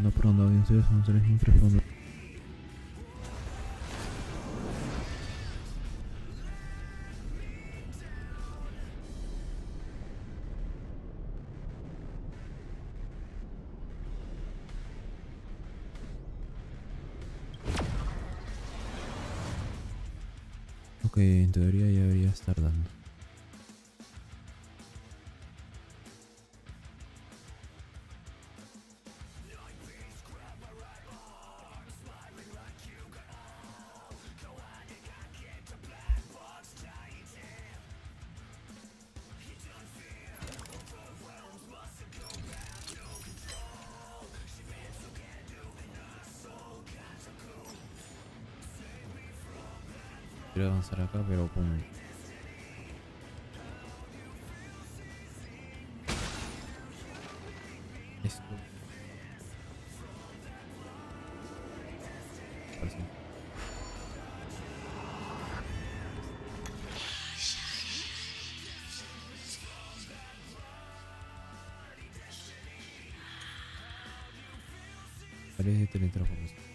anda por donde audiencias son seres muy profundos. Ok, en teoría ya debería estar dando. Quiero avanzar acá, pero pum. Esto. Parece. Parece teletransportación.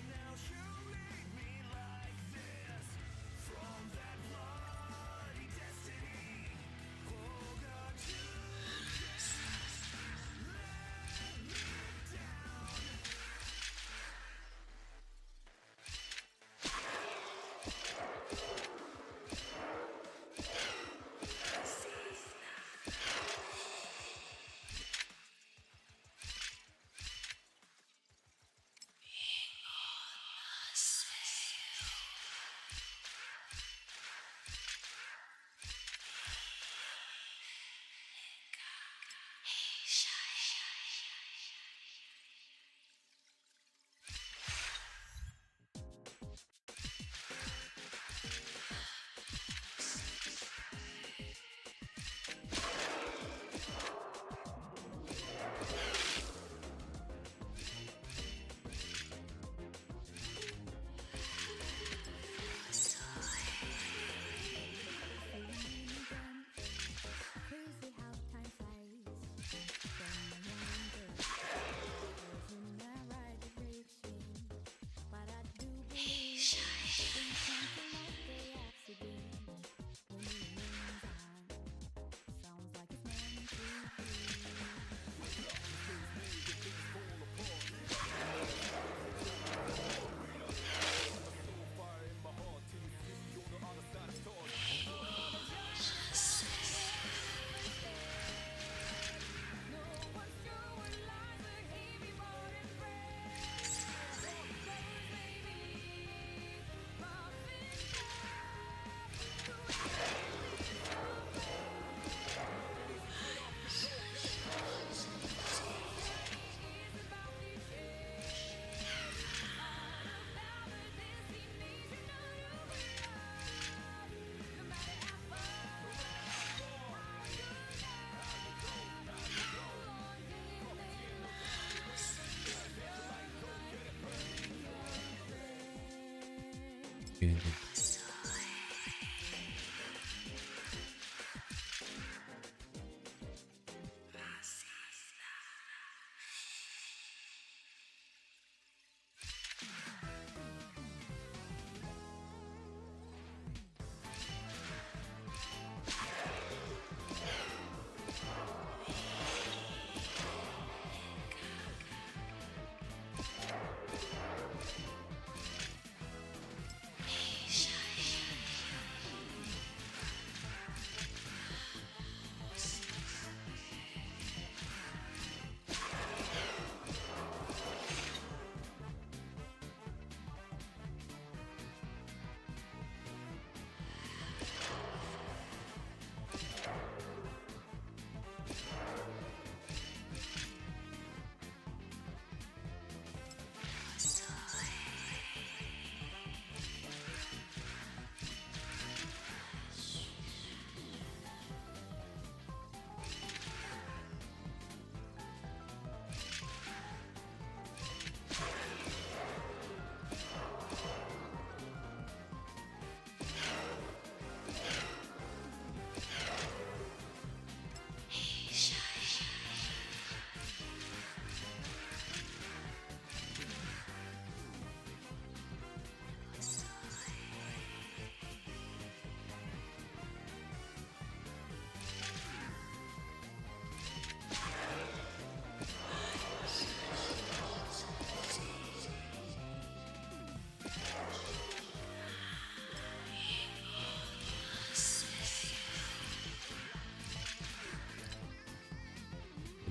Bien.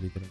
literal.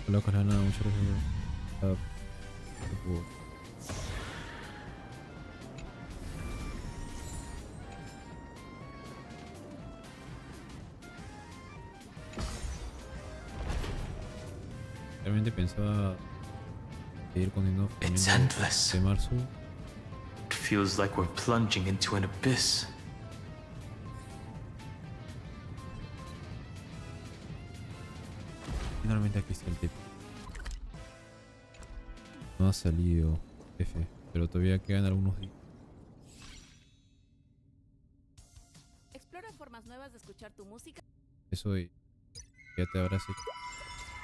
Hola, Corana, muchas gracias. Realmente pensaba seguir continuando It's endless. de marzo. It feels like we're plunging into an abyss. Finalmente aquí está el tip. No ha salido F, pero todavía quedan algunos días. Explora formas nuevas de escuchar tu música. Eso ya te habrás hecho.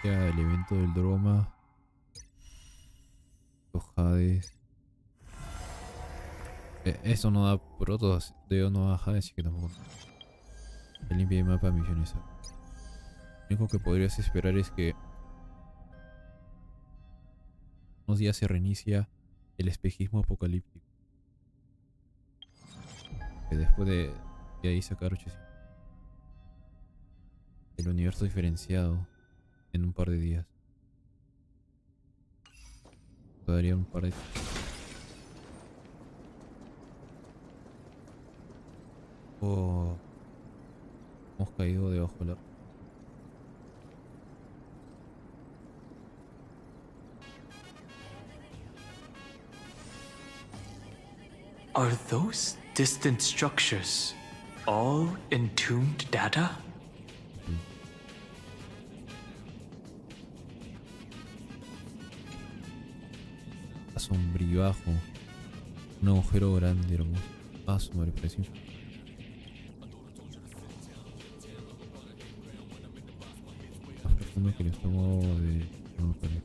Ya el evento del Droma. Los Hades. Esto no da protos, no da Hades, así que tampoco. Se limpia el mapa de misiones. Lo único que podrías esperar es que unos días se reinicia el espejismo apocalíptico. Que después de ahí sacar 800. El universo diferenciado en un par de días. Todavía un par de... Oh, hemos caído debajo de la... Are those distant structures all entombed data? Sombribajo. Un agujero grande, hermoso. Ah, su madre, parece. Más profundo que el estómago de... No, parece.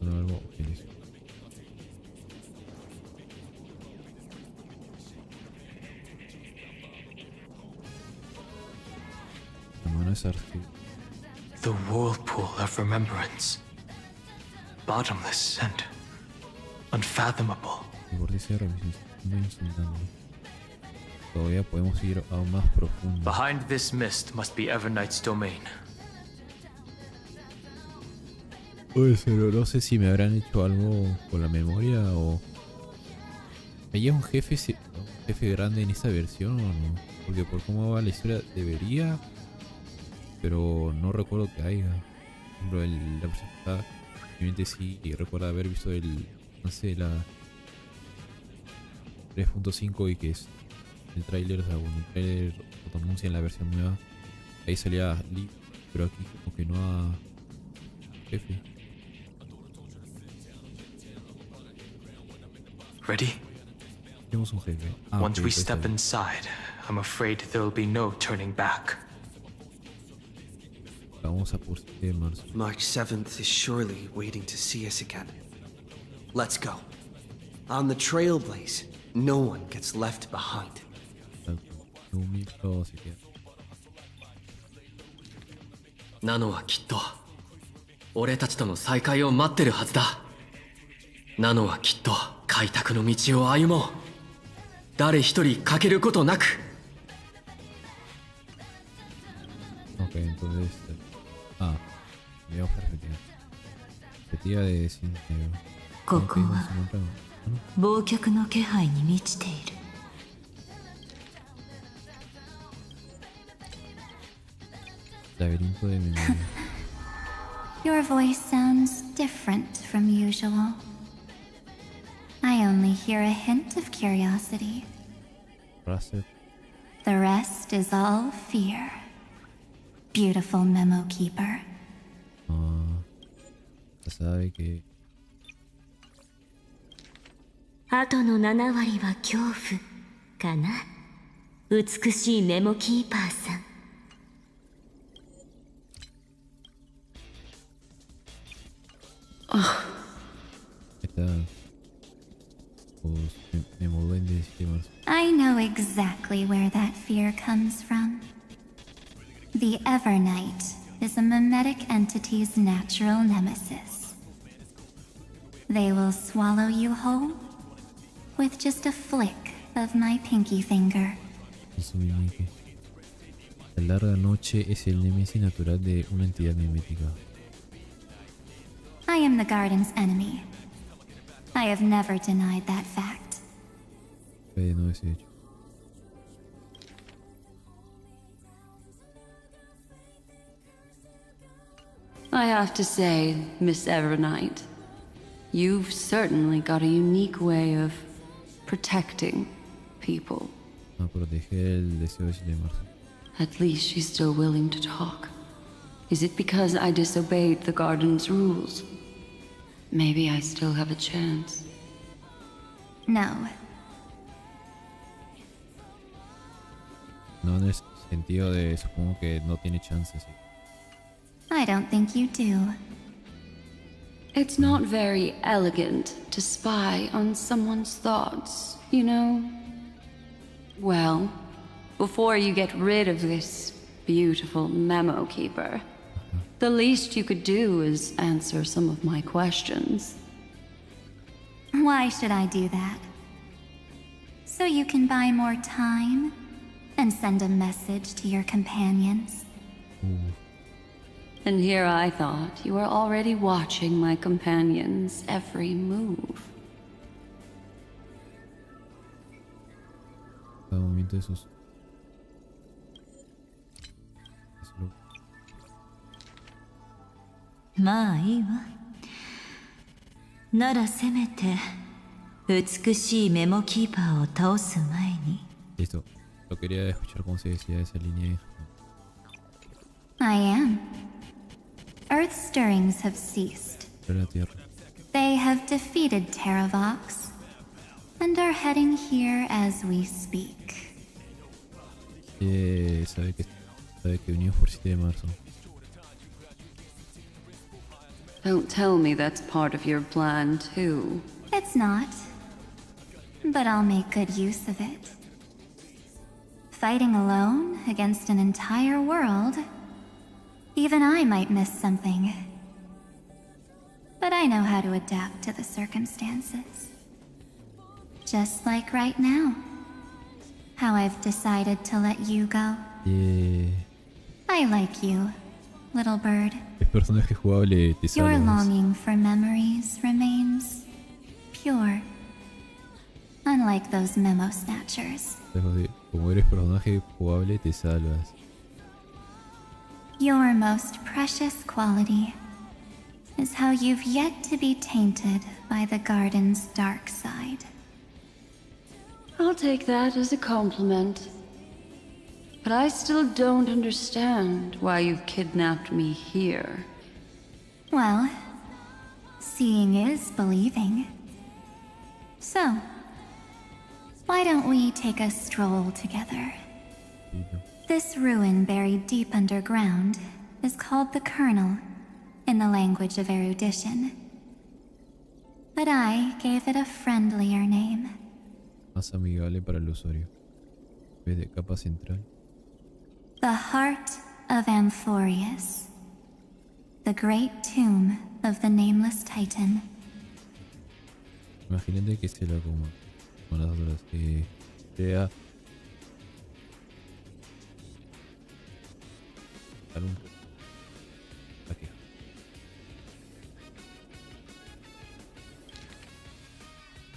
Algo feliz. La mano es arcilla. The whirlpool of remembrance. Bottomless and unfathomable. El vórtice de remisión no instantáneo. Todavía podemos ir aún más profundo. Behind this mist must be Evernight's domain. Pues, pero no sé si me habrán hecho algo con la memoria o... ¿Me lleva un jefe grande en esta versión o no? Porque por cómo va la historia debería, pero no recuerdo que haya. Por ejemplo, la persona está... Obviamente sí, y recuerda haber visto el... No sé, la... 3.5 y que es el tráiler, o sea, cuando el tráiler lo anuncia en la versión nueva. Ahí salía Lee, pero aquí como que no ha... Jefe. Ready? Tenemos un jefe. Once Ok, we pues step está bien. inside, I'm afraid there'll be no turning back. Vamos a por 7 de marzo. March 7th is surely waiting to see us again. Let's go. On the trailblaze, no one gets left behind. Un micro se queda. ナノはきっと俺たちとの再会を待ってるはずだ。ナノはきっと開拓の道を歩もう。誰一人欠けることなく。 Ok, entonces... Ah, me perfecto. Perspectiva de cine negro. ここ Ok, nos は encontramos. Ah, no. 忘却の気配に満ちている。 Laberinto de memoria. Your voice sounds different from usual. I only hear a hint of curiosity. Racer. The rest is all fear. Beautiful memo keeper. Ya sabe que あとの7割は恐怖かな。美しいメモキーパーさん。está pues, memo duende de 7 de marzo. I know exactly where that fear comes from. The Evernight is a mimetic entity's natural nemesis. They will swallow you whole with just a flick of my pinky finger. Eso mimique. La larga noche es el némesis natural de una entidad mimética. I am the garden's enemy. I have never denied that fact. Puede no ese hecho. I have to say, Miss Evernight, you've certainly got a unique way of protecting people. A proteger el deseo de 7 de marzo. At least she's still willing to talk. Is it because I disobeyed the garden's rules? Maybe I still have a chance. No. No en el sentido de supongo que no tiene chances. I don't think you do. It's not very elegant to spy on someone's thoughts, you know? Well, before you get rid of this beautiful memo keeper, the least you could do is answer some of my questions. Why should I do that? So you can buy more time and send a message to your companions? And here I thought you were already watching my companions' every move. Cada movimiento de sus. Es lo- まあいいわ。ならせめて美しいメモキーパーを倒す前に。 Listo. Lo quería escuchar cómo se decía esa línea. I am. Earth stirrings have ceased. Pero la tierra. They have defeated Terravox and are heading here as we speak. Sabe que venimos por 7 de marzo. Don't tell me that's part of your plan, too. It's not, but I'll make good use of it. Fighting alone against an entire world, even I might miss something. But I know how to adapt to the circumstances. Just like right now. How I've decided to let you go. I like you, little bird. Es personaje jugable, te Your salvas. longing for memories remains pure. Unlike those memo snatchers. Como eres personaje jugable, te salvas. Your most precious quality is how you've yet to be tainted by the garden's dark side. I'll take that as a compliment. But I still don't understand why you've kidnapped me here. Well, seeing is believing. So, why don't we take a stroll together? This ruin buried deep underground is called the Kernel in the language of erudition. But I gave it a friendlier name. Más amigable para el usuario. En vez de capa central. The Heart of Amphorius. The great tomb of the nameless Titan. Imagínate que se la coma. Con las otras que sea. Aquí.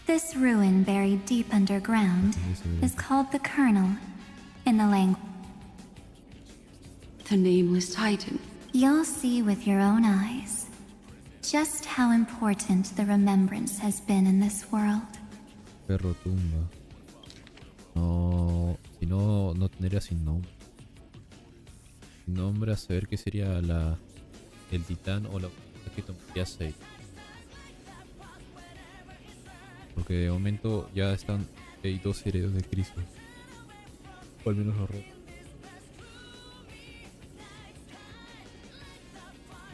This ruin buried deep underground is called the Kernel in the language. The nameless Titan. you'll see with your own eyes just how important the remembrance has been in this world. Perro tumba. No, si no, no tendría sin nombre. Sin nombre, a saber qué sería el titán o la que tomaría 6. Porque de momento ya están, hay 2 herederos de Cristo. O al menos los rojos.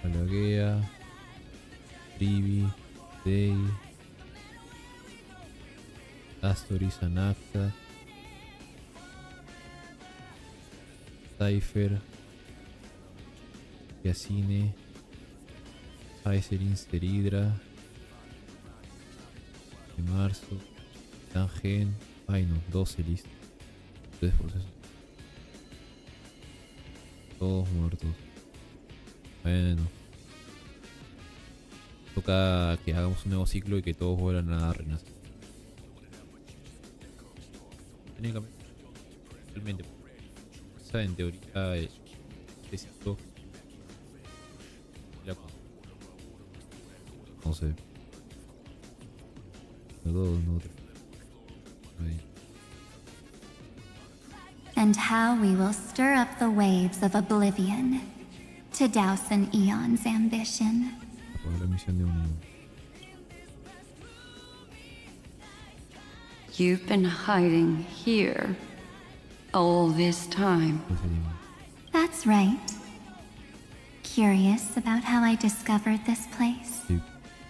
Alagea, Trivi, Dei, Astoris Anacta, Cypher, Yacine, Aeserin Steridra, Marzo, Dan Heng, ay no, 12 listo. 3 procesos. Todos muertos. Bueno. Toca que hagamos un nuevo ciclo y que todos vuelvan a renacer. Técnicamente, realmente, o sea, en teoría, este ciclo, no sé. No, no. And how we will stir up the waves of oblivion to douse an eon's ambition. La misión de unión. You've been hiding here all this time. That's right. Curious about how I discovered this place? Sí.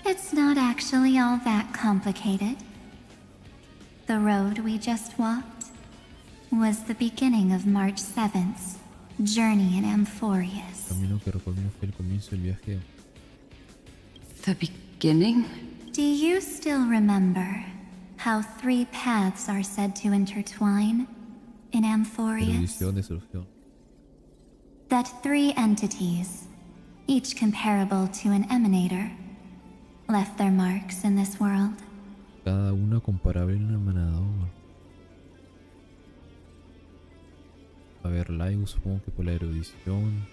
It's not actually all that complicated. The road we just walked was the beginning of March 7th's journey in Amphorius. Camino que recorrimos fue el comienzo del viaje. The beginning? Do you still remember how 3 paths are said to intertwine in Amphorius? Erudición de solución. That 3 entities, each comparable to an emanator, left their marks in this world. Cada una comparable en un emanador. A ver, Laigo supongo que por la erudición.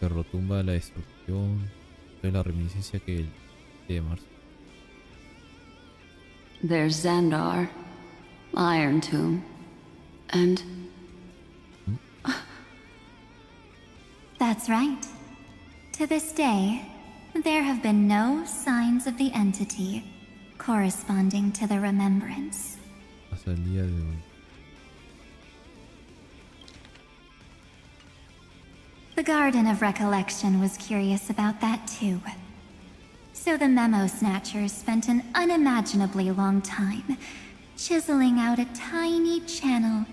Perro tumba la destrucción. Es la reminiscencia que el de marzo. There's Xandar, Iron Tomb, and... That's right. To this day, there have been no signs of the entity corresponding to the remembrance. Hasta el día de hoy. The Garden of Recollection was curious about that too. So the Memo Snatchers spent an unimaginably long time chiseling out a tiny channel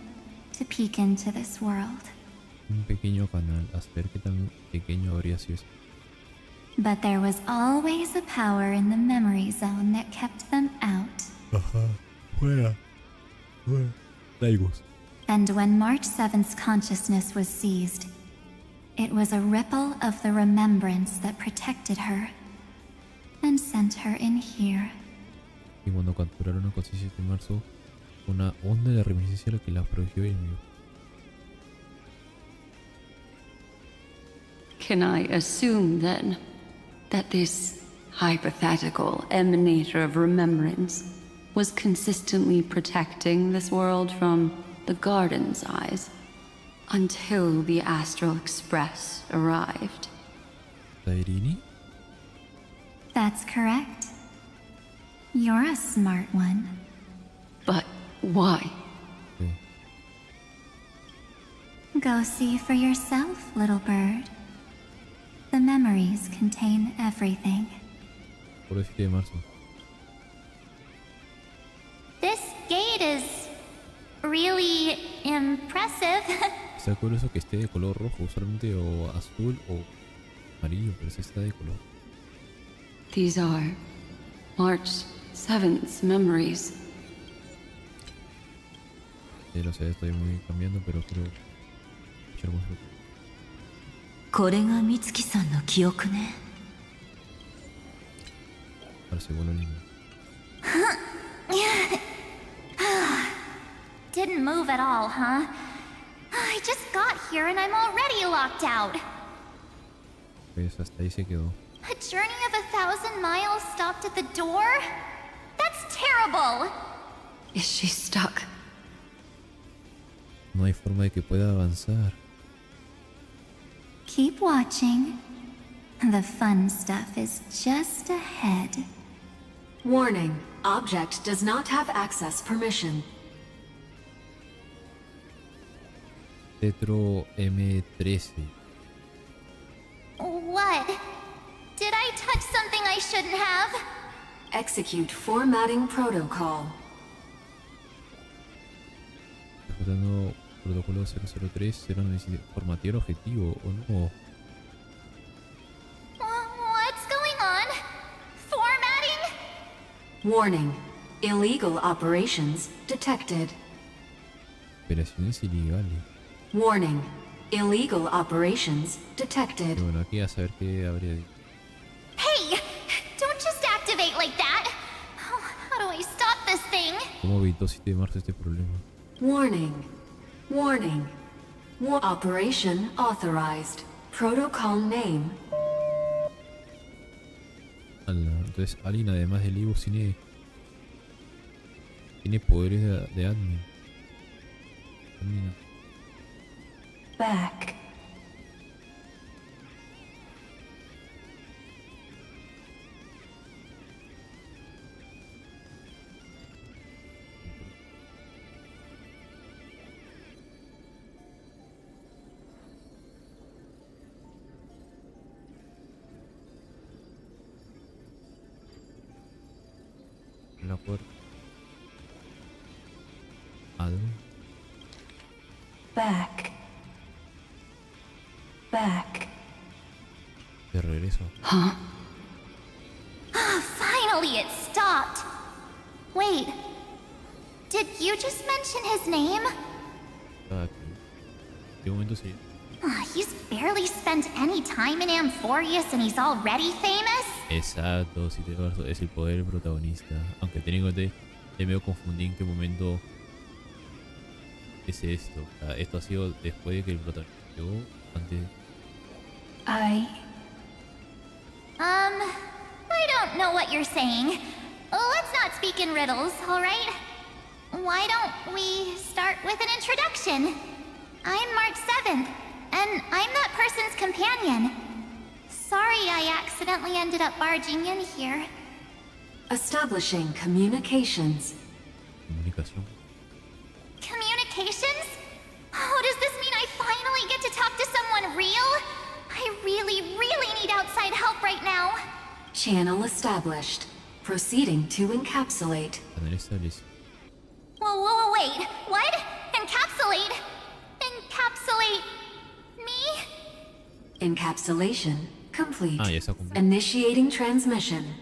to peek into this world. Un pequeño canal, a saber qué tan pequeño habría sido eso. But there was always a power in the memory zone that kept them out. Ajá, fuera. Laigos. And when March 7th's consciousness was seized, it was a ripple of the remembrance that protected her and sent her in here. Y cuando capturaron a conciencia de marzo, una onda de reminiscencia la que la protegió y envió. Can I assume then that this hypothetical emanator of remembrance was consistently protecting this world from the Garden's eyes until the Astral Express arrived? ¿Tairini? That's correct. You're a smart one. But why? Sí. Go see for yourself, little bird. The memories contain everything. Por el 7 de marzo. This gate is really impressive. Está curioso que esté de color rojo, usualmente o azul o amarillo, pero sí está de color. These are March 7th's memories. Sí, lo sé, estoy muy cambiando, pero quiero escuchar más. これが美月さんの記憶ね。 Parece bueno el niño. Didn't move at all, huh? I just got here and I'm already locked out. Pues hasta ahí se quedó. A journey of 1,000 miles stopped at the door? That's terrible! Is she stuck? No hay forma de que pueda avanzar. Keep watching. The fun stuff is just ahead. Warning. Object does not have access permission. Tetro M13. What? Did I touch something I shouldn't have? Execute formatting protocol. Ejecutando protocolo 003 097. Formatear objetivo o no. What's going on? Formatting? Warning. Illegal operations detected. Operaciones ilegales. Warning. Illegal operations detected. Pero bueno, aquí a saber qué habría dicho. Hey! Don't just activate like that! How do I stop this thing? ¿Cómo evitó 7 de marzo este problema? Warning. Warning. Operation authorized. Protocol name. Entonces alguien además del Libus tiene poderes de admin. Termina. Back. La puerta. Algo. Back. Back. De regreso. Huh? Finally, it stopped! Wait. Did you just mention his name? Está aquí. ¿Qué momento sería? He's barely spent any time in Amphorius and he's already famous? Exacto, si te marzo es el poder del protagonista. Aunque técnicamente me medio confundí en qué momento es esto. O sea, esto ha sido después de que el protagonista llegó, antes. I don't know what you're saying. Let's not speak in riddles, alright? Why don't we start with an introduction? I'm March 7th, and I'm that person's companion. Sorry I accidentally ended up barging in here. Establishing communications. Comunicación. Communications? Oh, does this mean I finally get to talk to someone real? I really need outside help right now. Channel established. Proceeding to encapsulate. Panel establecido. Whoa, wait. What? Encapsulate? Encapsulate me? Encapsulation complete. Ah, ya está cumplido. Initiating transmission.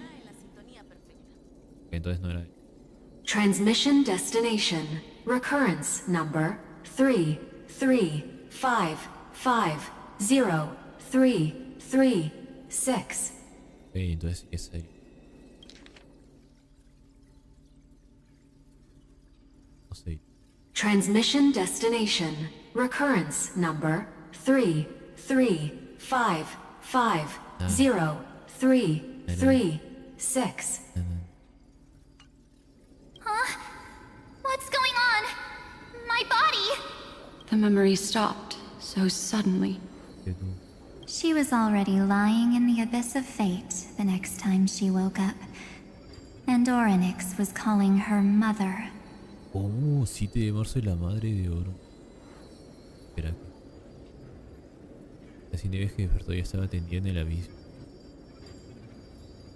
Entonces no era. Transmission destination. Recurrence number 335503336. Ok, entonces esa es. No sé. Transmission destination. Recurrence number 335503336. Huh? What's going on? My body? The memory stopped so suddenly. ¿Qué tú? She was already lying in the abyss of fate the next time she woke up. And Orynyx was calling her mother. Oh, 7 de marzo es la madre de oro. Espera. La cine vez que despertó ya estaba tendida en el abismo.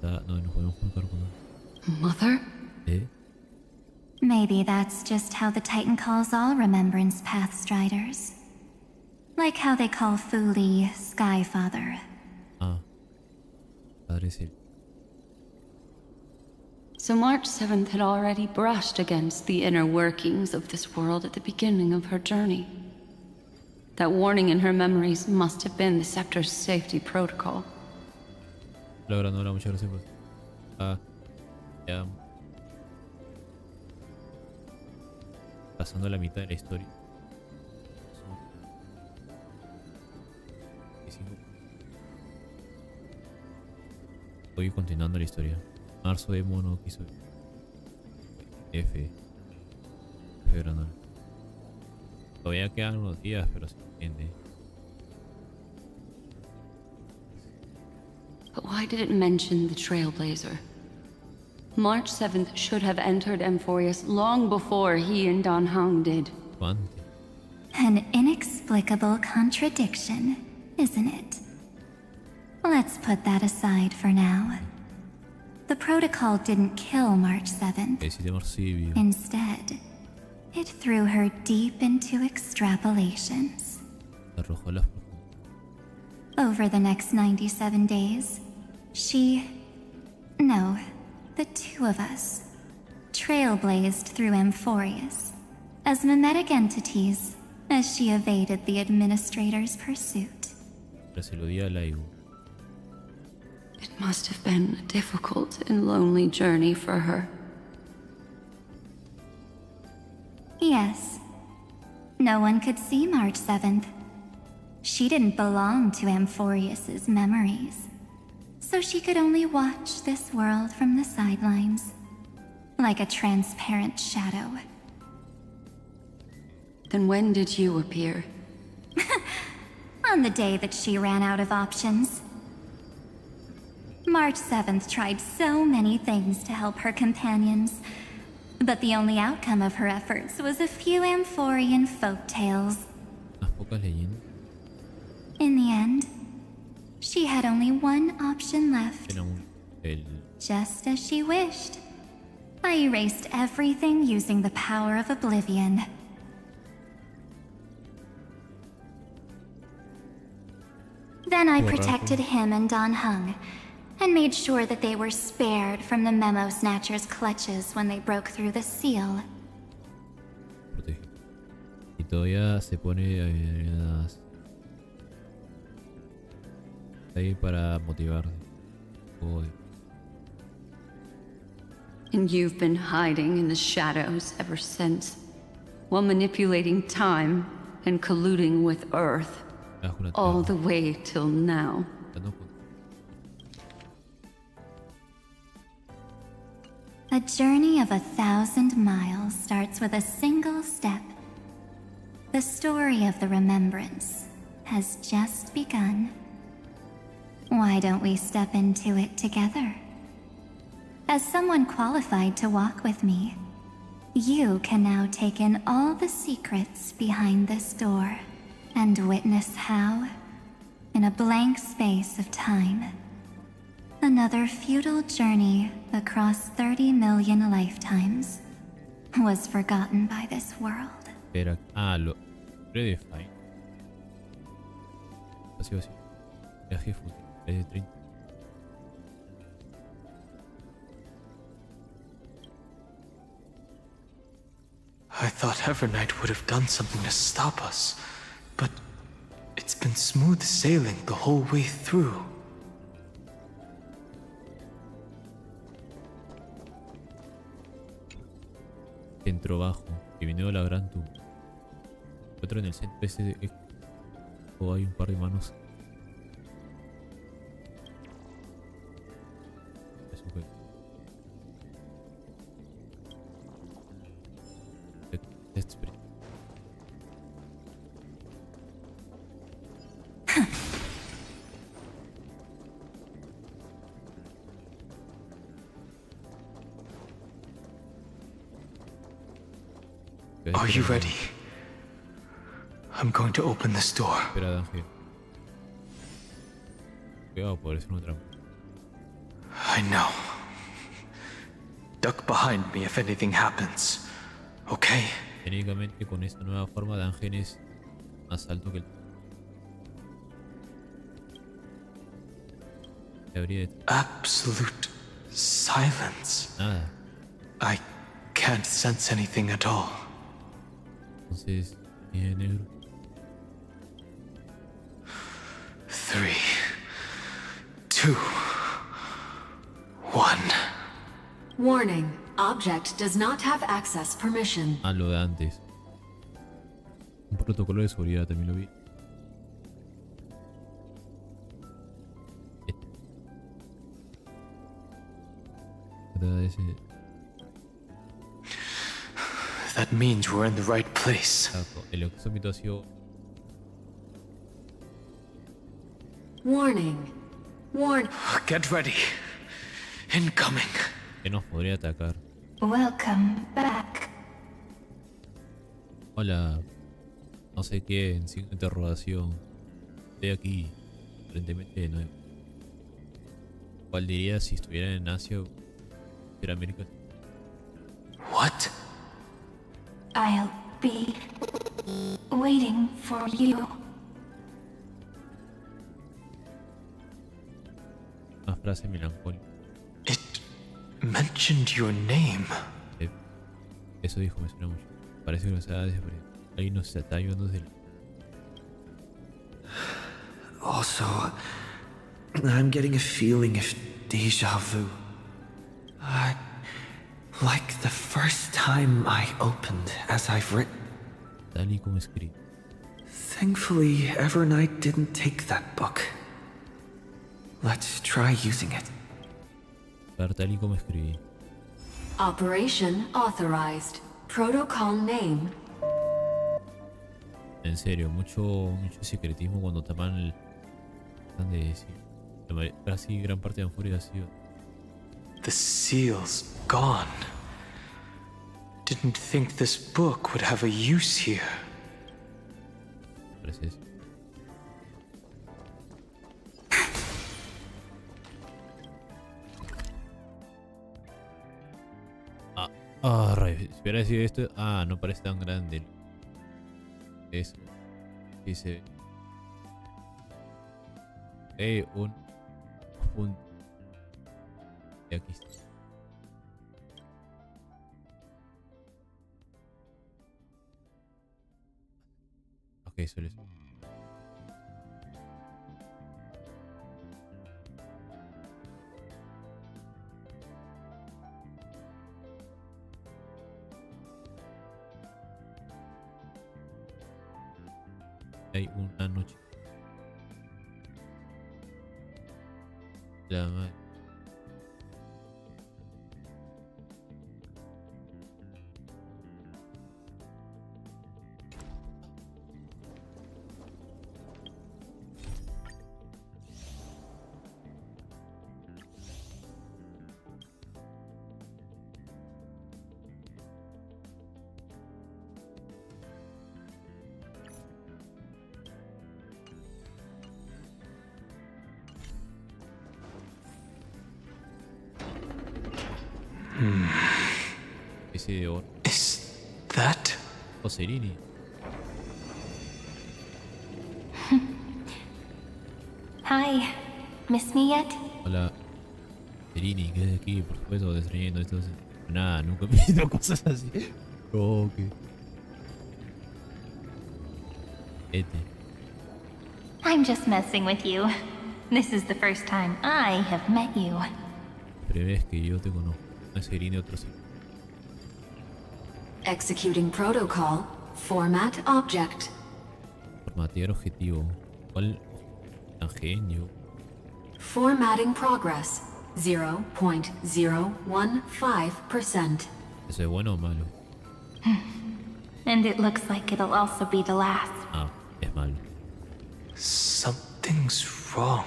No nos podemos juntar con él. Mother? ¿Eh? Maybe that's just how the Titan calls all Remembrance Path Striders. Like how they call Thule Skyfather. Ah. Padre es él. So March 7th had already brushed against the inner workings of this world at the beginning of her journey. That warning in her memories must have been the Scepter's safety protocol. Laura, no, muchas gracias por... Ya... Pasando la mitad de la historia. Voy continuando la historia. Marzo de mono quiso F. F grande. Todavía quedan unos días, pero se entiende. But why did it mention the Trailblazer? March 7th should have entered Amphorius long before he and Dan Heng did. ¿Cuánto? An inexplicable contradiction, isn't it? Let's put that aside for now. The protocol didn't kill March 7th. Es de Marcibio. Instead, it threw her deep into extrapolations. Arrojó las Over the next 97 days, no, the two of us, trailblazed through Amphorius as mimetic entities as she evaded the administrator's pursuit. se lo di a Laigo. It must have been a difficult and lonely journey for her. Yes. No one could see March 7th. She didn't belong to Amphorius's memories, so she could only watch this world from the sidelines, like a transparent shadow. Then when did you appear? On the day that she ran out of options. March 7th tried so many things to help her companions, but the only outcome of her efforts was a few Amphorian folk tales. Unas pocas leyendas. In the end, she had only one option left. Era el Just as she wished. I erased everything using the power of oblivion. Then I protected him and Dan Heng, and made sure that they were spared from the memo snatcher's clutches when they broke through the seal. protege. Y todavía se pone ahí para motivar. Joder. And you've been hiding in the shadows ever since, while manipulating time and colluding with Earth, all the way till now. A journey of 1,000 miles starts with a single step. The story of the remembrance has just begun. Why don't we step into it together? As someone qualified to walk with me, you can now take in all the secrets behind this door and witness how, in a blank space of time, another futile journey across 30 million lifetimes was forgotten by this world. Espera. Lo redefine. Así. Viaje fútil. Es de 30. I thought Evernight would have done something to stop us, but it's been smooth sailing the whole way through. Centro bajo, que vino de la gran tumba. Otro en el centro ese hay un par de manos. Eso fue. Despre. Are you ready? I'm going to open this door. Espera, Dan Heng. Cuidado, podría ser una trampa. I know. Duck behind me if anything happens. Okay? Técnicamente con esta nueva forma Dan Heng es más alto que el... Debería de... Absolute silence. Nada. I can't sense anything at all. Entonces, tiene negro. 3, 2, 1. Warning. Object does not have access permission. Lo de antes. Un protocolo de seguridad también lo vi. Ese That means we're in the right place. exacto. El exómito ha sido. Warning. Get ready. Incoming. Que nos podría atacar. Welcome back. Hola. No sé qué, en signo de interrogación. Estoy aquí. Aparentemente de nuevo. ¿Cuál diría si estuviera en Asia o en América? What? I'll be waiting for you. Una frase melancólica. It mentioned your name. Eso dijo, me suena mucho. Parece que no se ha desaparecido. Ahí nos está ayudando desde el... Also, I'm getting a feeling of deja vu. Like the first time I opened as I've written. Tal y como escribí. Thankfully, Evernight didn't take that book. Let's try using it. Tal y como escribí. Operation authorized. Protocol name. En serio, mucho secretismo cuando tapan el... de decir. Casi gran parte de Anfuria ha sido... The seal's gone. Didn't think this book would have a use here. Parece eso. Rayos. Si hubiera decidido esto... no parece tan grande. Eso. Dice... un punto. Y aquí está. Ok, solo eso. Hay una noche. La madre. Ese de oro. Is that? Serini. Hi. Miss me yet? Hola. Serini, ¿qué es aquí? Por supuesto, destruyendo esto. Nada, nunca me he visto cosas así. Ok. I'm just messing with you. This is the first time I have met you. Prevés que yo te conozco. No es Serini, otro sí. Executing protocol. Format object. Formatear objetivo. ¿Cuál? Tan genio. Formatting progress. 0.015%. ¿Eso es bueno o malo? And it looks like it'll also be the last. Es malo. Something's wrong.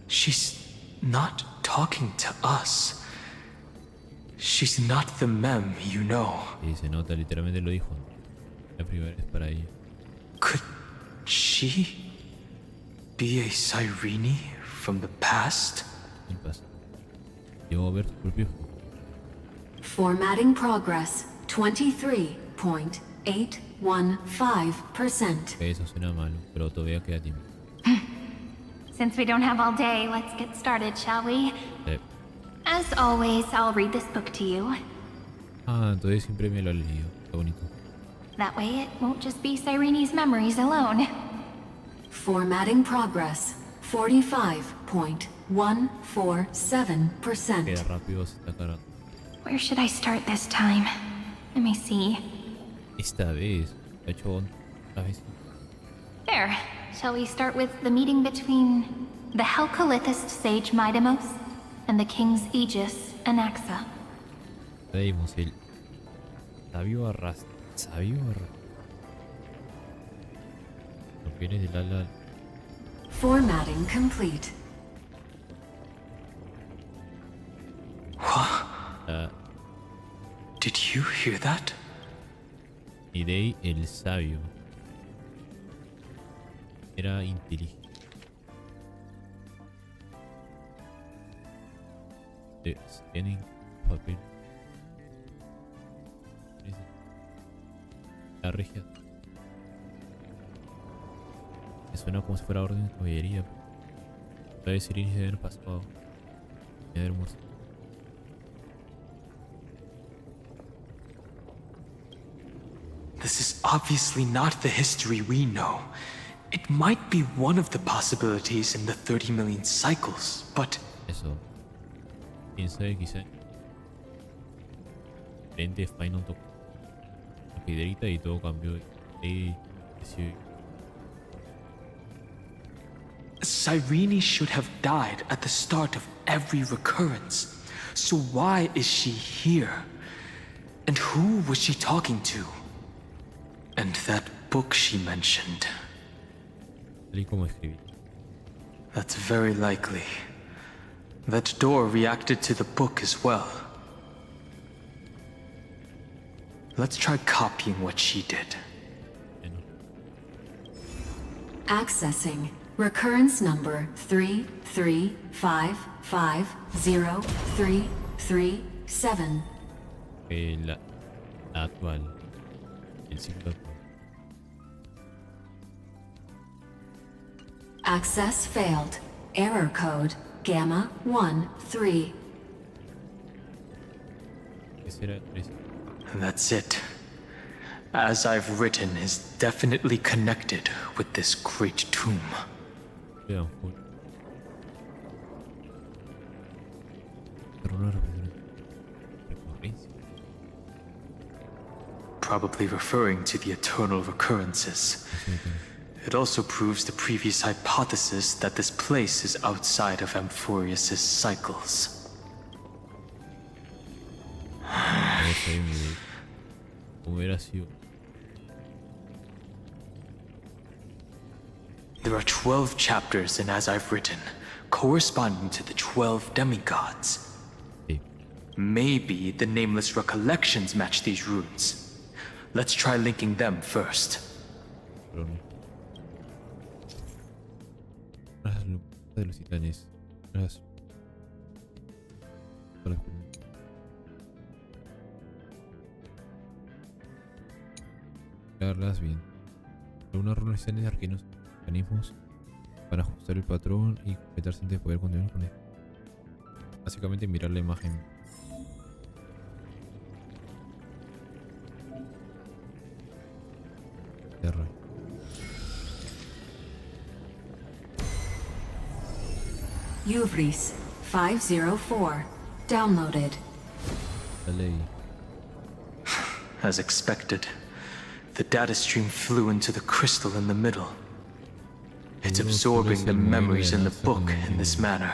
She's not talking to us. She's not the mem, you know. Y se nota, literalmente lo dijo. La primera vez para ella. Could she be a Cyrene from the past? ¿Qué pasa? Llegó a ver su propio hijo. Formatting progress. 23.815%. Eso suena malo, pero todavía queda tiempo. Since we don't have all day, let's get started, shall we? Sí. As always, I'll read this book to you. Entonces siempre me lo he leído. Qué bonito. That way it won't just be Cyrene's memories alone. Formatting progress. 45.147%. Queda rápido, se está cargando. Where should I start this time? Let me see. Esta vez. Lo he hecho otra vez. There. Shall we start with the meeting between the Helcolithist sage Midamos and the King's Aegis Anaxa. Leímos el sabio arrastra. Sabio arrastra. Los bienes del ala. Formatting complete. What? Did you hear that? Idei el sabio. Era inteligente. Tienen papel. La regia. Me suena como si fuera orden de caballería. Puede decir inicio de haber pasado. De haber muerto. This is obviously not the history we know. It might be one of the possibilities in the 30 million cycles, but... Eso. Quién sabe, quizá. Frente Final tocó la piedrita y todo cambió. Y Cyrene should have died at the start of every recurrence. So why is she here? And who was she talking to? And that book she mentioned. Tal y como escribí. That's very likely. That door reacted to the book as well. Let's try copying what she did. Accessing. Recurrence number 335503337. La actual. El ciclo actual. Access failed. Error code Gamma 13. ¿Qué será? That's it. As I've written is definitely connected with this great tomb. Vean, full. Pero una recurrencia. Probably referring to the eternal recurrences. It also proves the previous hypothesis that this place is outside of Amphorius' cycles. Hubiera sido. There are 12 chapters in As I've Written, corresponding to the 12 demigods. Sí. Maybe the nameless recollections match these runes. Let's try linking them first. Pero no. Las lupas de los titanes. Las. Darlas bien. Algunas runas titanes de arcanos mecanismos para ajustar el patrón y completarse antes de poder continuar con él. Básicamente mirar la imagen. Tierra. Uvris 504. Downloaded. Dale. As expected, the data stream flew into the crystal in the middle. It's absorbing the memories in the book in this manner.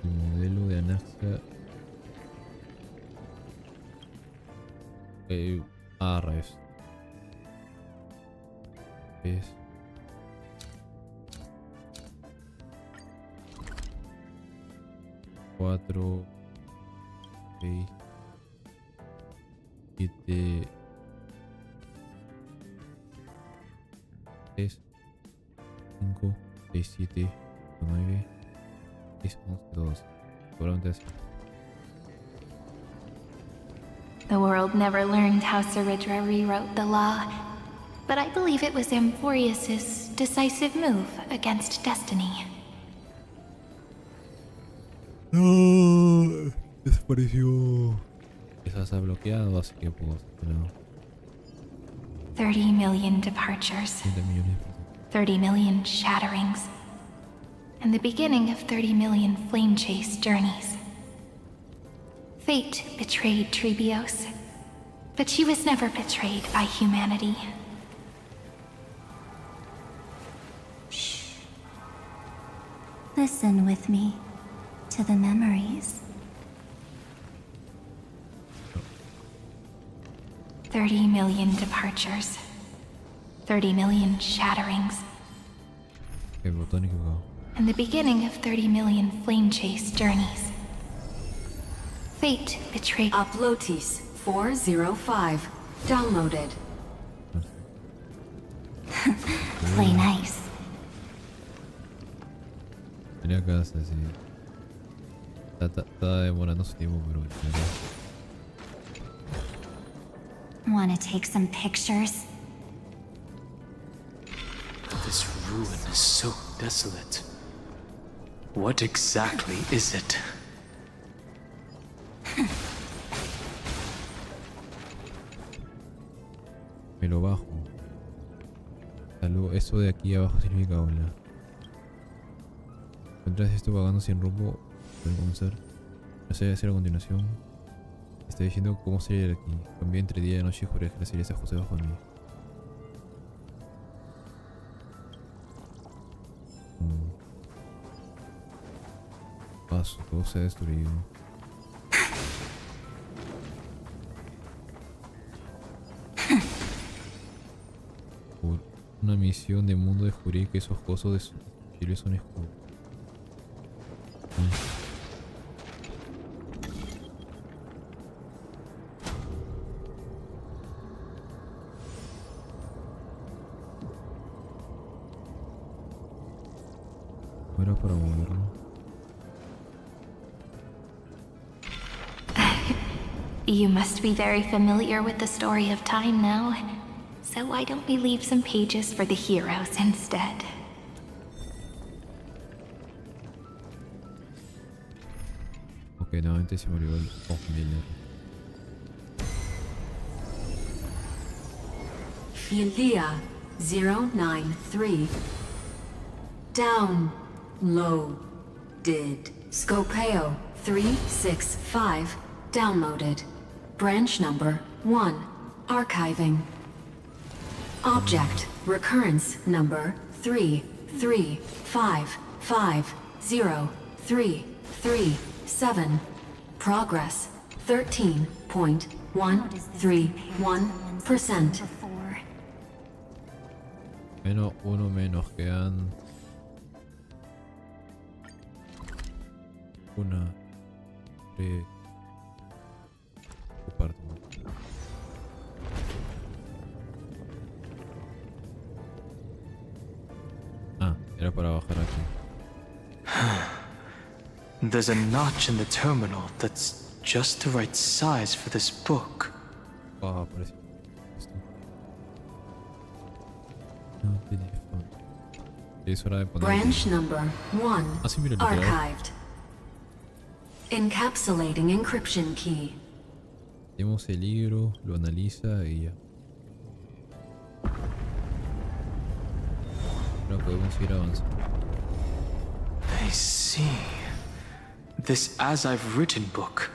El modelo de Anaxa. Rayos. Es. Cuatro. 6. 7. 3, 5, 6, 7, 9, 10, 11, 12. Seguramente así. The world never learned how Saridra rewrote the law, but I believe it was Amphorius' decisive move against destiny. No, desapareció. Quizás ha bloqueado, así que pues no. 30 million departures, 30 million shatterings, and the beginning of 30 million flame chase journeys. Fate betrayed Trebios, but she was never betrayed by humanity. Shh. Listen with me to the memories. 30 million departures. 30 million shatterings. El botón equivocado. And the beginning of 30 million flame chase journeys. Fate betrayed. Uplotis 405. Downloaded. Play nice. Tenía casa, sí. Está demorando su tiempo, pero... Wanna take some pictures? This ruin is so desolate. What exactly is it? Me lo bajo. Salud, eso de aquí abajo significa hola. Encuentras esto vagando sin rumbo, pueden comenzar. No sé hacer a continuación. Está diciendo cómo salir de aquí. Cambié entre día y noche y juré que la serie se ajuste bajo mí. Paso, todo se ha destruido. Por una misión de mundo descubrí que esos cosos de Chile son escudos. Era para moverlo. You must be very familiar with the story of time now. So why don't we leave some pages for the heroes instead? Ok, nuevamente se me olvidó el confundirlo. Filia 093. Downloaded. Scopeo 365. Downloaded. Branch number 1. Archiving. Object recurrence number 335503337. Progress 13.131%. Menos uno menos, quedan una parte. Ah, era para bajar aquí. There's a notch in the terminal that's just the right size for this book. Ah, parece esto. No, teléfono. Es hora de poner. Branch number 1. Ah, sí, mira, literal. Archived. Encapsulating encryption key. Tenemos el libro, lo analiza y ya. Ahora podemos ir avanzando. I see. This As I've Written book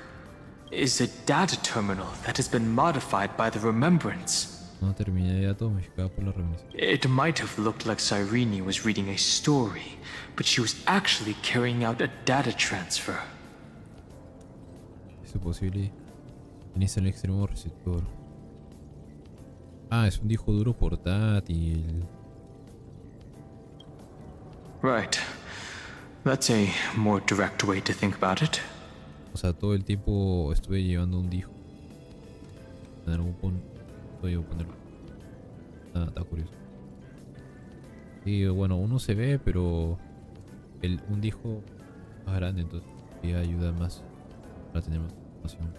is a data terminal that has been modified by the remembrance. No terminé de datos modificada por la reminiscencia. It might have looked like Cyrene was reading a story, but she was actually carrying out a data transfer. Es posible. Tienes el extremo receptor. Ah, es un disco duro portátil. Right. That's a more direct way to think about it. O sea, todo el tiempo estuve llevando un disco. En algún punto voy a ponerlo. Ah, está curioso. Y bueno, uno se ve, pero un disco más grande, entonces ya ayuda más para tener más información.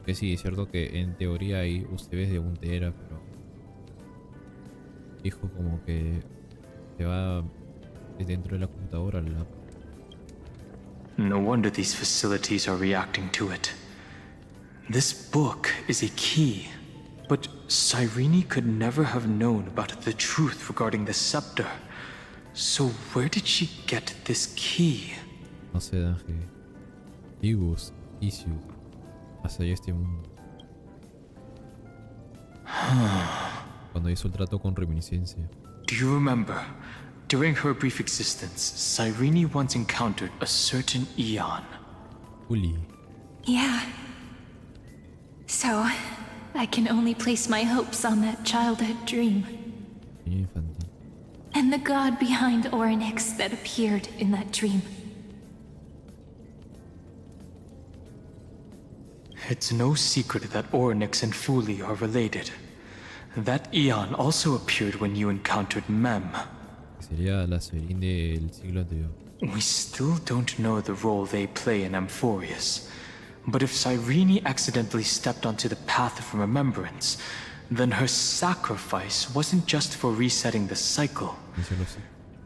Que sí, es cierto que en teoría hay USBs de 1 tera, pero disco como que se va dentro de la computadora al lado. No wonder these facilities are reacting to it. This book is a key, but Cyrene could never have known about the truth regarding the scepter. So where did she get this key? No sé, Dan Heng. Vivos, issues, hasta allá este mundo. Cuando hizo el trato con reminiscencia. Do you remember? During her brief existence, Cyrene once encountered a certain Eon. Uli. Yeah. So, I can only place my hopes on that childhood dream. Sueño infantil. And the god behind Orynyx that appeared in that dream. It's no secret that Orynyx and Fuli are related. That Eon also appeared when you encountered Mem. Sería la Severin del siglo anterior. We still don't know the role they play in Amphorius. But if Cyrene accidentally stepped onto the path of remembrance, then her sacrifice wasn't just for resetting the cycle.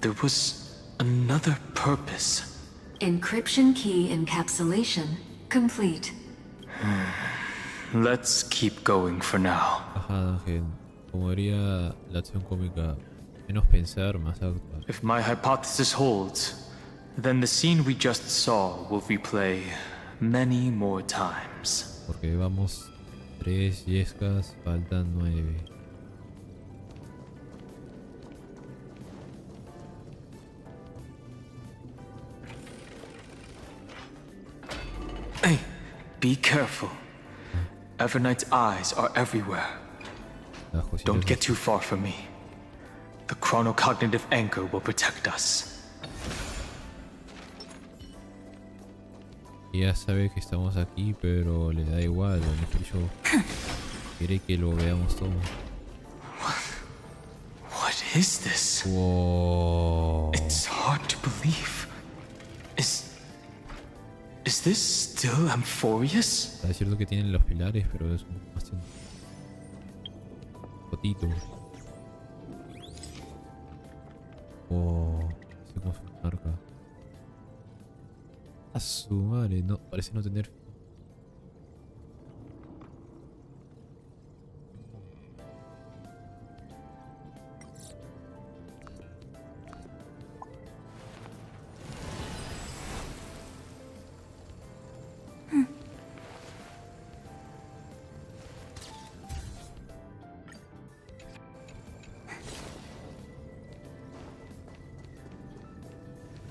There was another purpose. Encryption key encapsulation complete. Let's keep going for now. Ajá, Dan Heng. Como diría la acción cómica, menos pensar, más actuar. If my hypothesis holds, then the scene we just saw will replay many more times. Porque vamos 3 yescas, faltan 9. Hey, be careful. Evernight's eyes are everywhere. Don't get too far from me. The chronocognitive anchor will protect us. Ella sabe que estamos aquí, pero le da igual, lo mejor yo. Quiere que lo veamos todo. What is this? Wow. It's hard to believe. Is this still Amphorius? Es cierto que tienen los pilares, pero es un bastante fotito. Oh, se como su marca. A su madre, no, parece no tener.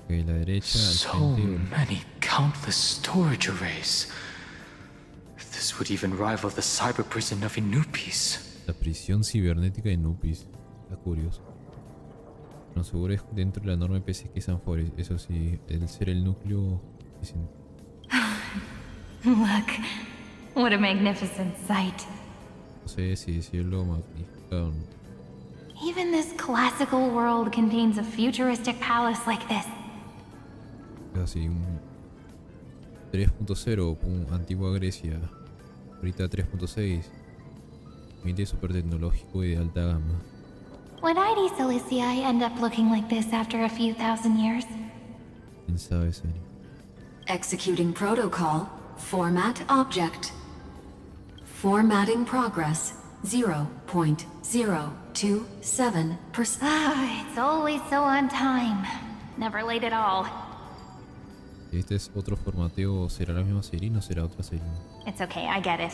Ok, la derecha, al So frente. many countless storage arrays. This would even rival the cyber prison of Inupis. La prisión cibernética de Nupis. Está curioso. No, seguro es dentro de la enorme PC que es Amphorius. Eso sí, el ser el núcleo. Look, what a magnificent sight. No sé si decirlo magnífica o no. Even this classical world contains a futuristic palace like this. Así un 3.0, antigua Grecia. Ahorita 3.6. Ambiente super tecnológico y de alta gama. Would ID Silicii end up looking like this after a few thousand years? ¿Quién sabe, serio? Executing protocol. Format object. Formatting progress 0.027%. Ah, it's always so on time. Never late at all. Si este es otro formateo, ¿será la misma serie o será otra serie? It's okay, I get it.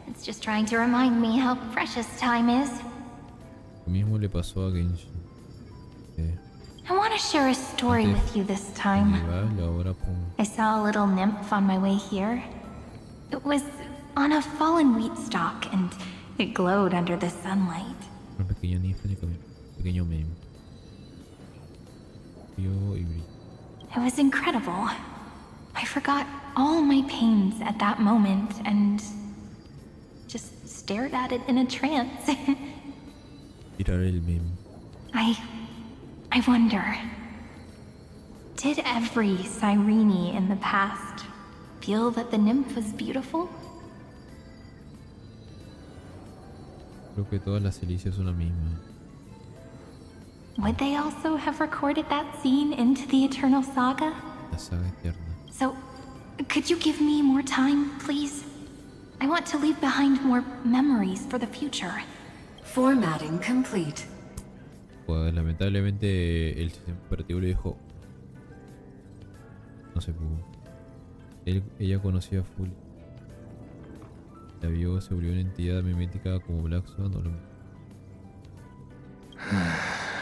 It's just trying to remind me how precious time is. Lo mismo le pasó a Genshin. I want to share a story with you this time. Medieval, ahora I saw a little nymph on my way here. It was on a fallen wheat stalk and it glowed under the sunlight. una pequeña ninfa y un pequeño meme. Yo y brillo. It was incredible. I forgot all my pains at that moment and just stared at it in a trance. Tirar el meme. I wonder, did every Cyrene in the past feel that the nymph was beautiful? Creo que todas las delicias son la misma. Would they also have recorded that scene into the Eternal Saga? La saga eterna. So, could you give me more time, please? I want to leave behind more memories for the future. Formatting complete. Pues lamentablemente el sistema operativo le dijo. No se pudo. Ella conocía a Fully. La vio, se volvió una entidad mimética como Black Swan o lo mismo.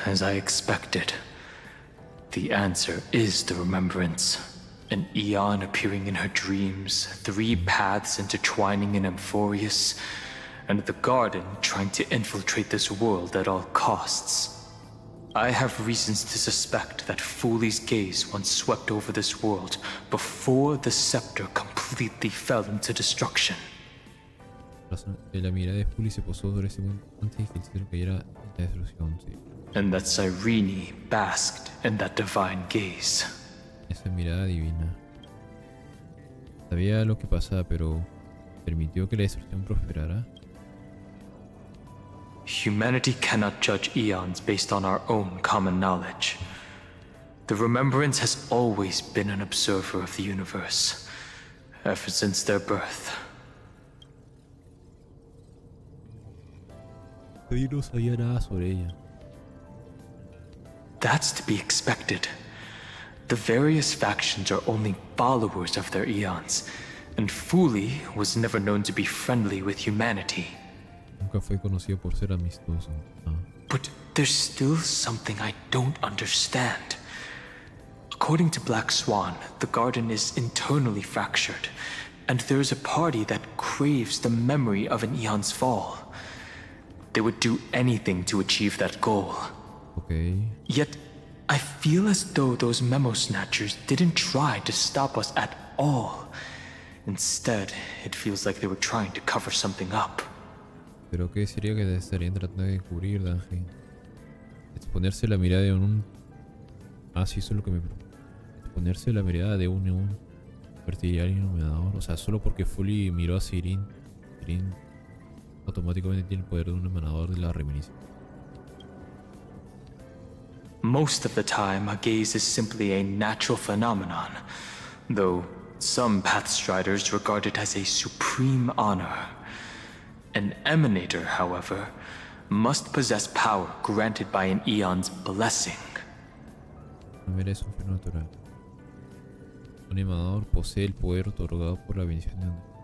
As I expected, The answer is the remembrance. An eon appearing in her dreams, 3 paths intertwining in Amphorius, and the garden trying to infiltrate this world at all costs. I have reasons to suspect that Fooley's gaze once swept over this world before the scepter completely fell into destruction. La mirada de Fully se posó sobre ese mundo antes de que el cielo cayera en la destrucción, sí. And that Cyrene basked in that divine gaze. Esa mirada divina. Sabía lo que pasaba, pero permitió que la destrucción prosperara. Humanity cannot judge eons based on our own common knowledge. The Remembrance has always been an observer of the universe, ever since their birth. Yo no sabía nada sobre ella. That's to be expected. The various factions are only followers of their eons, and Fooley was never known to be friendly with humanity. Nunca fue conocido por ser amistoso. But there's still something I don't understand. According to Black Swan, the garden is internally fractured, and there's a party that craves the memory of an eon's fall. They would do anything to achieve that goal. Okay. Yet, I feel as though those memo snatchers didn't try to stop us at all. Instead, it feels like they were trying to cover something up. Pero ¿qué sería que estarían tratando de cubrir, Dan Heng? Exponerse la mirada de un... Ah, sí, eso es lo que me preocupa. Exponerse la mirada de un fertilidad iluminador. O sea, solo porque Fully miró a Sirin automáticamente tiene el poder de un emanador de la reminiscencia. Most of the time, a gaze is simply a natural phenomenon, though some Pathstriders regard it as a supreme honor. An emanator, however, must possess power granted by an eon's blessing. No merece un fenómeno natural. Un emanador posee el poder otorgado por la bendición de un...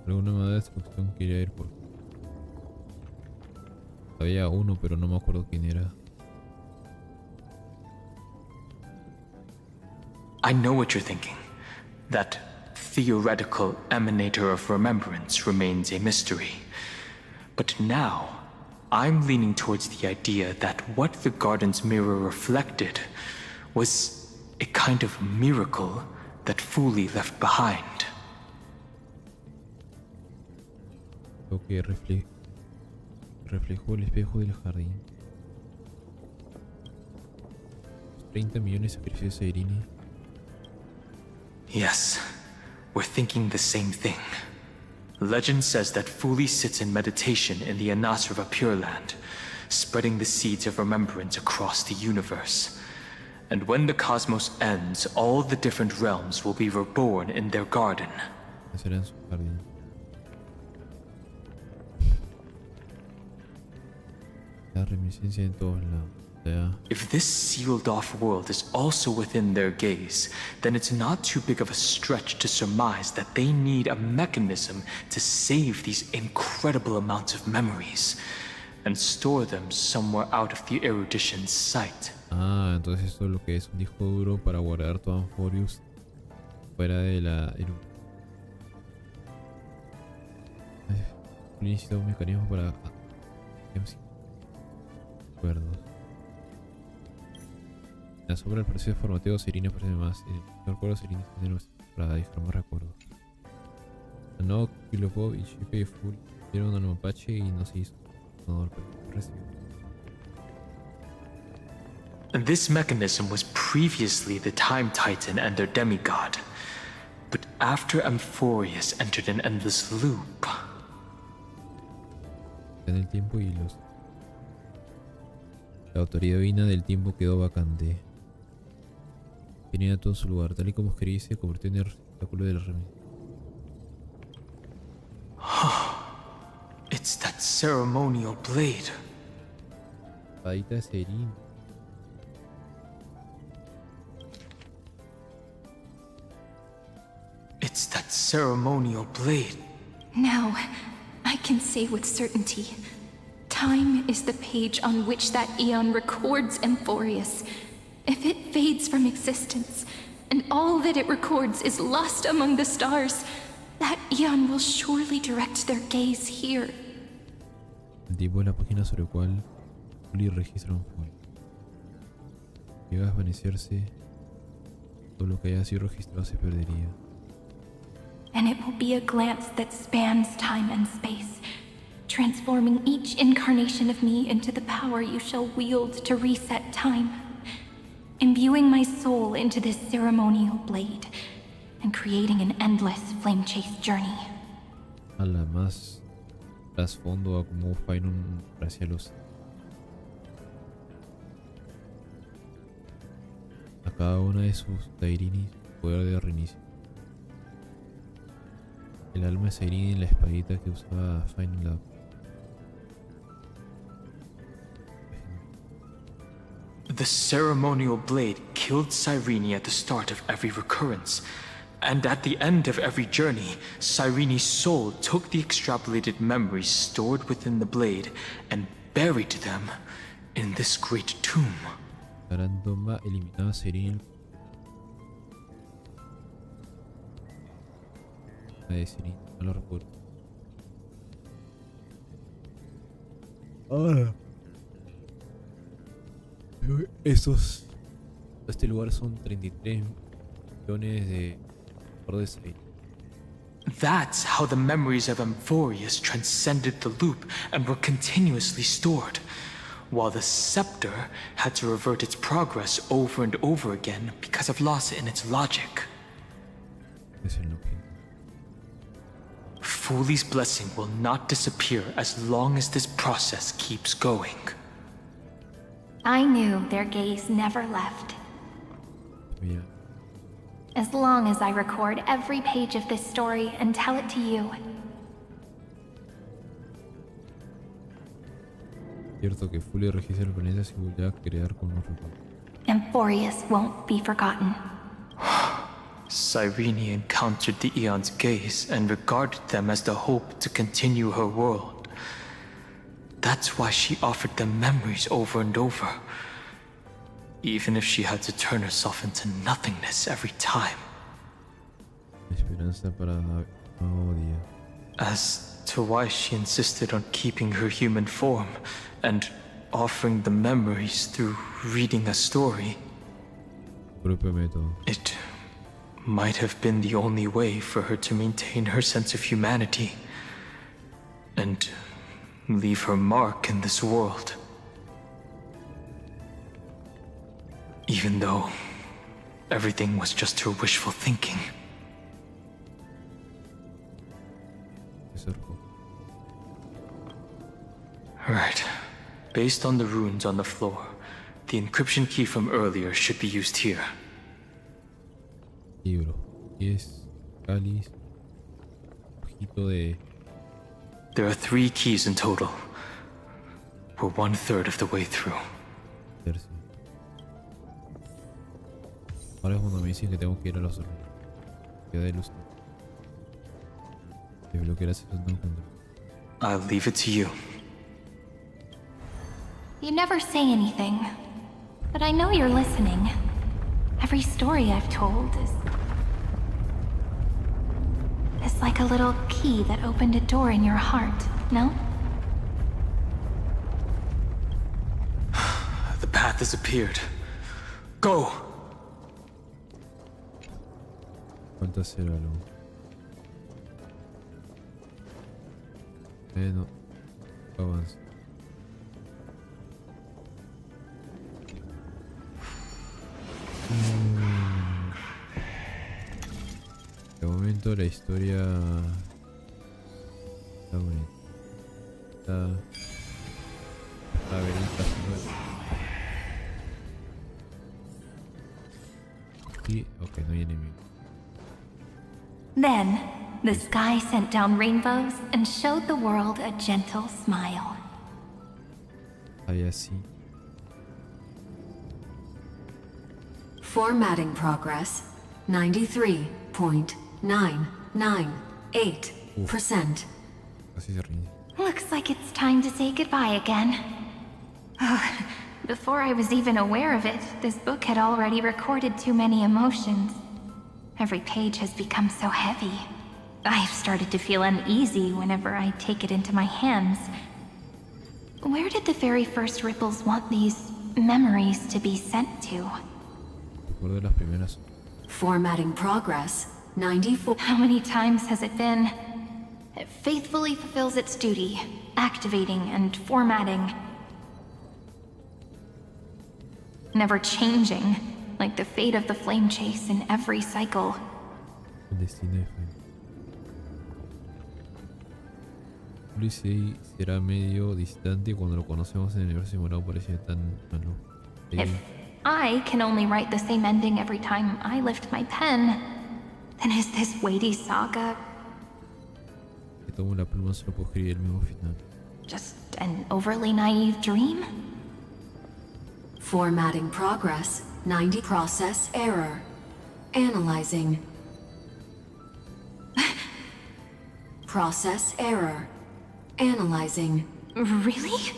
Alguna manera de esta construcción quería ir por... Había uno, pero no me acuerdo quién era. I know what you're thinking. That theoretical emanator of remembrance remains a mystery. But now, I'm leaning towards the idea that what the garden's mirror reflected was a kind of miracle that Fooley left behind. Lo que reflejó el espejo del jardín. 30 millones de sacrificios a Irene. Yes, we're thinking the same thing. Legend says that Fooley sits in meditation in the Anasrava Pure Land, spreading the seeds of remembrance across the universe. And when the cosmos ends, all the different realms will be reborn in their garden. Será en su jardín. La reminiscencia en todos lados. If this sealed-off world is also within their gaze, then it's not too big of a stretch to surmise that they need a mechanism to save these incredible amounts of memories and store them somewhere out of the erudition's sight. Ah, entonces esto es lo que es un disco duro para guardar todo Amphorius fuera de la necesita un mecanismo para recuerdos. La sombra del proceso formativo de Irene aparece más. El recuerdo de Irene para dejar más recuerdos. No, Kilopov y Shipe Full dieron un mapache y no se hizo. No, recibió. This mechanism was previously the Time Titan and their demigod, but after Amphorius entered an endless loop. En el tiempo y los... La autoridad divina del tiempo quedó vacante. Tenía todo su lugar, tal y como quería, se convirtió en el receptáculo de la remisión. It's that ceremonial blade. Espadita de Serín. It's that ceremonial blade. Now, I can say with certainty, Time is the page on which that eon records Emphorius. If it fades from existence, and all that it records is lost among the stars, that eon will surely direct their gaze here. El tiempo es la página sobre la cual Uli registra un folio. Llega a desvanecerse, todo lo que haya sido registrado se perdería. And it will be a glance that spans time and space, transforming each incarnation of me into the power you shall wield to reset time, imbuing my soul into this ceremonial blade, and creating an endless flame-chased journey. A la más trasfondo a como Fainon hacia los... A cada una de sus Tairinis poder de reinicio. El alma de Sairini en la espadita que usaba Fainon la... The ceremonial blade killed Cyrene at the start of every recurrence, and at the end of every journey, Cyrene's soul took the extrapolated memories stored within the blade and buried them in this great tomb. Arandoma eliminaba a Sairini. La de Sairini, no lo recuerdo. Ahora. Este lugar son 33 millones de Sairini. That's how the memories of Emphorius transcended the loop and were continuously stored, while the scepter had to revert its progress over and over again because of loss in its logic. Es el objeto. Fuli's blessing will not disappear as long as this process keeps going. I knew their gaze never left. Mira, As long as I record every page of this story and tell it to you. cierto que Fully registra el planeta si volviera a crear con los recuerdos. Emphorius won't be forgotten. Cyrene encountered the Eon's gaze and regarded them as the hope to continue her world. That's why she offered them memories over and over, even if she had to turn herself into nothingness every time. Esperanza para nuevo día. As to why she insisted on keeping her human form and offering the memories through reading a story, Propio método. it might have been the only way for her to maintain her sense of humanity and leave her mark in this world. Even though everything was just her wishful thinking. Right. Based on the runes on the floor, the encryption key from earlier should be used here. Libro. 10 cáliz. Ojito de... There are 3 keys in total. We're 1/3 of the way through. tercio. Ahora es cuando me dicen que tengo que ir a los hornos. Queda de luz. Desbloquear ese segundo encuentro. I'll leave it to you. You never say anything, but I know you're listening. Every story I've told is like a little key that opened a door in your heart, no? The path has appeared. Go! Falta hacer algo. No. Avanza. De momento la historia está bonita. Está bonita. Y ok, no hay enemigo. Then, the sky sent down rainbows and showed the world a gentle smile. Ahí así. Formatting progress 93.998%. Casi se rinde. Looks like it's time to say goodbye again. Before I was even aware of it, this book had already recorded too many emotions. Every page has become so heavy. I've started to feel uneasy whenever I take it into my hands. Where did the very first ripples want these memories to be sent to? Recuerdo las primeras. Formatting progress, 94. How many times has it been? It faithfully fulfills its duty, activating and formatting. Never changing, like the fate of the flame chase in every cycle. El destino de Frank. Ulises será medio distante cuando lo conocemos en el universo simulado parecía tan malo. If I can only write the same ending every time I lift my pen, then is this weighty saga Que tomo la pluma solo puedo escribir el mismo final. just an overly naive dream? Formatting progress, 90. Process error. Analyzing. Process error. Analyzing. Really?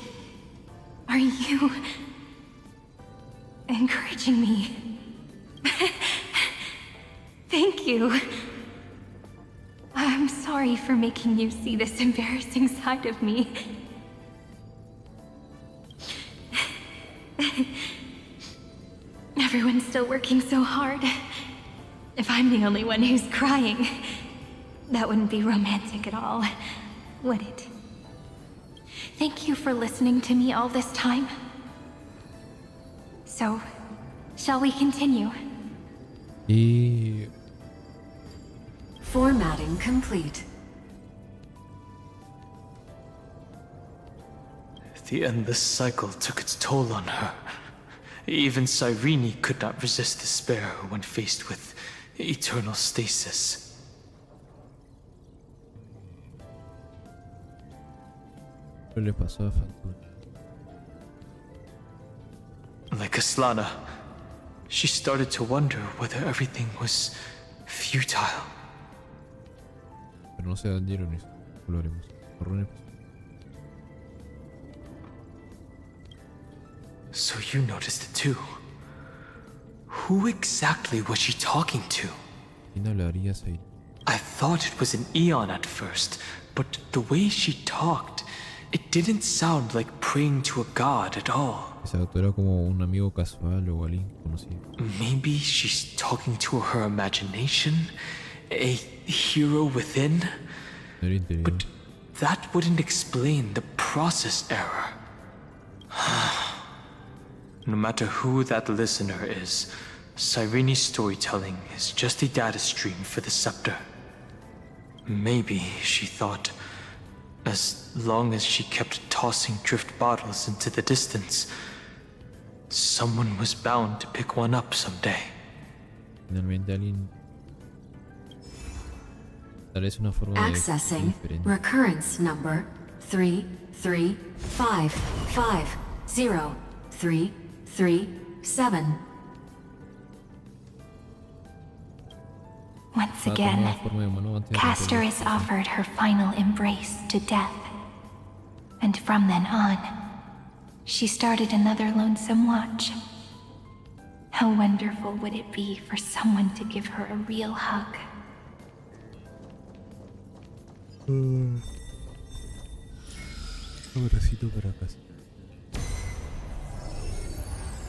Are you encouraging me? Thank you. I'm sorry for making you see this embarrassing side of me. Everyone's still working so hard. If I'm the only one who's crying, that wouldn't be romantic at all, would it? Thank you for listening to me all this time. So, shall we continue? Y Formatting complete. The endless cycle took its toll on her. Even Cyrene could not resist despair when faced with eternal stasis. ¿qué le pasó a Factura? Like Aslana, she started to wonder whether everything was futile. Pero no se adhirieron eso. Lo haremos. Horrones. So you noticed it too. Who exactly was she talking to? ¿Quién hablarías ahí? I thought it was an Eon at first, but the way she talked, it didn't sound like praying to a god at all. Esa autora era como un amigo casual o alguien conocido. Maybe she's talking to her imagination? A hero within? No era interior. But that wouldn't explain the process error. No matter who that listener is, Cyrene's storytelling is just a data stream for the scepter. Maybe, she thought, as long as she kept tossing drift bottles into the distance, someone was bound to pick one up someday. Finalmente alguien. Tal vez una forma de Accessing diferente. recurrence number 335503337. Once Va a tomar again, la forma de humano antes de Castor romper is offered her final embrace to death. And from then on, she started another lonesome watch. How wonderful would it be for someone to give her a real hug? Abracito para casa.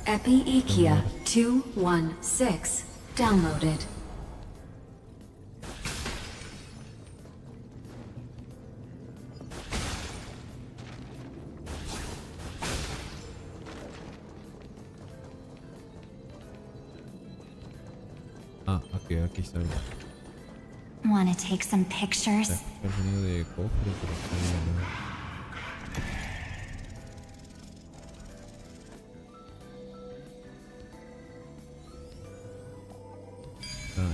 Epi-Ikia 216 downloaded. Ah, aquí está el Want to take some pictures? sonido de cofre, pero está bien, ¿no? Ah,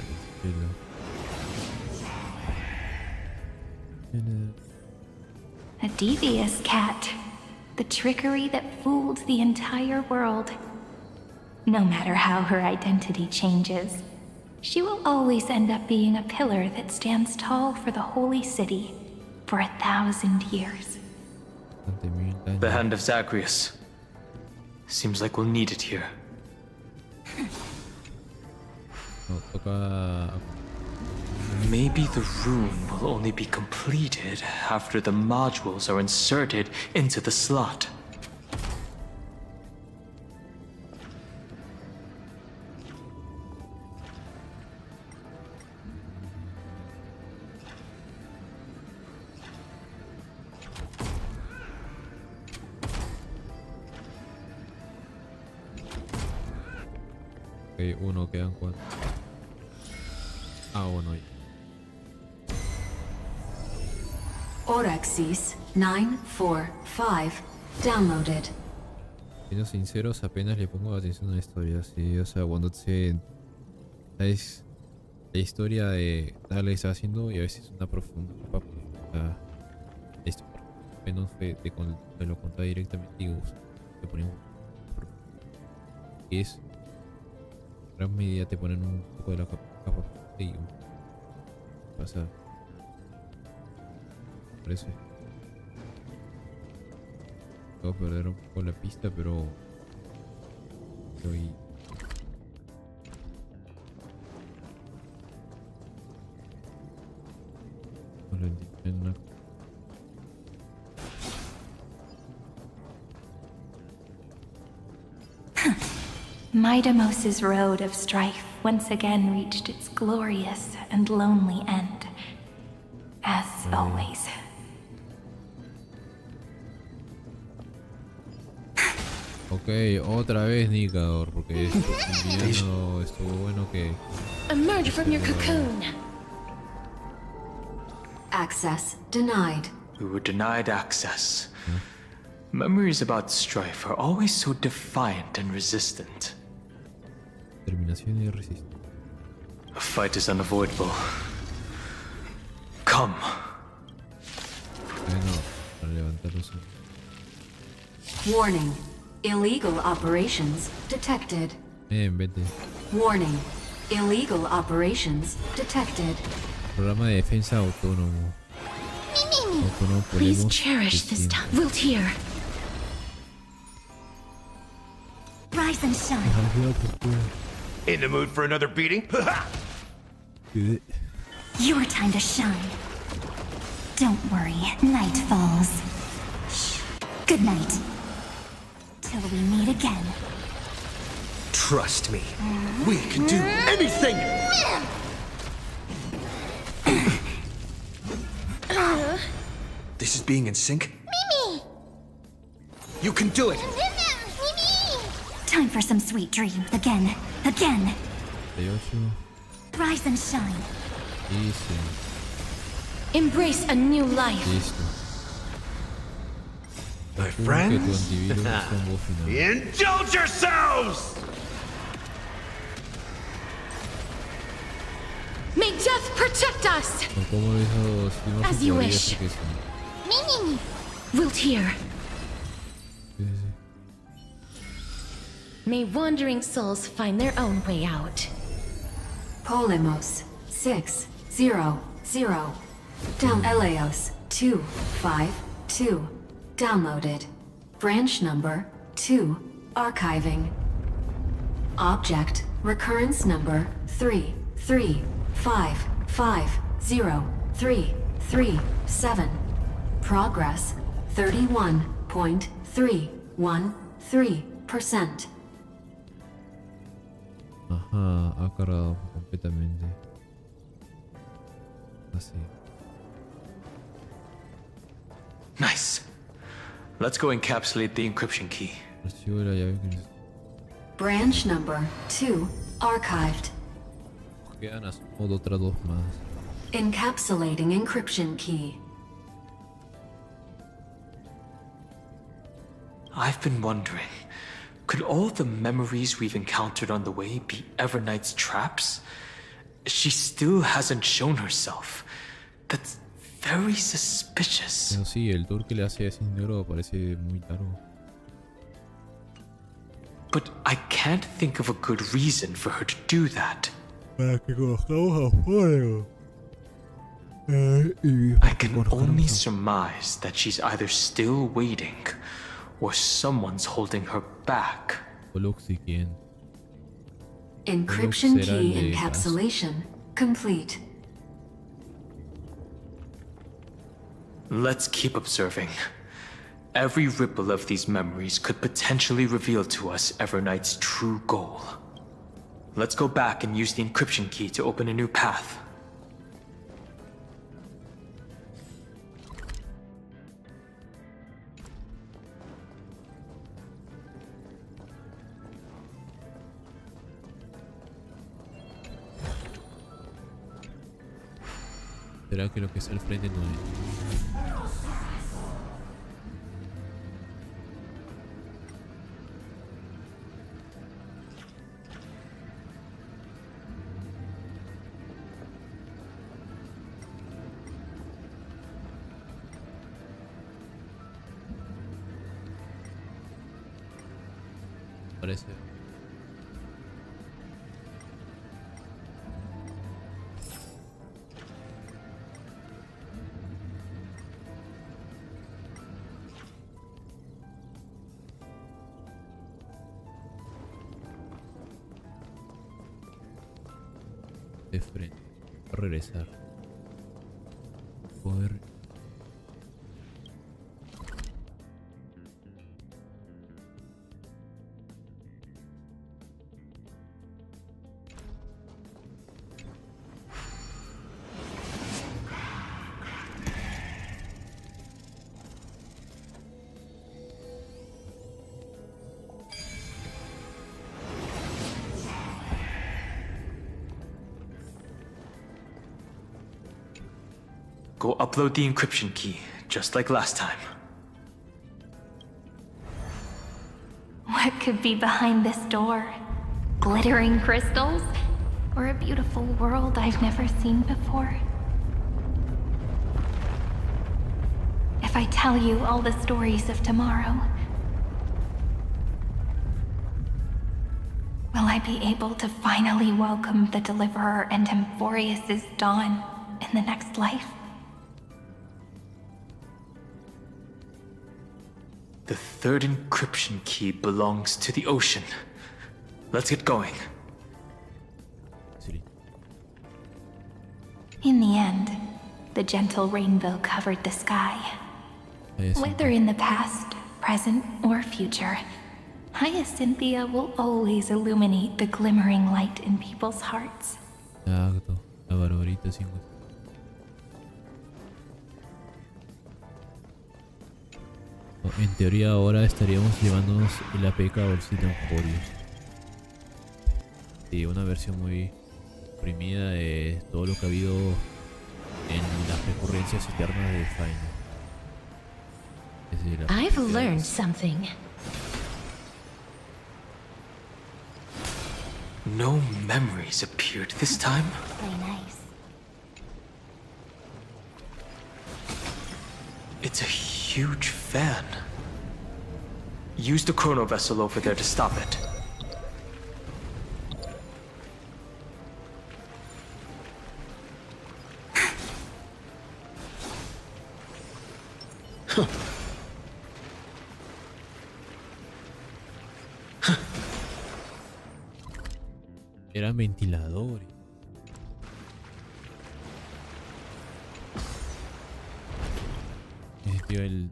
A devious cat. The trickery that fooled the entire world. No matter how her identity changes, she will always end up being a pillar that stands tall for the holy city for 1,000 years. Bastante 1000 The años. hand of Zagreus. Seems like we'll need it here. No, toca. Maybe the rune will only be completed after the modules are inserted into the slot. Ok, uno, quedan 4. Ah, bueno. Orexis 945 downloaded. Siendo sinceros, apenas le pongo atención a la historia, sí, o sea, cuando se... Es la historia de darle está haciendo y a veces una profunda capa profunda. Esto, menos de lo contaba directamente, digo, le ponemos que es en gran medida te ponen un poco de la capa y pasa por eso voy a perder un poco la pista, pero estoy no lo entiendo. Midamos's road of strife once again reached its glorious and lonely end. As always. Ok, otra vez Nikador, porque estuvo bueno que... Emerge from your cocoon. Access denied. We were denied access. Memories about strife are always so defiant and resistant. Terminación y resistencia. A fight is unavoidable. Come. Bueno, para levantar los ojos. Warning. Illegal operations detected. Vete. Warning. Illegal operations detected. Programa de defensa autónomo. Autónomo Please podemos cherish this decir. time. Wilt here. Rise and shine. In the mood for another beating? Your time to shine. Don't worry, night falls. Shh. Good night. Till we meet again. Trust me, we can do anything! This is being in sync? Mimi! You can do it! Time for some sweet dreams. Again. Again. 38. Rise and shine. Listo. Embrace a new life. Listo. My Supongo que tu friends? antivirus es un voz final. Indulge yourselves! May death protect us. Por cómo lo hizo Steam As you wish. que sí. Wilt here. Sí, sí. May wandering souls find their own way out. Polemos 600. Down Eleos 252. Downloaded. Branch number 2. Archiving. Object recurrence number 3355037. Progress 31.313%. Ajá, ha cargado completamente. Así. Nice. Let's go encapsulate the encryption key. Archivo de la llave que Branch number 2 archived. quedan a su modo otras dos más. Encapsulating encryption key. I've been wondering, could all the memories we've encountered on the way be Everknight's traps? She still hasn't shown herself. That's very suspicious. Pero sí, el tour que le hace a ese negro parece muy largo. But I can't think of a good reason for her to do that. Para que conozcamos a fuego. I can only surmise that she's either still waiting or someone's holding her back. Encryption key encapsulation complete. Let's keep observing. Every ripple of these memories could potentially reveal to us Everknight's true goal. Let's go back and use the encryption key to open a new path. ¿Será que lo que está al frente no es? Parece. De frente. Regresar. Poder. Go upload the encryption key, just like last time. What could be behind this door? Glittering crystals? Or a beautiful world I've never seen before? If I tell you all the stories of tomorrow, will I be able to finally welcome the Deliverer and Emphorius' dawn in the next life? The third encryption key belongs to the ocean. Let's get going. In the end, the gentle rainbow covered the sky. Whether in the past, present, or future, Hyacinthia will always illuminate the glimmering light in people's hearts. Exacto, la barbarita 5. En teoría ahora estaríamos llevándonos el APK bolsita Emporios. Sí, una versión muy comprimida de todo lo que ha habido en las recurrencias eternas de Final. Es decir, I've learned something. No memories appeared this time. Very nice. It's a huge fan. Use the chrono vessel over there to stop it. Eran ventiladores. Tío, el...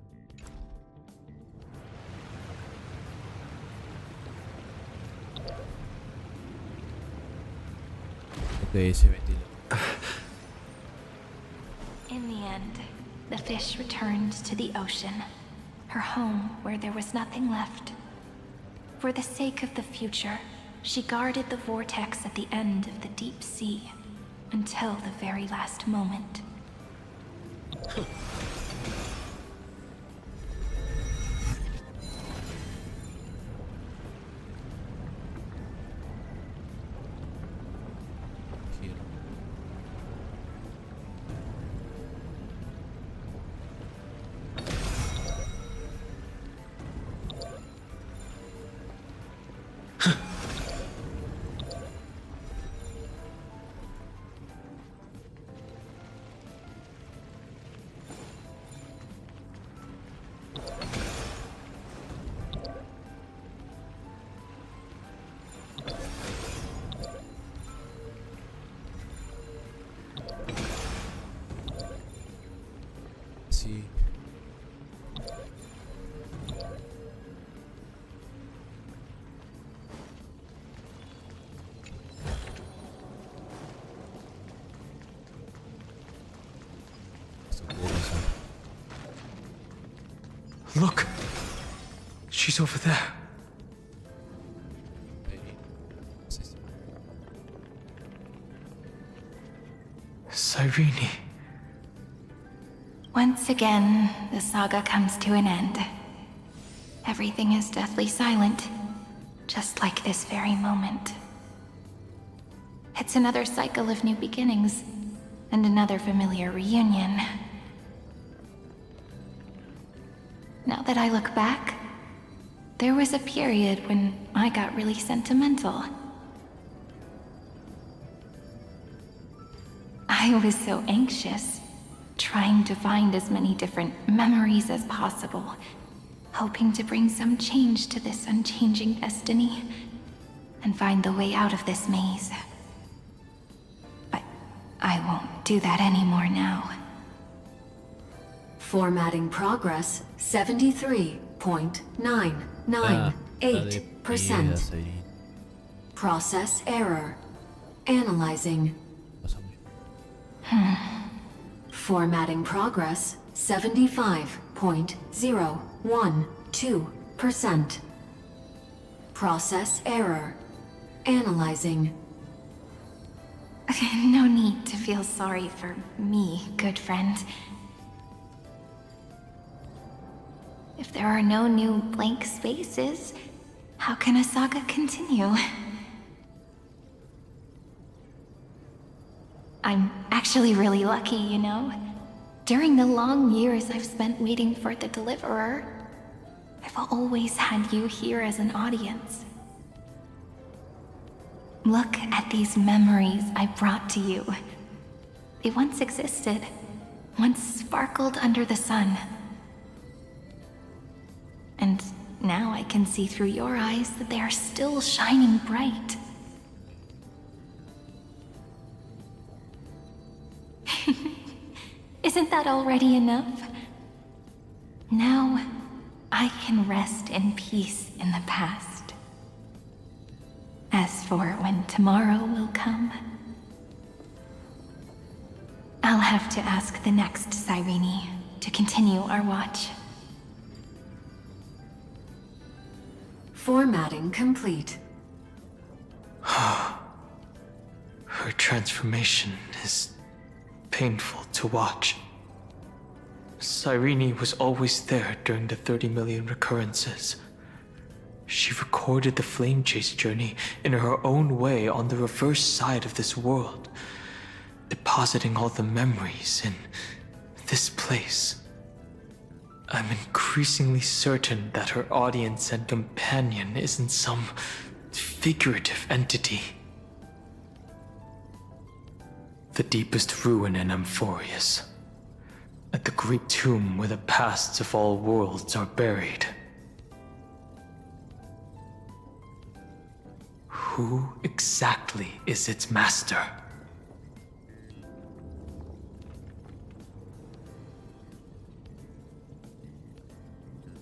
Ok, ese ventilador. In the end, the fish returned to the ocean, her home where there was nothing left. For the sake of the future, she guarded the vortex at the end of the deep sea until the very last moment. Look! She's over there. Cyrene. Once again, the saga comes to an end. Everything is deathly silent, just like this very moment. It's another cycle of new beginnings, and another familiar reunion. Now that I look back, there was a period when I got really sentimental. I was so anxious, trying to find as many different memories as possible, hoping to bring some change to this unchanging destiny, and find the way out of this maze. But I won't do that anymore now. Formatting progress 73.998%. Process error. Analyzing. Formatting progress 75.012%. Process error. Analyzing. No need to feel sorry for me, good friend. If there are no new blank spaces, how can a saga continue? I'm actually really lucky, you know? During the long years I've spent waiting for the deliverer, I've always had you here as an audience. Look at these memories I brought to you. They once existed, once sparkled under the sun. And now I can see through your eyes that they are still shining bright. Isn't that already enough? Now, I can rest in peace in the past. As for when tomorrow will come, I'll have to ask the next Cyrene to continue our watch. Formatting complete. Her transformation is painful to watch. Cyrene was always there during the 30 million recurrences. She recorded the flame chase journey in her own way on the reverse side of this world, depositing all the memories in this place. I'm increasingly certain that her audience and companion isn't some figurative entity. The deepest ruin in Amphorius, at the great tomb where the pasts of all worlds are buried. Who exactly is its master?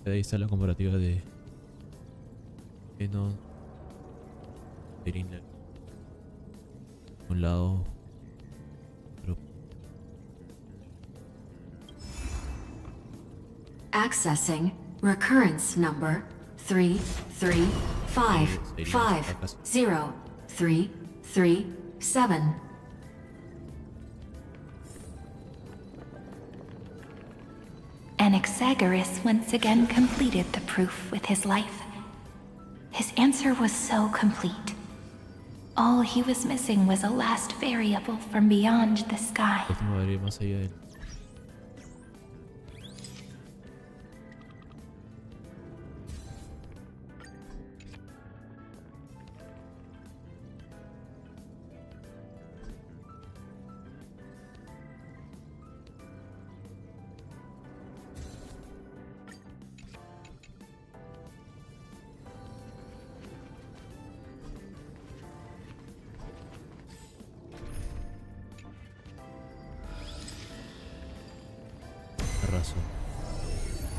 Ahí está la comparativa de Eno, Terminando. Un lado. Accessing recurrence number 335503337. Anaxagoras once again completed the proof with his life. His answer was so complete. All he was missing was a last variable from beyond the sky. Más allá del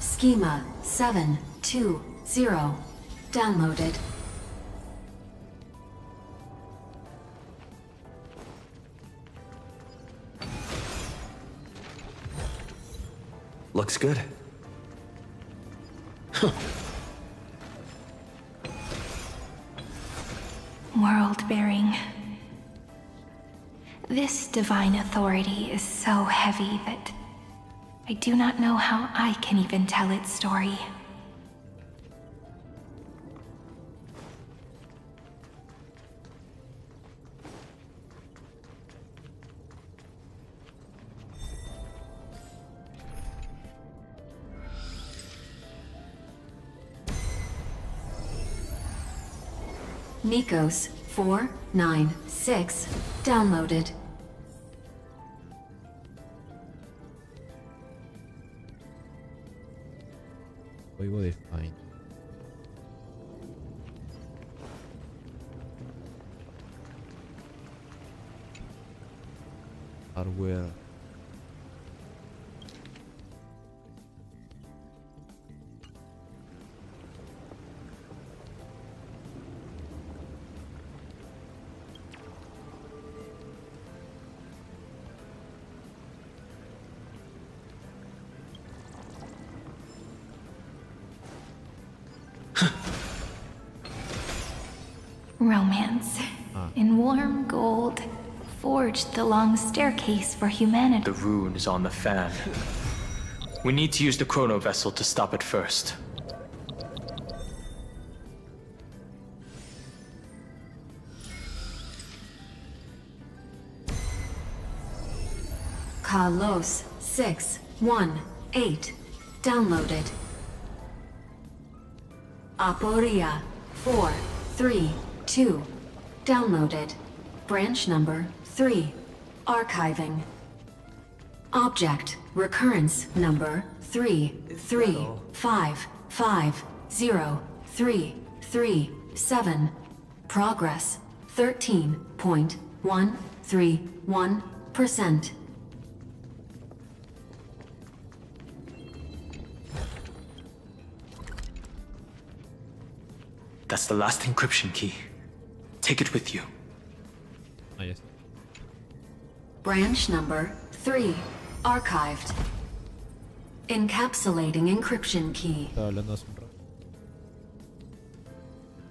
Schema 720 downloaded. Looks good. World-bearing. This divine authority is so heavy that I do not know how I can even tell its story. Nikos 496 downloaded. Código de Find. Hardware. Romance. In warm gold, forged the long staircase for humanity. The rune is on the fan. We need to use the chrono vessel to stop it first. Carlos 618 downloaded. Aporia 432 downloaded. Branch number 3 archiving. Object recurrence number 335503337. Progress 13.131%. That's the last encryption key. Take it with you. Ah, ya está. Branch number 3 archived. Encapsulating encryption key. Estaba hablando hace un rato.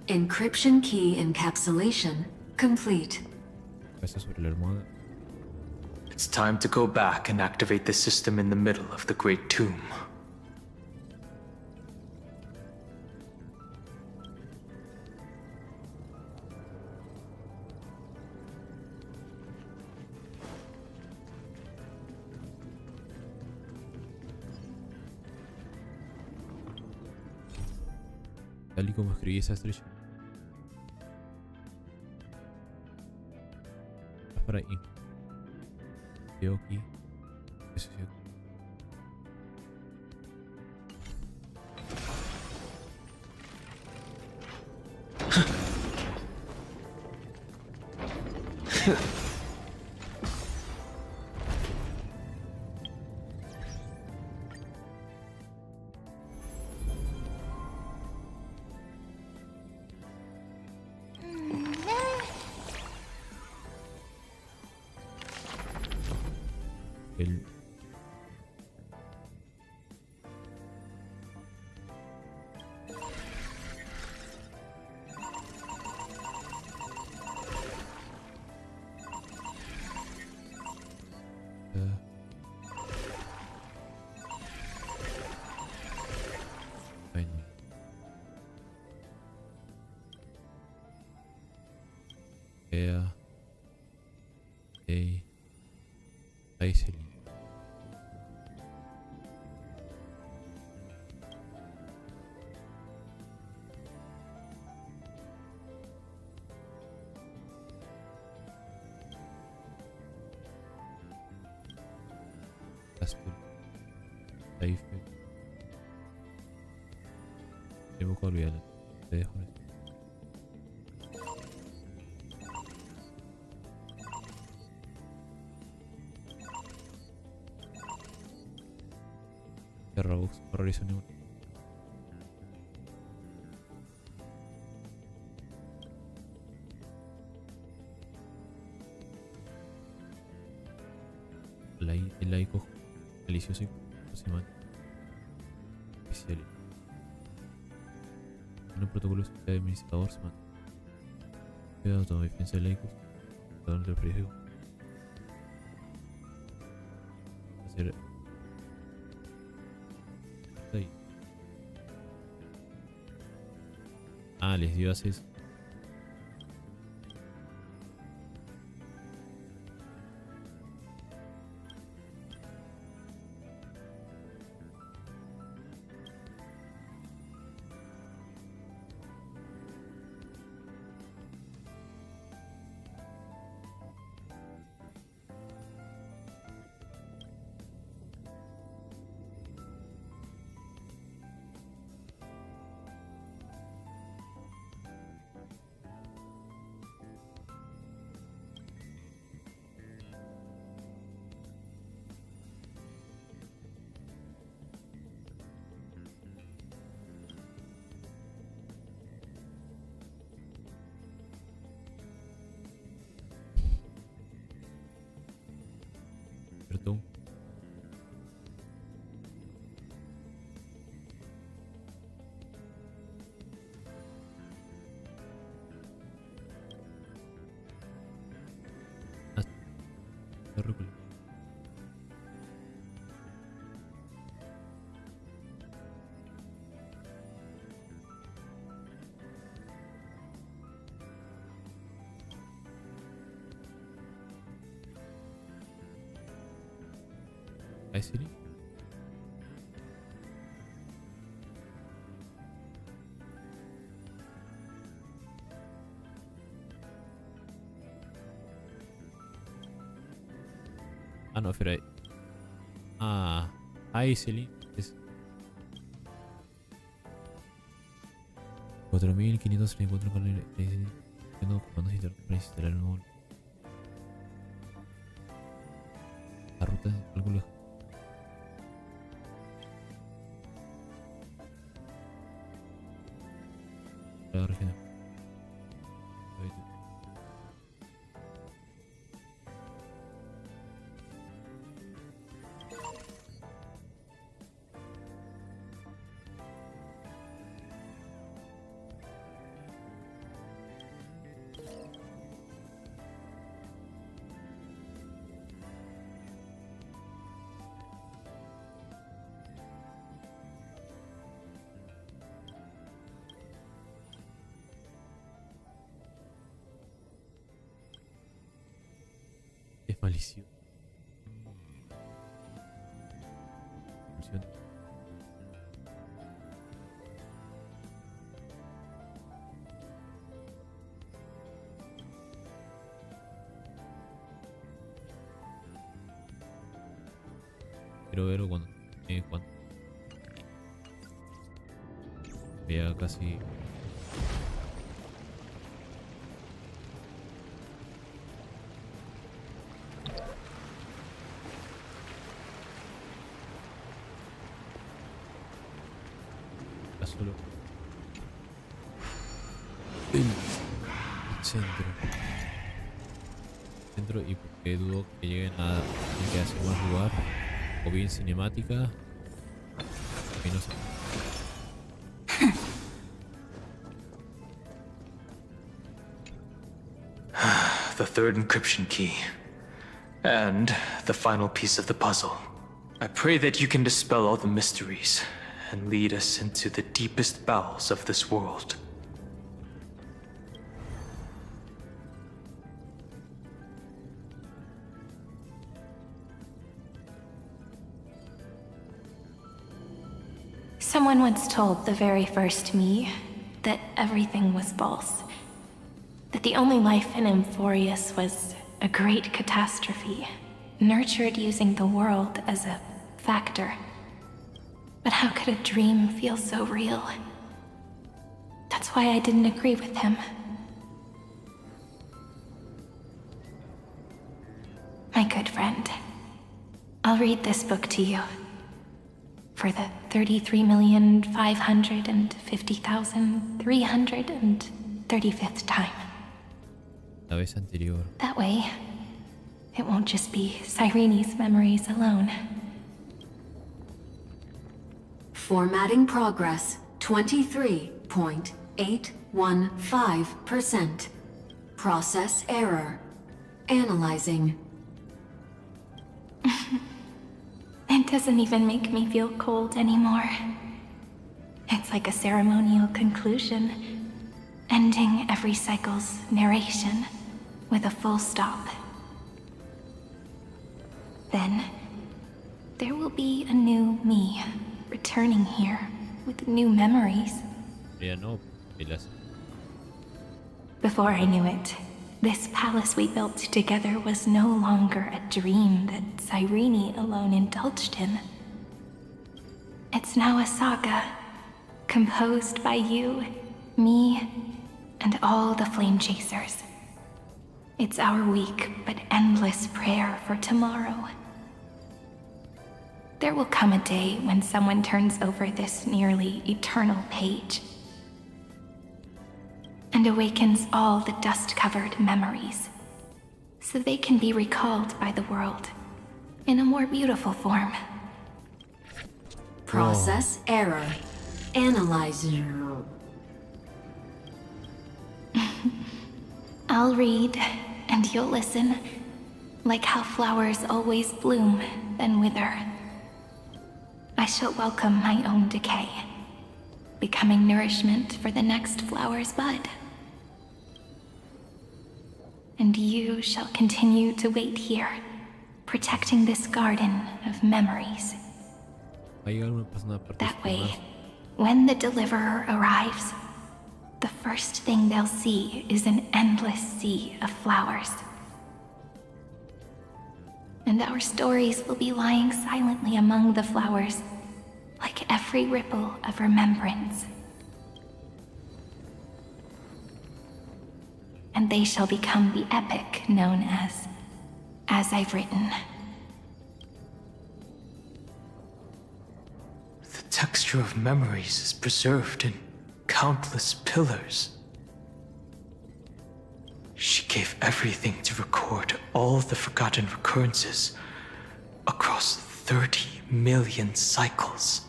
Encryption key encapsulation complete. Eso sobre la almohada. It's time to go back and activate the system in the middle of the Great Tomb. Tal y como escribí esa estrella. Estás por ahí. Veo aquí. Eso sí. El... Ay, no. Queda. Ahí se lee. Ahí fue. Tengo que olvidarlo. Te dejo eso. Robux, horrorizo ni uno. El laico delicioso y aproximadamente. oficiales. En un protocolo de seguridad administrador se mantiene de autodefensa de laicos del proyecto. Hacer ahí. Les dio acceso. ¿Cierto? ¿Ahí sí? No, espera ahí. Ahí sí. Es 4534 canales. Cuando se para instalar el nuevo. La ruta de cálculo. La región. Es malicioso. Quiero verlo cuando vea casi. Solo el centro y porque dudo que lleguen a que hacer más lugar o bien cinemática que no sé. The third encryption key. And the final piece of the puzzle. I pray that you can dispel all the mysteries and lead us into the deepest bowels of this world. Someone once told the very first me that everything was false. That the only life in Amphorius was a great catastrophe, nurtured using the world as a factor. But how could a dream feel so real? That's why I didn't agree with him. My good friend, I'll read this book to you. For the 33,550,335th time. La vez anterior. That way, it won't just be Cyrene's memories alone. Formatting progress 23.815%. Process error. Analyzing. It doesn't even make me feel cold anymore. It's like a ceremonial conclusion, ending every cycle's narration with a full stop. Then, there will be a new me returning here with new memories. Ya no, pelas. Before I knew it, this palace we built together was no longer a dream that Cyrene alone indulged in. It's now a saga, composed by you, me, and all the flame chasers. It's our weak but endless prayer for tomorrow. There will come a day when someone turns over this nearly eternal page and awakens all the dust-covered memories, so they can be recalled by the world in a more beautiful form. Process error. Analyzer. I'll read, and you'll listen, like how flowers always bloom, then wither. I shall welcome my own decay, becoming nourishment for the next flower's bud. And you shall continue to wait here, protecting this garden of memories. Hay alguna persona That way, when the deliverer arrives, the first thing they'll see is an endless sea of flowers. And our stories will be lying silently among the flowers, like every ripple of remembrance. And they shall become the epic known as I've Written. The texture of memories is preserved in countless pillars. She gave everything to record all the forgotten recurrences across 30 million cycles.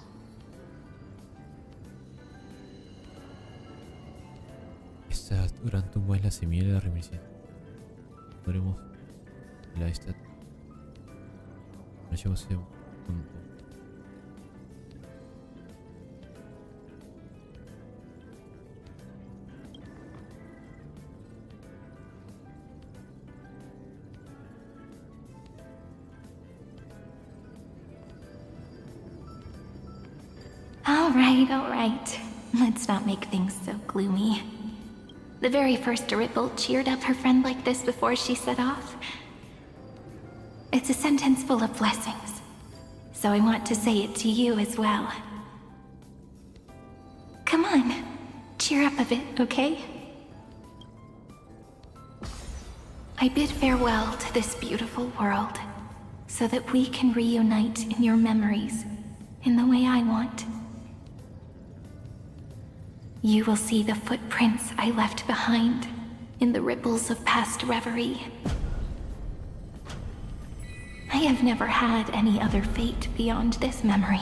Esta gran tumba es la semilla de la reminiscencia. Podremos la esta. Nos llevamos a un punto. All right. Let's not make things so gloomy. The very first ripple cheered up her friend like this before she set off. It's a sentence full of blessings, so I want to say it to you as well. Come on, cheer up a bit, okay? I bid farewell to this beautiful world, so that we can reunite in your memories, in the way I want. You will see the footprints I left behind in the ripples of past reverie. I have never had any other fate beyond this memory.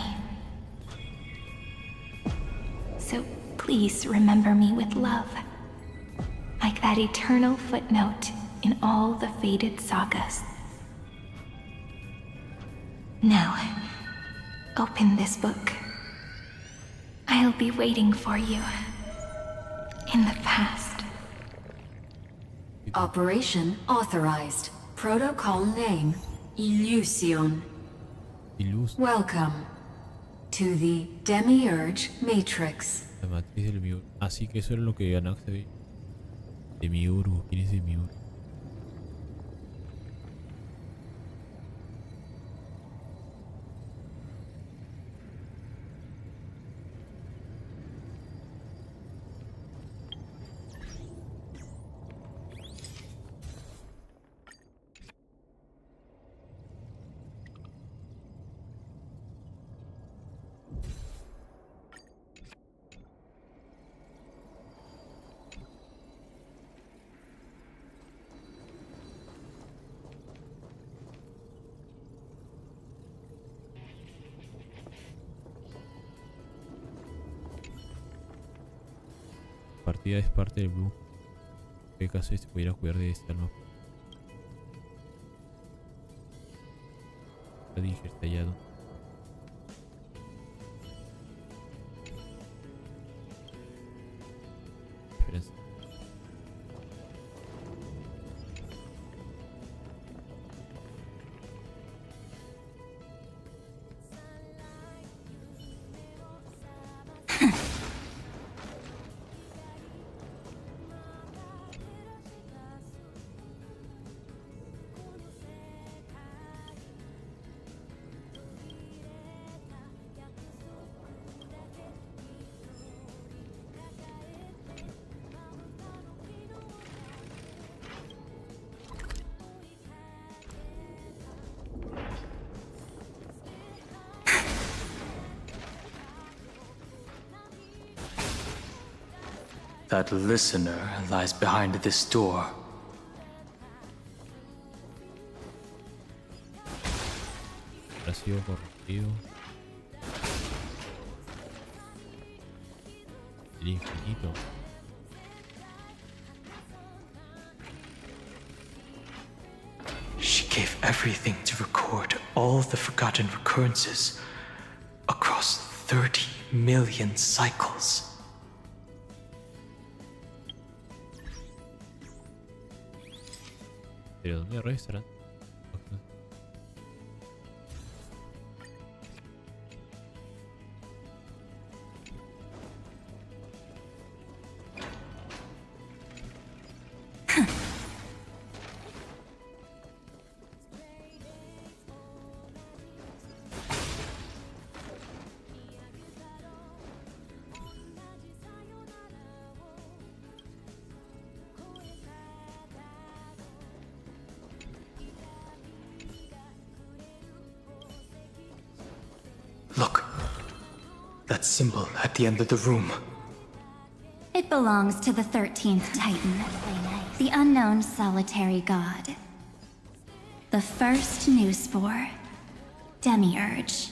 So please remember me with love, like that eternal footnote in all the faded sagas. Now, open this book. I'll be waiting for you. In the past. Operation authorized. Protocol name, Illusion. Welcome to the Demiurge Matrix. La matriz del miur. Así que eso era lo que ganó de Demiurgo. ¿Quién es Demiurgo? actividad es parte del blue. En qué caso se pudiera cuidar de esta alma. La dije, tallado. Esperanza. That listener lies behind this door. Ha sido corrompido. El infinito. She gave everything to record all the forgotten recurrences across 30 million cycles. ¿Pero dónde rayos estarán? Look, that symbol at the end of the room. It belongs to the 13th Titan, the unknown solitary god. The first new spore, Demiurge.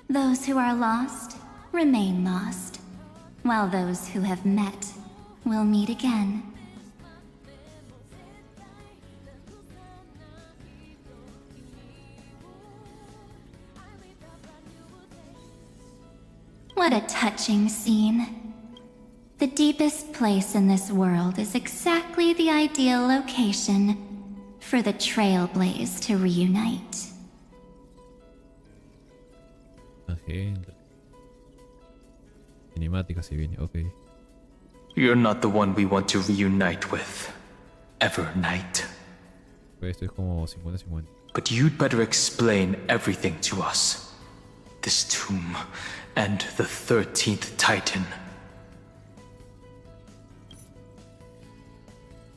Those who are lost remain lost, while those who have met will meet again. What a touching scene. The deepest place in this world is exactly the ideal location for the Trailblaze to reunite. Cinemática si viene, ok. You're not the one we want to reunite with. Ever, Knight. Esto es como 50-50. But you'd better explain everything to us. This tomb and the 13th Titan.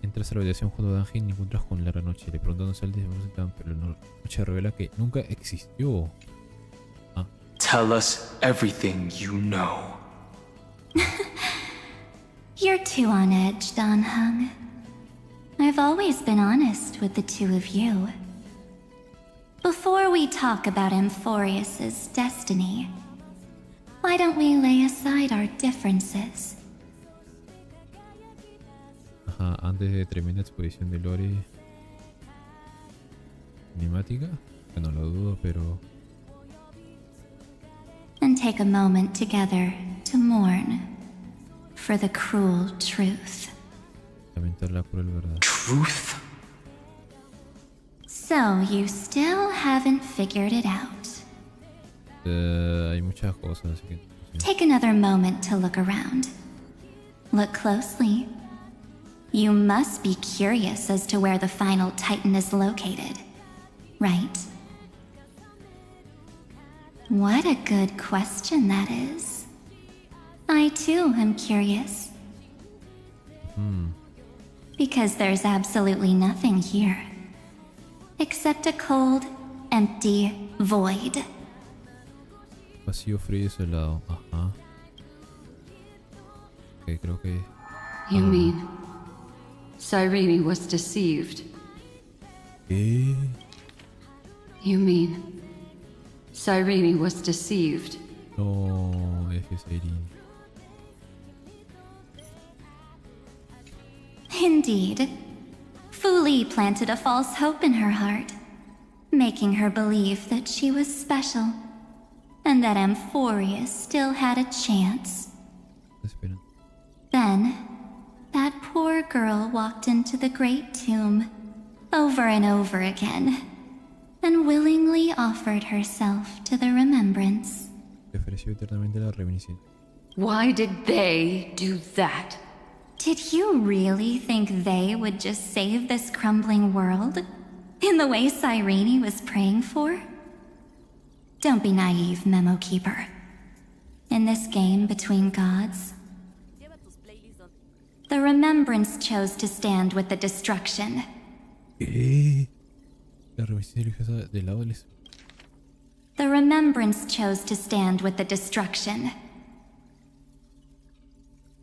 Entras a la habitación junto a Dan Heng y encuentras con larga noche. Le preguntan dónde sale de Tan, pero la noche revela que nunca existió. Tell us everything you know. You're too on edge, Dan Heng. I've always been honest with the two of you. Before we talk about Amphorius's destiny, why don't we lay aside our differences? Ajá, antes de tremenda exposición de lore cinemática, que no lo dudo, pero... And take a moment together to mourn for the cruel truth. Lamentar la cruel verdad. Truth? So, you still haven't figured it out. Hay muchas cosas, así que... Take another moment to look around. Look closely. You must be curious as to where the final Titan is located, right? What a good question that is. I too am curious. Because there's absolutely nothing here. Except a cold, empty void. Vacío, frío y helado. Ajá. Ok, creo que... You mean Cyrene was deceived? ¿Qué? You mean Cyrene was deceived? No, F. Irene. Indeed. Fu Li planted a false hope in her heart, making her believe that she was special, and that Amphorius still had a chance. Espera. Then, that poor girl walked into the Great Tomb, over and over again, and willingly offered herself to the remembrance. Ofreció eternamente la reminiscencia. Why did they do that? Did you really think they would just save this crumbling world? In the way Cyrene was praying for? Don't be naive, Memo Keeper. In this game between gods, the remembrance chose to stand with the destruction. ¿Qué? La reminiscencia religiosa del lado del este. The remembrance chose to stand with the destruction.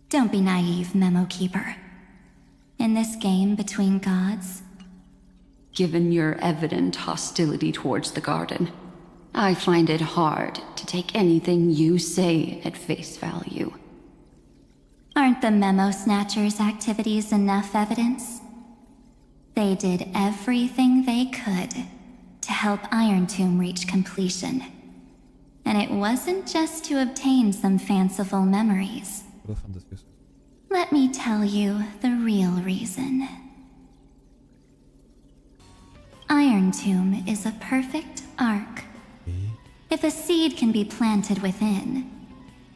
Don't be naive, Memo Keeper. In this game between gods, Given your evident hostility towards the garden, I find it hard to take anything you say at face value. aren't the Memo Snatchers' activities enough evidence? They did everything they could to help Iron Tomb reach completion. And it wasn't just to obtain some fanciful memories. Todos fantasiosos. Let me tell you the real reason. Iron Tomb is a perfect arc. If a seed can be planted within,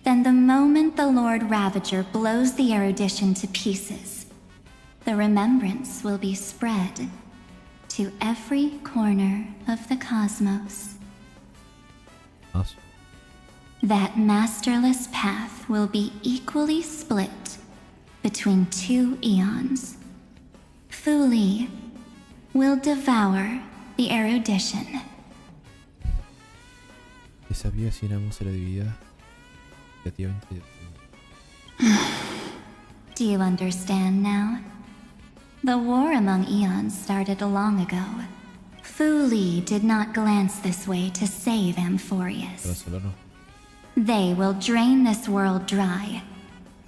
then the moment the Lord Ravager blows the erudition to pieces, the remembrance will be spread to every corner of the cosmos. Awesome. That masterless path will be equally split between two eons. Fu Li will devour the erudition. Esa vía sin ambos se la dividía creativamente. Do you understand now? The war among eons started long ago. Fu Li did not glance this way to save Para Amphorius. Solano. They will drain this world dry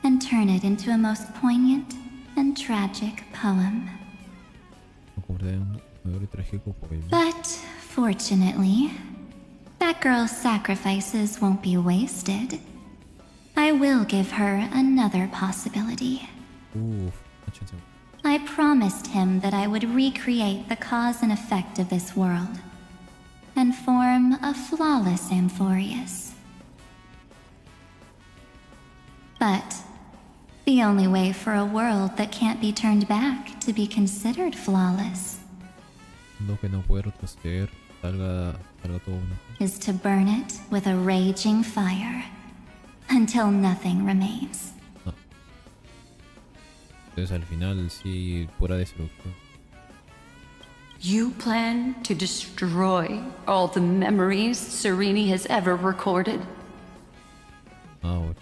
and turn it into a most poignant and tragic poem. No convertirá en un nuevo y trágico poema. But fortunately, that girl's sacrifices won't be wasted. I will give her another possibility. Una chance. I promised him that I would recreate the cause and effect of this world and form a flawless Amphorius. But the only way for a world that can't be turned back to be considered flawless Lo que no puede retroceder, salga todo uno. is to burn it with a raging fire until nothing remains. Entonces al final sí, pura destrucción. You plan to destroy all the memories Serene has ever recorded? Ouch.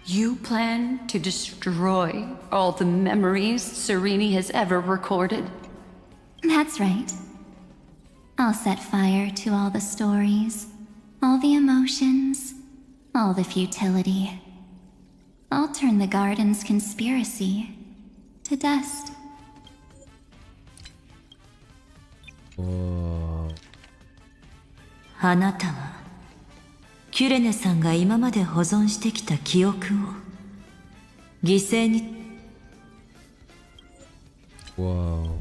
You plan to destroy all the memories Serene has ever recorded? That's right. I'll set fire to all the stories, all the emotions, all the futility. I'll turn the garden's conspiracy to dust. Oh, あなたはキュレネさんが今まで保存してきた記憶を犠牲に wow.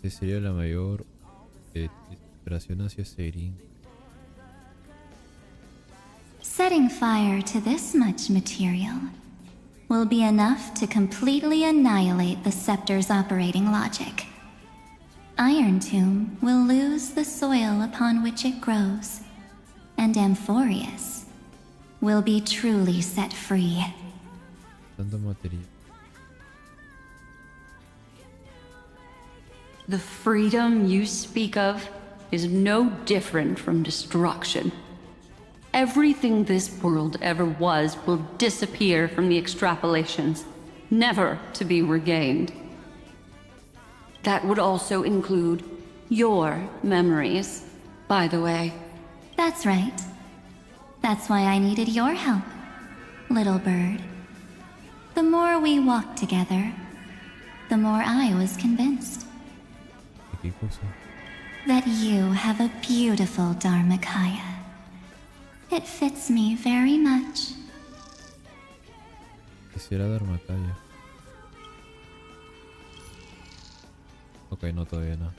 Esa sería la mayor desesperación hacia Seirin. Setting fire to this much material will be enough to completely annihilate the scepter's operating logic. Iron Tomb will lose the soil upon which it grows, and Amphorius will be truly set free. Tanto material. The freedom you speak of is no different from destruction. Everything this world ever was will disappear from the extrapolations, never to be regained. That would also include your memories, by the way. That's right. That's why I needed your help, little bird. The more we walked together, the more I was convinced ¿Qué cosa? that you have a beautiful Dharmakaya. It fits me very much. Quisiera dar batalla. Ok, no, todavía no.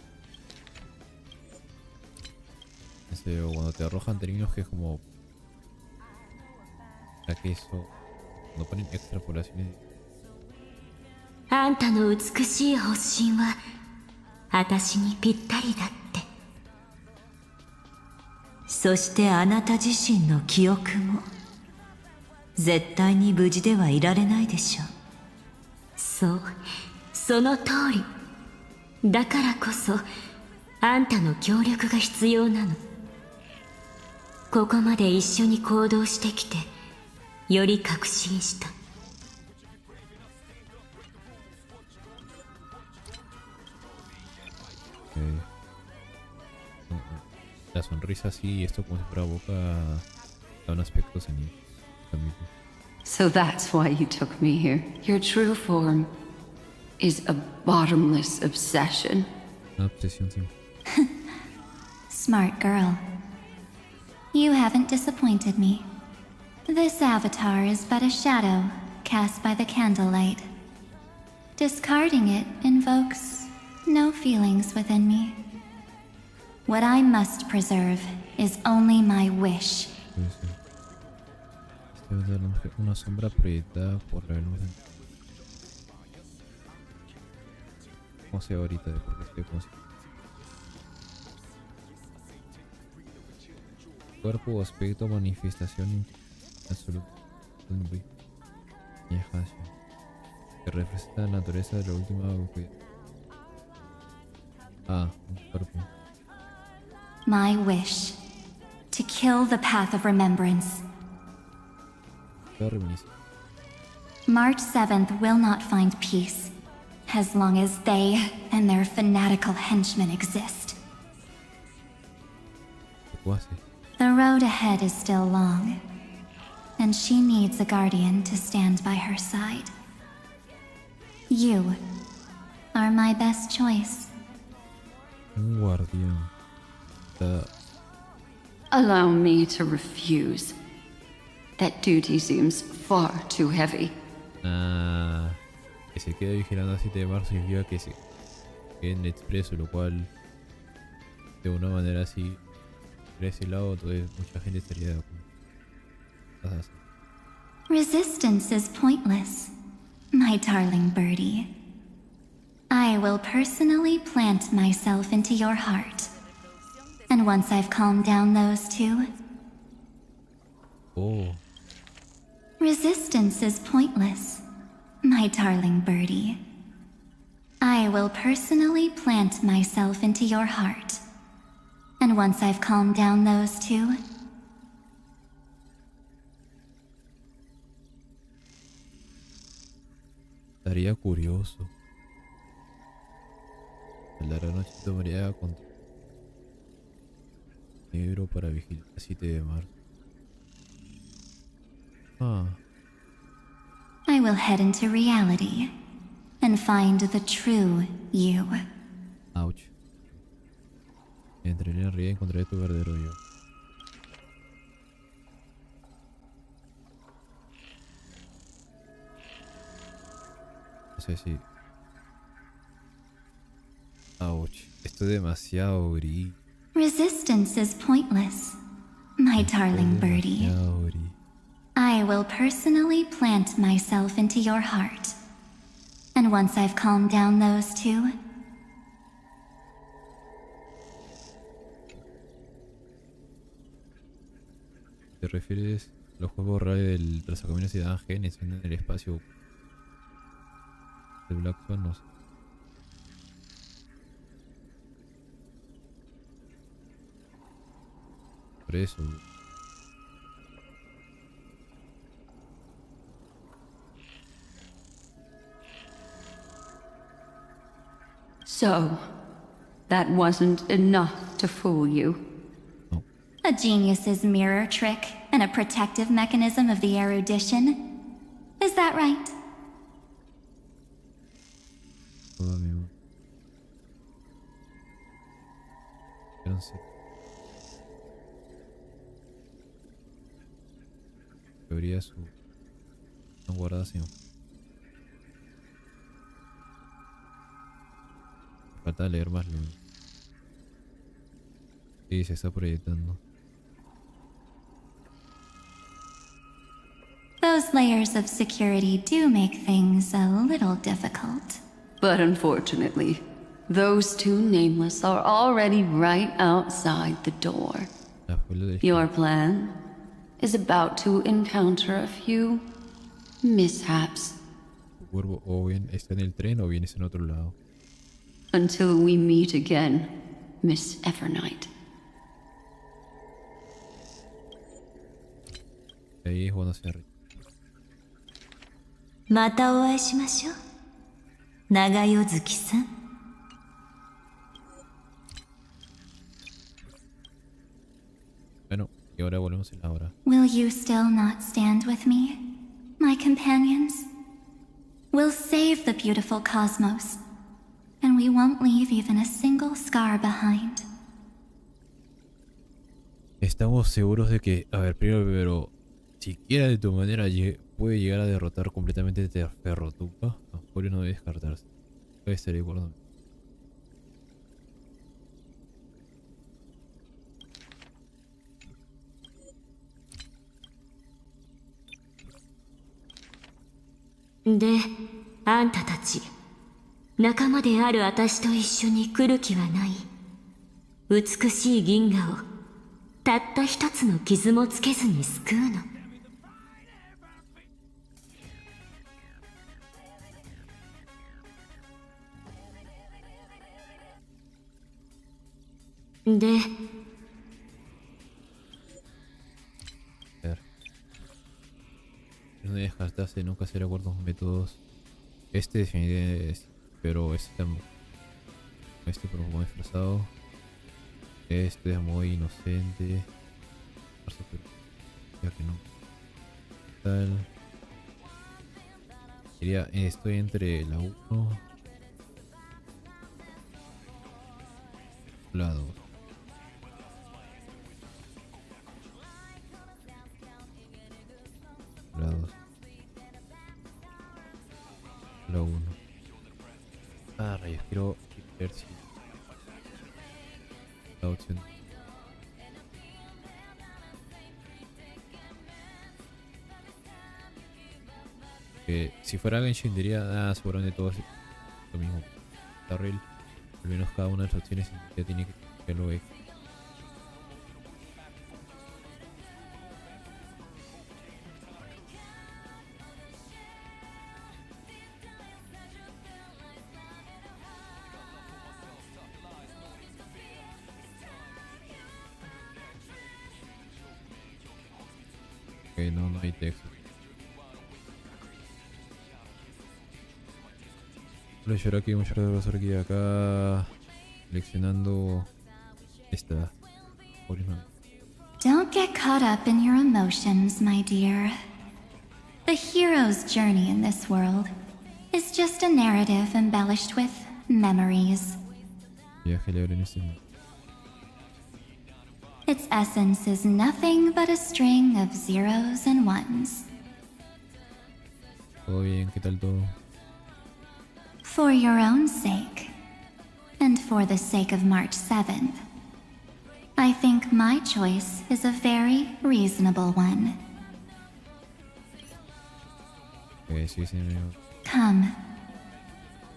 En serio, cuando te arrojan términos que es como... La que eso... Cuando ponen extrapolaciones... あんたの美しい発信は私にぴったりだって。そしてあなた自身の記憶も絶対に無事ではいられないでしょう。そう、その通り。だからこそあんたの協力が必要なの。ここまで一緒に行動してきてより確信した。La sonrisa así, esto como si fuera boca, da un aspecto senil. So that's why you took me here. Your true form is a bottomless obsession. Una obsesión simple. Smart girl. You haven't disappointed me. This avatar is but a shadow cast by the candlelight. Discarding it invokes no feelings within me. What I must preserve is only my wish. Una sombra proyectada por la luz. No sé ahorita de por qué estoy como si... Cuerpo o aspecto, manifestación absoluta. Que representa la naturaleza de la última... Ah, un cuerpo. My wish. To kill the path of remembrance. March 7th will not find peace, as long as they and their fanatical henchmen exist. The road ahead is still long, and she needs a guardian to stand by her side. You are my best choice. Un guardián. Allow me to refuse. That duty seems far too heavy. Ah, que se quede vigilando a 7 de marzo significa que se quede en expreso, lo cual de una manera así, por ese lado, entonces mucha gente estaría de acuerdo. Resistance is pointless, my darling birdie. I will personally plant myself into your heart. And once I've calmed down those two... Oh. Resistance is pointless, my darling birdie. I will personally plant myself into your heart. And once I've calmed down those two... Estaría curioso. El larga noche tomaría contra negro para vigilar el 7 de marzo. Ah. I will head into reality and find the true you. Ouch. Entraré en realidad y encontraré tu verdadero yo. No sé si... Ouch. Esto es demasiado gris. Resistance is pointless, my darling birdie. I will personally plant myself into your heart. And once I've calmed down those two... ¿Te refieres a los juegos raros del trazacaminos y Dan Heng en el espacio? El Black Swan, no sé. Por eso. So, that wasn't enough to fool you. A genius's mirror trick and a protective mechanism of the erudition. Is that right? Todo amigo. No sé. Teoría su... No guardas en... Falta leer más lo... Sí, se está proyectando. Those layers of security do make things a little difficult. But unfortunately, those two nameless are already right outside the door. Your plan is about to encounter a few mishaps. Tu cuerpo o bien está en el tren o bien está en otro lado. Until we meet again, Miss Evernight. Ahí es cuando se... またお会いしましょう。長代月さん。Bueno, y ahora volvemos a la hora. Will you still not stand with me, my companions? We'll save the beautiful cosmos, and we won't leave even a single scar behind. Estamos seguros de que... A ver, primero, pero... Siquiera de tu manera puede llegar a derrotar completamente este ferrotupa. Apoyo no debe descartarse. Puede estar de acuerdo.で、あんたたち、仲間である私と一緒に来る気はない？美しい銀河を、たった一つの傷もつけずに救うの。で、no descartarse nunca hacer acuerdos métodos. Este definitivamente, pero este por un poco disfrazado. Este es muy inocente. Ya que no. Tal. Estoy entre la 1 la 2. La 2. La 1. Ah, rayos, quiero ver si la opción. Que si fuera Genshin diría, seguramente todo es lo mismo. Darryl, al menos cada una de las opciones ya tiene que lo es. No hay texto. Hola, yo aquí, muchas gracias por aquí acá seleccionando esta. Don't get caught up in your emotions, my dear. The hero's journey in this world is just a narrative embellished with memories. Viaje libre en este mundo. Its essence is nothing but a string of zeros and ones. Todo bien, ¿qué tal todo? For your own sake, and for the sake of March 7th, I think my choice is a very reasonable one. Sí, amigo. Come.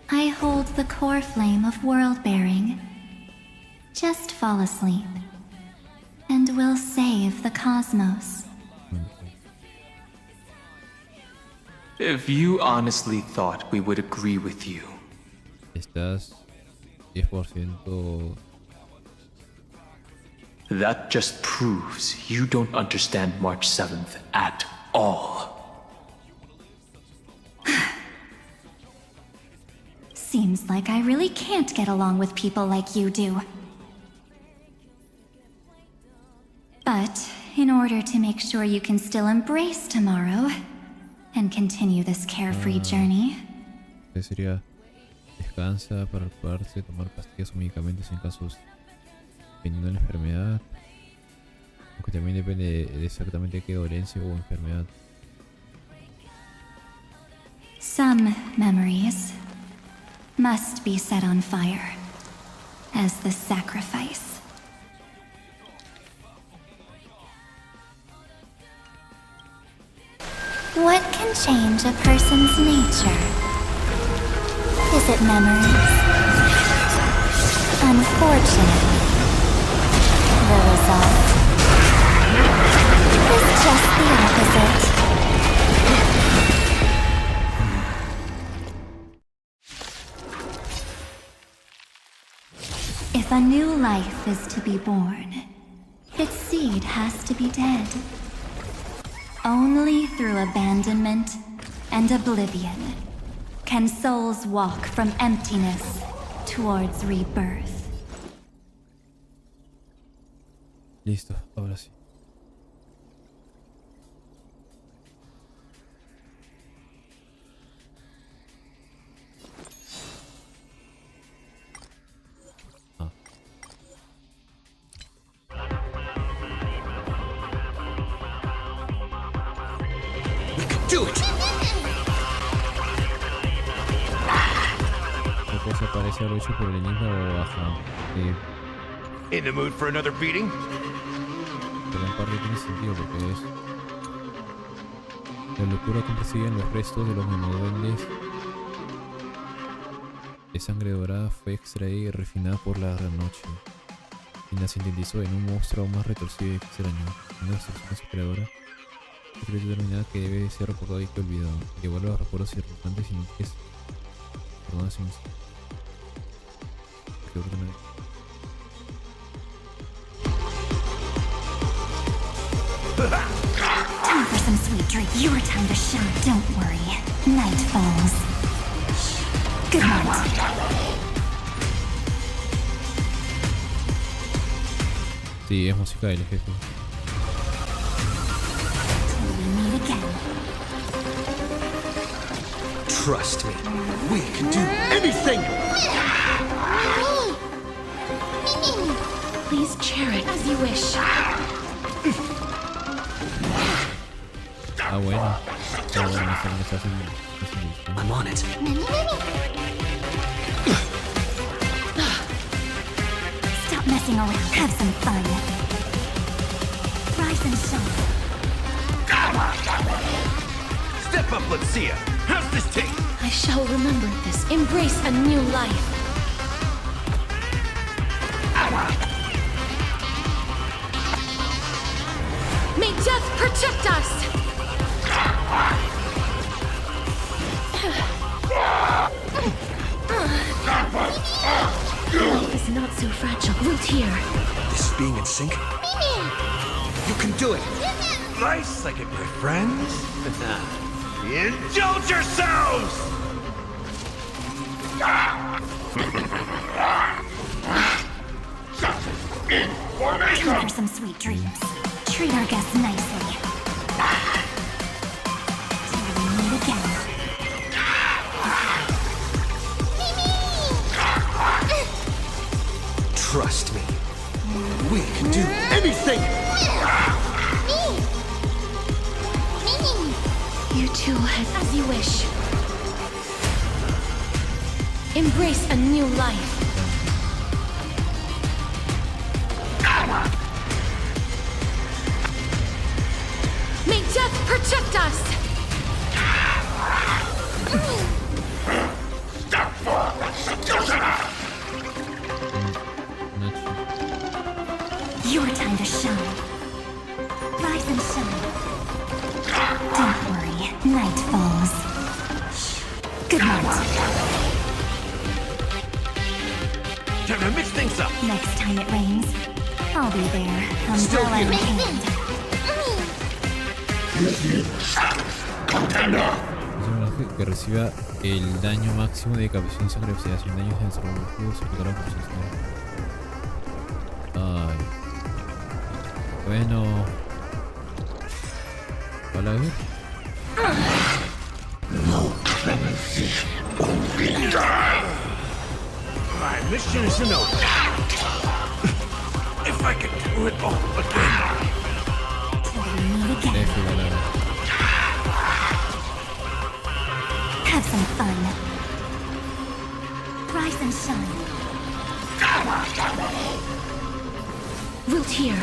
I hold the core flame of world-bearing. Just fall asleep, and we'll save the cosmos. If you honestly thought we would agree with you. Estás 10%. That just proves you don't understand March 7th at all. Seems like I really can't get along with people like you do. But in order to make sure you can still embrace tomorrow and continue this carefree journey, Sería descansa para curarse, tomar pastillas o medicamentos en casos dependiendo de la enfermedad, aunque también depende de exactamente qué dolencia o enfermedad. some memories must be set on fire as the sacrifice. What can change a person's nature? Is it memories? Unfortunately, the result is just the opposite. If a new life is to be born, its seed has to be dead. Only through abandonment and oblivion can souls walk from emptiness towards rebirth. Listo, ahora sí. Do it! La cosa parece algo hecho por el enigma o baja. In the mood for another beating? Pero en parte tiene sentido porque es la locura que persiguen los restos de los memoduendes de sangre dorada fue extraída y refinada por la noche y la sintetizó en un monstruo aún más retorcido y extraño, una destrucción de su creadora, secreto determinada que debe ser recordado y que olvidado, que devuelve los recuerdos irritantes y inútiles. Perdón, sin Time for some sweet drink. Your time to shine. Don't worry. Night falls. Good night. Sí, es música del jefe. Till we meet again. Trust me, we can do anything! Please chair it as you wish. Ah, bueno. Ah, bueno, está haciendo. I'm on it. Stop messing around. Have some fun. Rise and shine. Step up, let's see ya. How's this take? I shall remember this. Embrace a new life. May death protect us! Life is not so fragile. Root here. This is being in sync. You can do it! Nice, like it, my friends. Indulge yourselves! Time for some sweet dreams. Treat our guests nicely. Till we meet again. Trust me, we can do anything! You two head as you wish. Embrace a new life. May death protect us! Your time to shine. Rise and shine. Don't worry, night falls. Good night. Time to mix things up. Next time it rains, I'll be there, umbrella in hand. Es un ángel que reciba El daño máximo de decapitación, sangre, oxidación, daños en el cerebro se aplicará por sus. Ay. Bueno. Hola, ver. My mission is enough. If I could do it all again. Have some fun. Rise and shine. Wilt hear.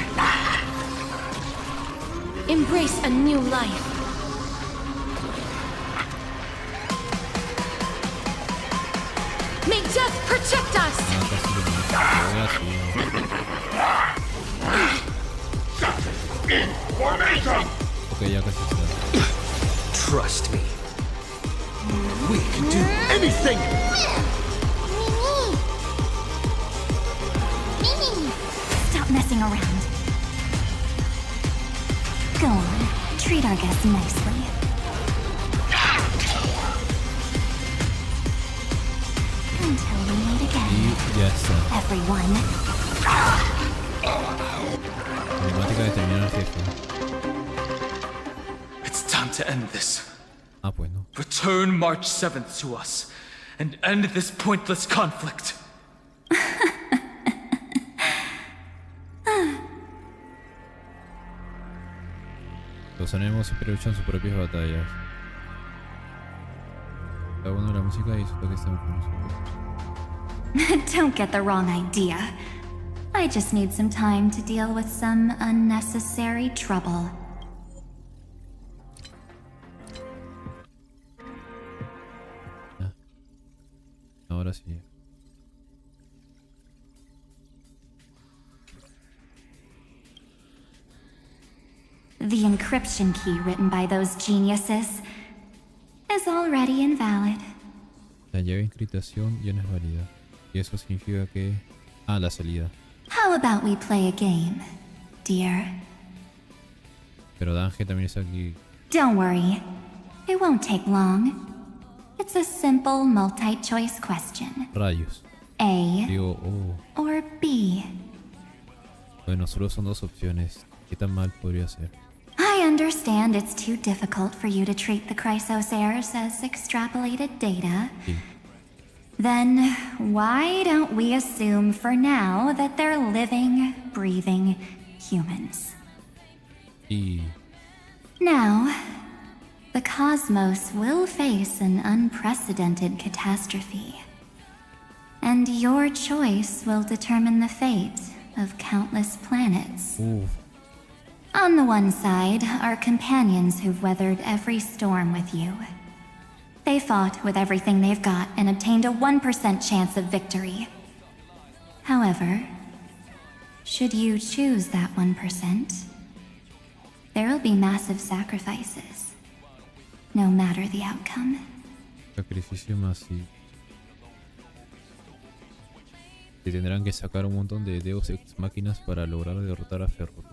Embrace a new life. May death protect us! Ok, ya casi está. Trust me. We can do anything! Stop messing around. Go on, treat our guests nicely. Until we meet again. Y ya está. Everyone. Cinemática de terminar el jefe. It's time to end this. Ah, pues no. Return March 7th to us and end this pointless conflict. Los animos siempre luchan sus propias batallas. Cada uno de la música y su toque están con nosotros. Don't get the wrong idea. I just need some time to deal with some unnecessary trouble. Ahora sí. The encryption key written by those geniuses is already invalid. La llave de encriptación ya no es válida. Y eso significa que... Ah, la salida. How about we play a game, dear? Pero Dan Heng también está aquí. Don't worry. It won't take long. It's a simple multi-choice question. Rayos. A Digo, oh. or B. Bueno, solo son dos opciones. ¿Qué tan mal podría ser? I understand it's too difficult for you to treat the Chrysosairs as extrapolated data. Sí. Then why don't we assume for now that they're living, breathing humans? Y... Now, the cosmos will face an unprecedented catastrophe. And your choice will determine the fate of countless planets. On the one side are companions who've weathered every storm with you. They fought with everything they've got and obtained a 1% chance of victory. However, should you choose that 1%, there'll be massive sacrifices, no matter the outcome. Sacrificio masivo. Se tendrán que sacar un montón de deus ex máquinas para lograr derrotar a Ferro.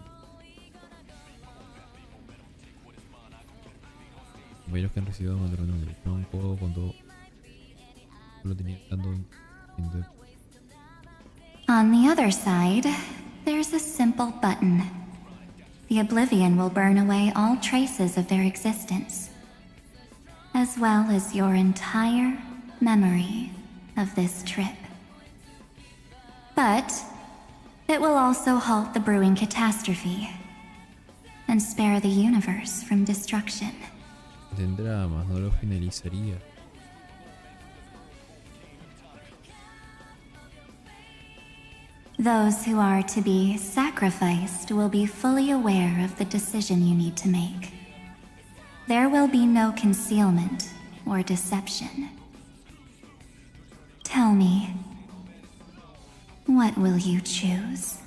Compañeros que han recibido un codo con todo. Lo tenía dando en On the other side, there's a simple button. The oblivion will burn away all traces of their existence, as well as your entire memory of this trip. But it will also halt the brewing catastrophe and spare the universe from destruction. En dramas, no lo finalizaría. Those who are to be sacrificed will be fully aware of the decision you need to make. There will be no concealment or deception. Tell me, what will you choose?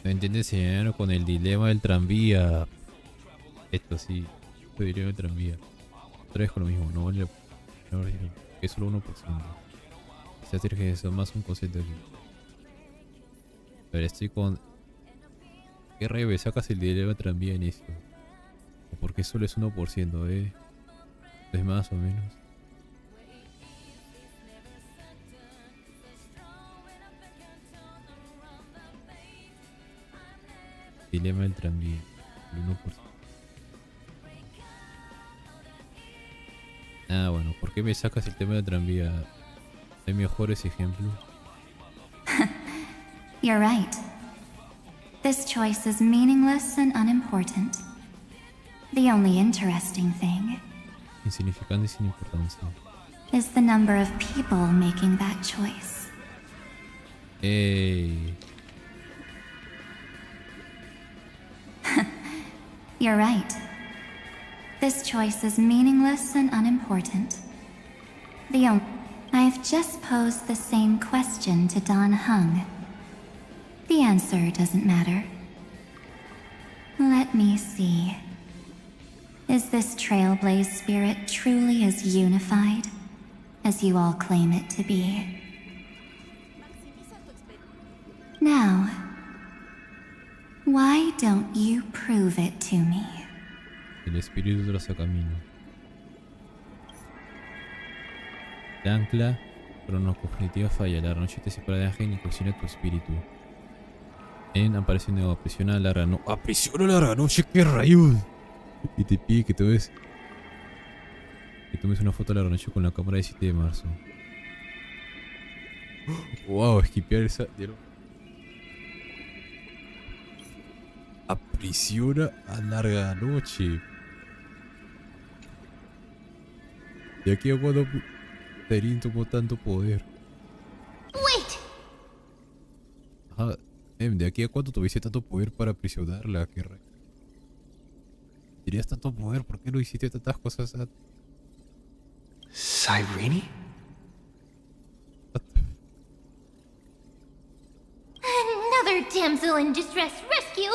No entiendes, señor, con el dilema del tranvía. Esto sí, el dilema del tranvía. Otra vez con lo mismo, no vale que es solo 1%. Se hace que eso más un concepto aquí. Pero estoy con... ¿Qué rebe? Sacas el dilema del tranvía en esto. ¿O porque solo es 1%, Es más o menos. Dilema del tranvía. El 1%. Ah, bueno, ¿por qué me sacas el tema del tranvía? Hay mejores ejemplos. You're right. This choice is meaningless and unimportant. The only interesting thing Insignificante y sin importancia. is the number of people making that choice. Ey. You're right. This choice is meaningless and unimportant. I've just posed the same question to Dan Heng. The answer doesn't matter. Let me see. Is this trailblaze spirit truly as unified as you all claim it to be? Now, why don't you prove it to me? El espíritu trazacaminos. La ancla cronocognitiva falla. La noche te separa de ángel y cuestiona tu espíritu. Aparece de nuevo. Aprisiona la larga noche. ¡Aprisiona la larga noche! ¡Qué rayos! Y te pide que tomes una foto de la larga noche con la cámara de 7 de marzo. Wow, esquipear esa. Aprisiona a larga noche. ¿De aquí a cuando Terin tomó tanto poder? Wait! Ajá. ¿De aquí a cuánto tuviste tanto poder para aprisionarla? ¿Qué rayos? Tenías tanto poder, ¿por qué no hiciste tantas cosas antes? Cyrene? Another damsel in distress rescue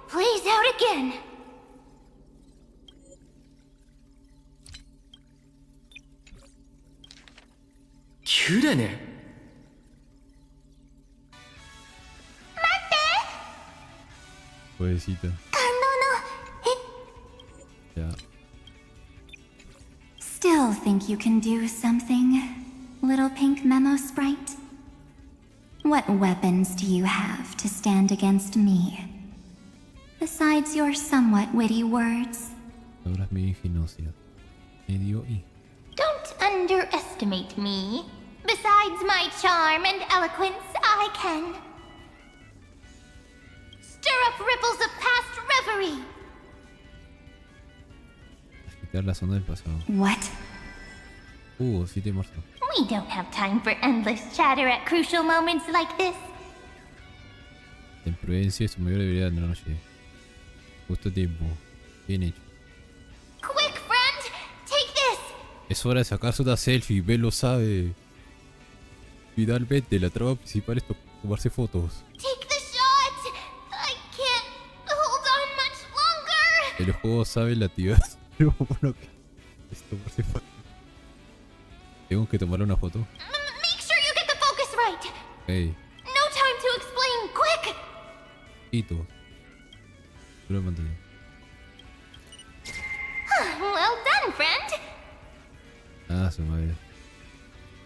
plays out again. Kyurene. Pobrecita. Ya. Still think you can do something, little pink memo sprite? What weapons do you have to stand against me? Besides your somewhat witty words. Palabras medio ingeniosas. Medio y. Don't underestimate me. Besides my charm and eloquence, I can stir up ripples of past reverie. Agitar la zona del pasado. What? 7 de marzo. We don't have time for endless chatter at crucial moments like this. La imprudencia es su mayor debilidad de la noche. Justo a tiempo. Bien hecho. Quick, friend! Take this! Es hora de sacarse una selfie, Ben lo sabe. Finalmente, la trama principal es tomarse fotos. Take the shot! I can't hold on much longer! El juego sabe la actividad. Pero bueno, es tomarse fotos. Tengo que tomar una foto. Make sure you get the focus right! Hey, No time to explain! Quick! hito. Una pantalla. Well done, friend! Ah, su madre.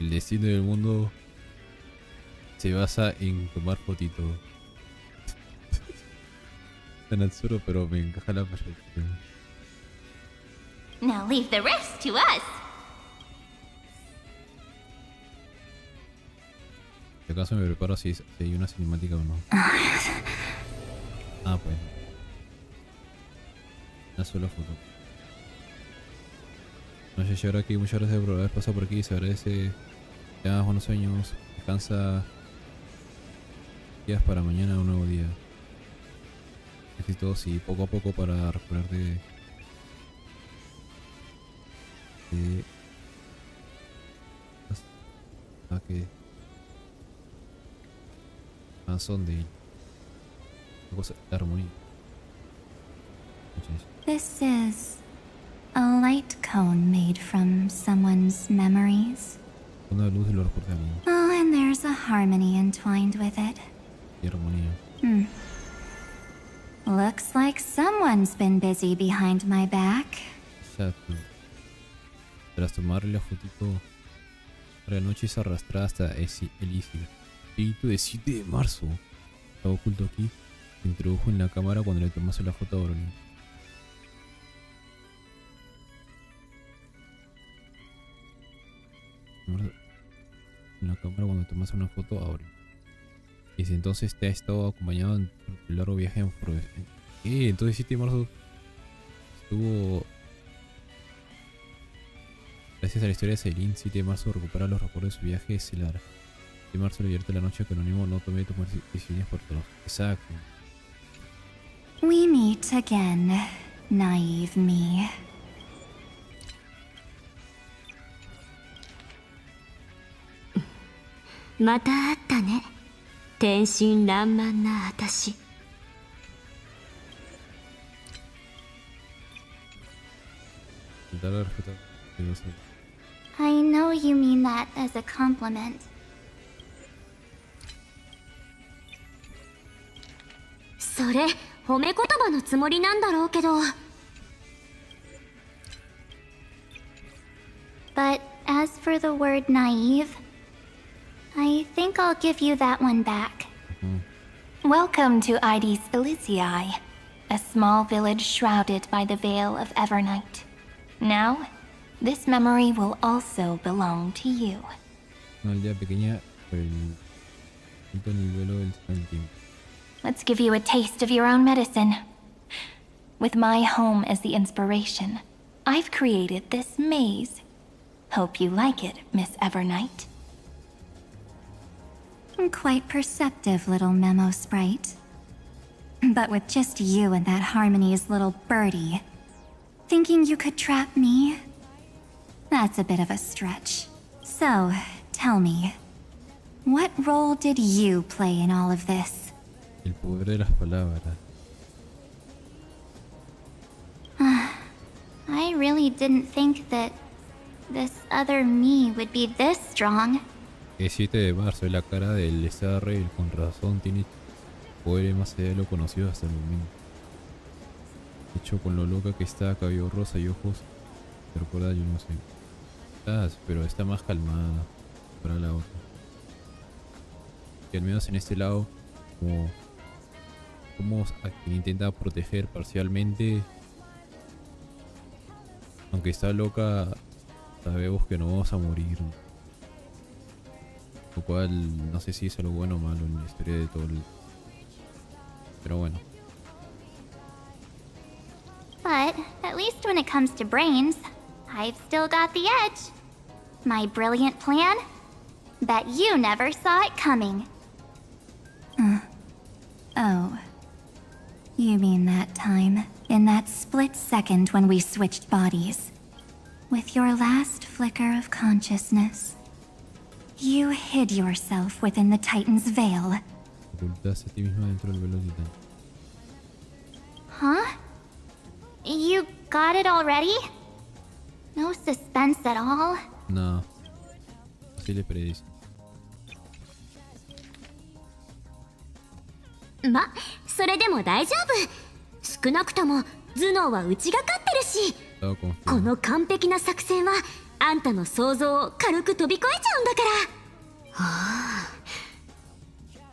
El destino del mundo se basa en tomar fotitos. Tan absurdo, pero me encaja la perfección. Now leave the rest to us! Si acaso me preparo si hay una cinemática o no. Ah, pues. Una sola foto. No sé, ahora aquí muchas gracias por haber pasado por aquí. Se agradece. Te hagas buenos sueños. Descansa. Días para mañana un nuevo día. Éxitos y poco a poco para recuperarte de que canción de cosa de armonía. This is a light cone made from someone's memories. Una luz de los recuerdos de alguien. Oh, and there's a harmony entwined with it. Y armonía. Looks like someone's been busy behind my back. Exacto. Tras tomarle la fotito, la noche es arrastrada hasta el espíritu de 7 de marzo. Estaba oculto aquí. Se introdujo en la cámara cuando le tomaste la foto a Broly. En la cámara cuando tomaste una foto a Broly. Y desde entonces te ha estado acompañado en tu largo viaje en profesional. Entonces 7 de marzo estuvo... Gracias a la historia de Celine, 7 de marzo recupera los recuerdos de su viaje estelar. 7 de marzo le divierte la noche que anónimo no tomé tomar decisiones por todos. Exacto. We meet again, naive me. Mata atta ne. Tenshin ranman na atashi. I know you mean that as a compliment. それ褒め言葉のつもりなんだろうけど。But as for the word naive, I think I'll give you that one back. Welcome to Ides Elysiae, a small village shrouded by the veil of Evernight. Now, this memory will also belong to you. Una aldea pequeña por el quinto nivel del tiempo. Let's give you a taste of your own medicine. With my home as the inspiration, I've created this maze. Hope you like it, Miss Evernight. Quite perceptive little memo sprite. But with just you and that Harmony's little birdie, thinking you could trap me? That's a bit of a stretch. So, tell me, what role did you play in all of this? El poder de las palabras. I really didn't think that this other me would be this strong. El 7 de marzo es la cara del SR, y con razón tiene poderes más allá de lo conocido hasta el momento. Hecho con lo loca que está, cabello rosa y ojos, te recuerda, yo no sé. Pero está más calmada para la otra. Y al menos en este lado, como a quien intenta proteger parcialmente, aunque está loca, sabemos que no vamos a morir. Lo cual no sé si es algo bueno o malo en la historia de todo el... Pero bueno. But at least when it comes to brains, I've still got the edge. My brilliant plan? Bet you never saw it coming. Oh. You mean that time, in that split second when we switched bodies. With your last flicker of consciousness, you hid yourself within the Titan's veil. Ocultaste a ti misma dentro del velo titán. Huh? You got it already? No suspense at all? No. Así le predice. ま、それでも大丈夫。少なくとも頭脳は内がかってるし、この完璧な作戦はあんたの想像を軽く飛び越えちゃうんだから。あ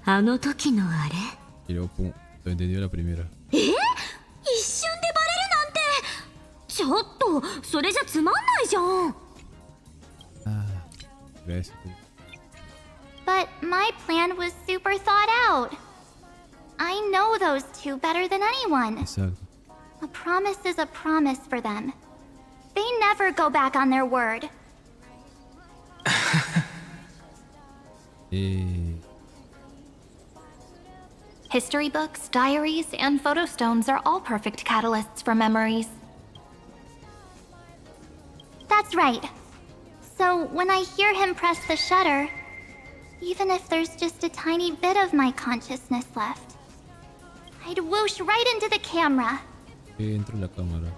あ、あの時のあれ。Y luego pum, lo entendió la primera. 一瞬でバレるなんて。ちょっとそれじゃつまんないじゃん。Gracias. But my plan was super thought out. I know those two better than anyone. Exacto. A promise is a promise for them. They never go back on their word. History books, diaries, and photo stones are all perfect catalysts for memories. That's right. So when I hear him press the shutter, even if there's just a tiny bit of my consciousness left, I'd whoosh right into the camera. Entro en la cámara.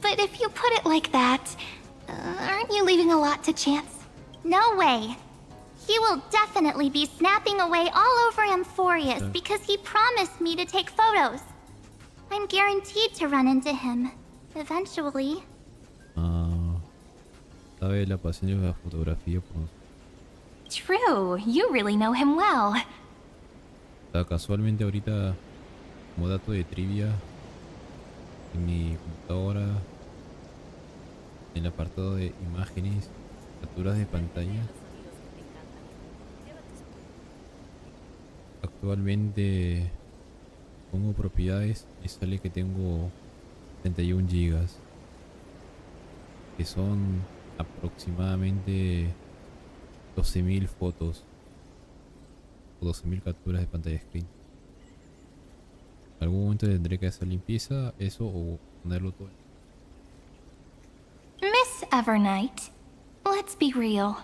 But if you put it like that, aren't you leaving a lot to chance? No way. He will definitely be snapping away all over Amphorius because he promised me to take photos. I'm guaranteed to run into him, eventually. Sabe la pasión de la fotografía, pues. True, you really know him well. Casualmente ahorita como dato de trivia, en mi computadora, en el apartado de imágenes, capturas de pantalla, actualmente pongo propiedades y sale que tengo 31 gigas, que son aproximadamente 12.000 fotos o 12.000 capturas de pantalla screen. En algún momento tendré que hacer limpieza, eso, o ponerlo todo. Miss Evernight, let's be real.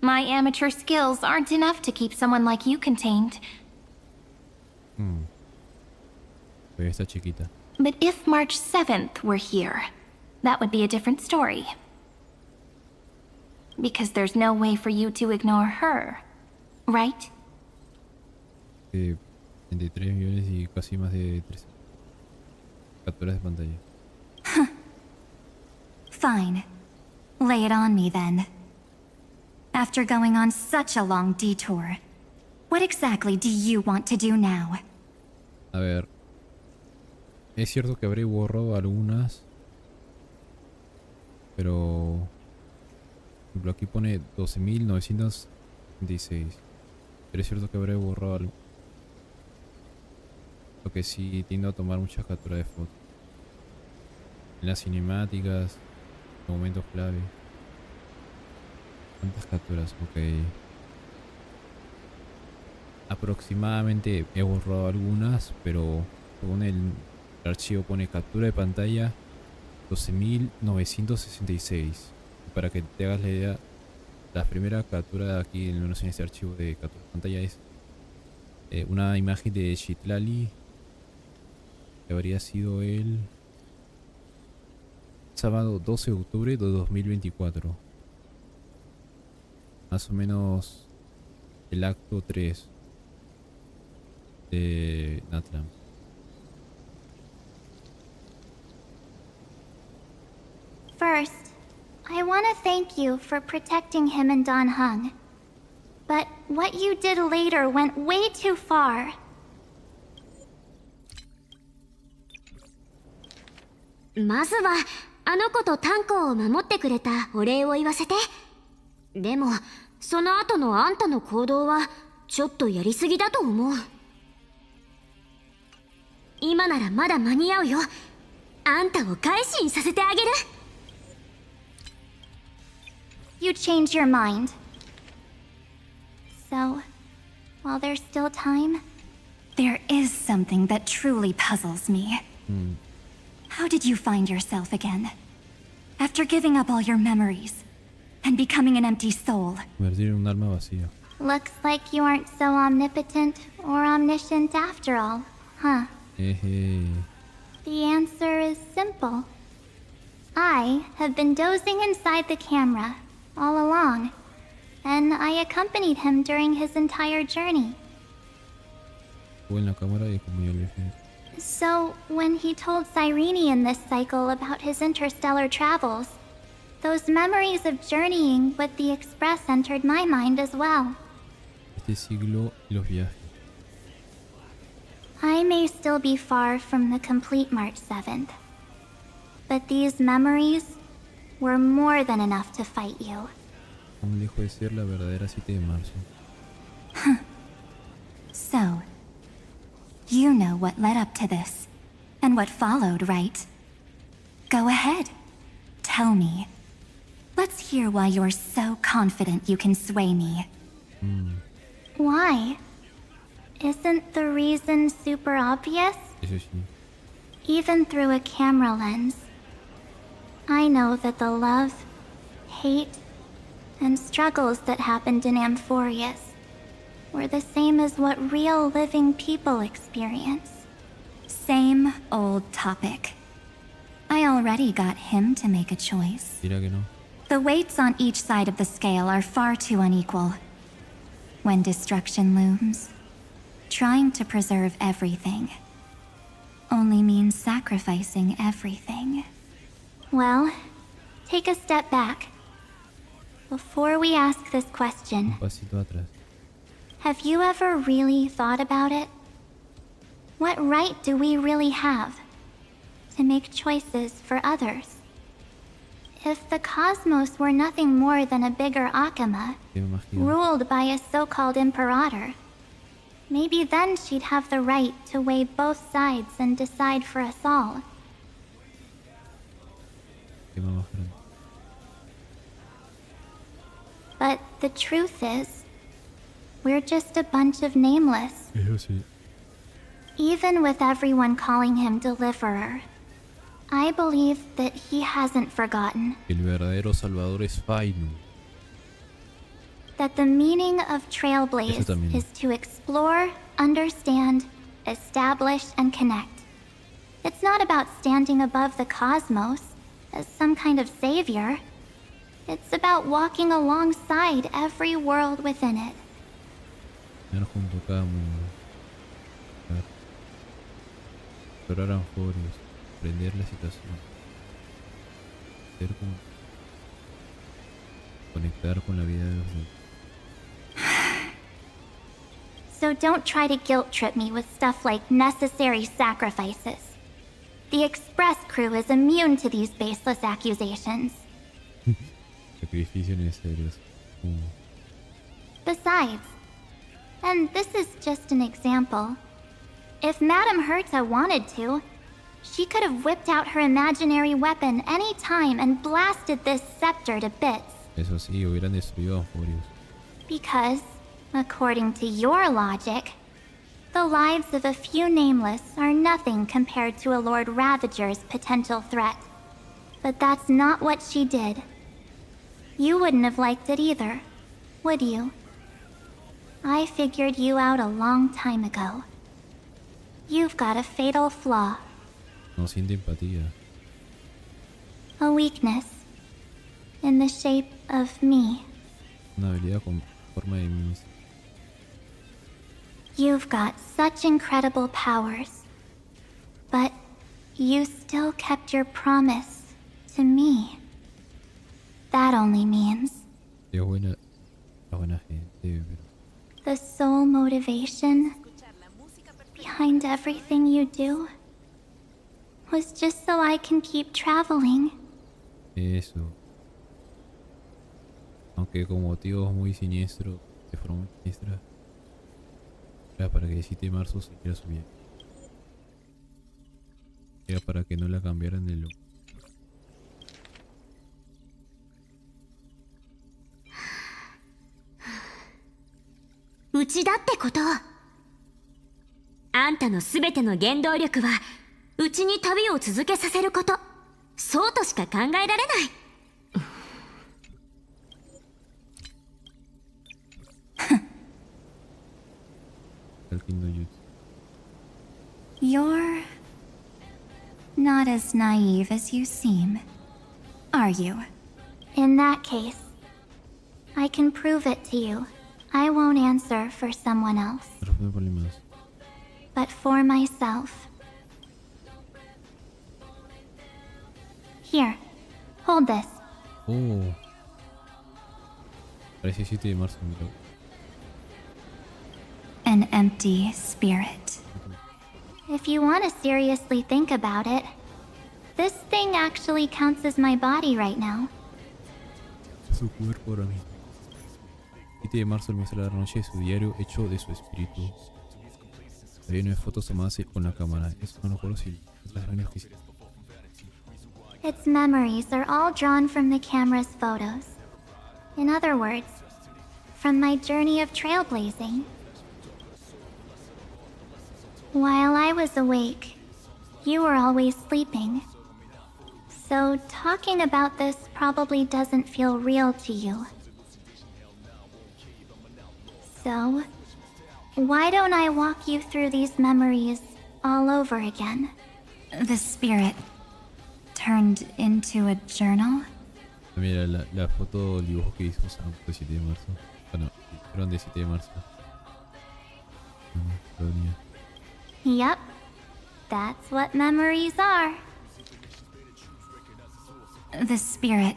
My amateur skills aren't enough to keep someone like you contained. Todavía está chiquita. But if March 7th were here, that would be a different story. Because there's no way for you to ignore her, right? 23 millones y casi más de 3 capturas de pantalla. Fine. Lay it on me then. After going on such a long detour, what exactly do you want to do now? A ver, es cierto que habré borrado algunas, pero por ejemplo aquí pone 12.976, pero es cierto que habré borrado algo. Lo que sí tiendo a tomar muchas capturas de fotos en las cinemáticas, momentos clave. ¿Cuántas capturas? Ok. Aproximadamente he borrado algunas, pero según el archivo pone captura de pantalla 12.966. Para que te hagas la idea, la primera captura de aquí, al menos en este archivo de captura de pantalla, es una imagen de Shitlali, que habría sido el sábado 12 de octubre de 2024. Más o menos el acto 3 de Natlam. First, I want to thank you for protecting him and Dan Heng. But what you did later went way too far. まずはあの子とタンコを守ってくれたお礼を言わせて。でもその後のあんたの行動はちょっとやりすぎだと思う。今ならまだ間に合うよ。あんたを改心させてあげる。You changed your mind. So, while there's still time, There is something that truly puzzles me. How did you find yourself again? After giving up all your memories and becoming an empty soul. Convertir en un alma vacía. looks like you aren't so omnipotent or omniscient after all, huh? The answer is simple. I have been dozing inside the camera all along, and I accompanied him during his entire journey. En la cámara y como yo le dije. So, when he told Cyrene in this cycle about his interstellar travels, those memories of journeying with the Express entered my mind as well. Este siglo y los viajes. I may still be far from the complete March 7th, but these memories were more than enough to fight you. Aún lejos de ser la verdadera 7 de marzo. So, you know what led up to this, and what followed, right? Go ahead. Tell me. Let's hear why you're so confident you can sway me. Why? Isn't the reason super obvious? Eso sí. Even through a camera lens, I know that the love, hate, and struggles that happened in Amphorius were the same as what real living people experience. Same old topic. I already got him to make a choice. Dirá que no. The weights on each side of the scale are far too unequal. When destruction looms, trying to preserve everything only means sacrificing everything. Well, take a step back. Before we ask this question, Un pasito atrás. have you ever really thought about it? What right do we really have to make choices for others? If the cosmos were nothing more than a bigger Akama, ruled by a so-called imperator, maybe then she'd have the right to weigh both sides and decide for us all. But the truth is, we're just a bunch of nameless. Even with everyone calling him Deliverer, I believe that he hasn't forgotten El verdadero Salvador es Fainu. that the meaning of Trailblaze is to explore, understand, establish, and connect. It's not about standing above the cosmos as some kind of savior. It's about walking alongside every world within it. Junto a cada mundo. Explorar anforios. Aprender la situación. Ser como... Conectar con la vida de los demás. So don't try to guilt trip me with stuff like necessary sacrifices. The Express crew is immune to these baseless accusations. Sacrificios necesarios. Besides, and this is just an example, if Madame Herta wanted to, she could have whipped out her imaginary weapon any time and blasted this scepter to bits. Eso sí, hubieran destruido anforios. Because, according to your logic, the lives of a few nameless are nothing compared to a Lord Ravager's potential threat. But that's not what she did. You wouldn't have liked it either, would you? I figured you out a long time ago. You've got a fatal flaw. No siente empatía. A weakness. In the shape of me. Una habilidad con forma de mí mismo. You've got such incredible powers. But you still kept your promise to me. That only means Es buena, la buena gente, pero... the sole motivation behind everything you do was just so I can keep traveling. Eso. Aunque con motivos muy siniestros, de forma muy siniestra, era para que el 7 de marzo siguiera su viaje. Era para que no la cambiaran de loco.「うちだってこと」「あんたのすべての原動力はうちに旅を続けさせること」「そうとしか考えられない」You're not as naive as you seem, are you? In that case, I can prove it to you. I won't answer for someone else, but for myself. Here, hold this. Oh. Parece 7 de marzo, mira. An empty spirit. If you want to seriously think about it, this thing actually counts as my body right now. Su cuerpo ahora mismo. 7 de marzo, el mes de la noche, su diario hecho de su espíritu. Había 9 fotos tomadas con la cámara. Eso no lo recuerdo si las reuniones que hicieron. Its memories are all drawn from the camera's photos. In other words, from my journey of trailblazing. While I was awake, you were always sleeping. So talking about this probably doesn't feel real to you. So, why don't I walk you through these memories all over again? The spirit turned into a journal? Mira, la foto, el dibujo que hizo Sam de 7 de marzo. Bueno, fueron de 7 de marzo. Yep, that's what memories are. The spirit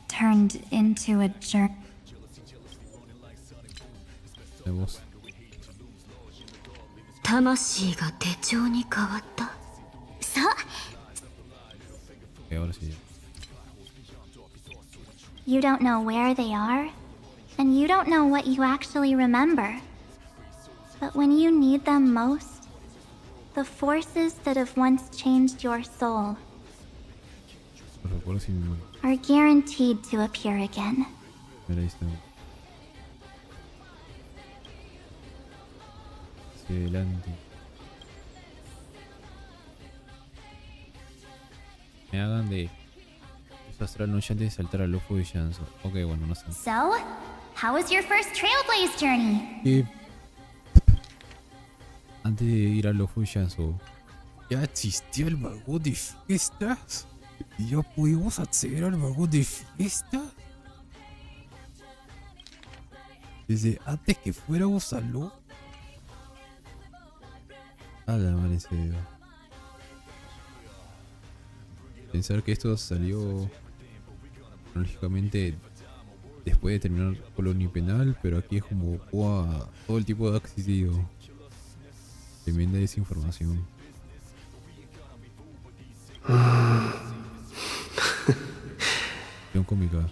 turned into a journal. 魂が手帳に変わった。そう。Ahora sí. You don't know where they are, and you don't know what you actually remember. But when you need them most, the forces that have once changed your soul are guaranteed to appear again. Mira, ahí está. Hacia adelante. Me hagan de astral noche antes de saltar al ojo de Shanzo. Ok, bueno, no sé. So, how was your first Trailblaze journey? Antes de ir al ojo de Shanzo, ya existía el vagón de fiestas. ¿Y ya pudimos acceder al vagón de fiestas? Desde antes que fuéramos al ojo. A la madre, en serio. Pensar que esto salió lógicamente después de terminar colonia penal, pero aquí es como wow, todo el tipo de accedido. Tremenda desinformación. Cómica.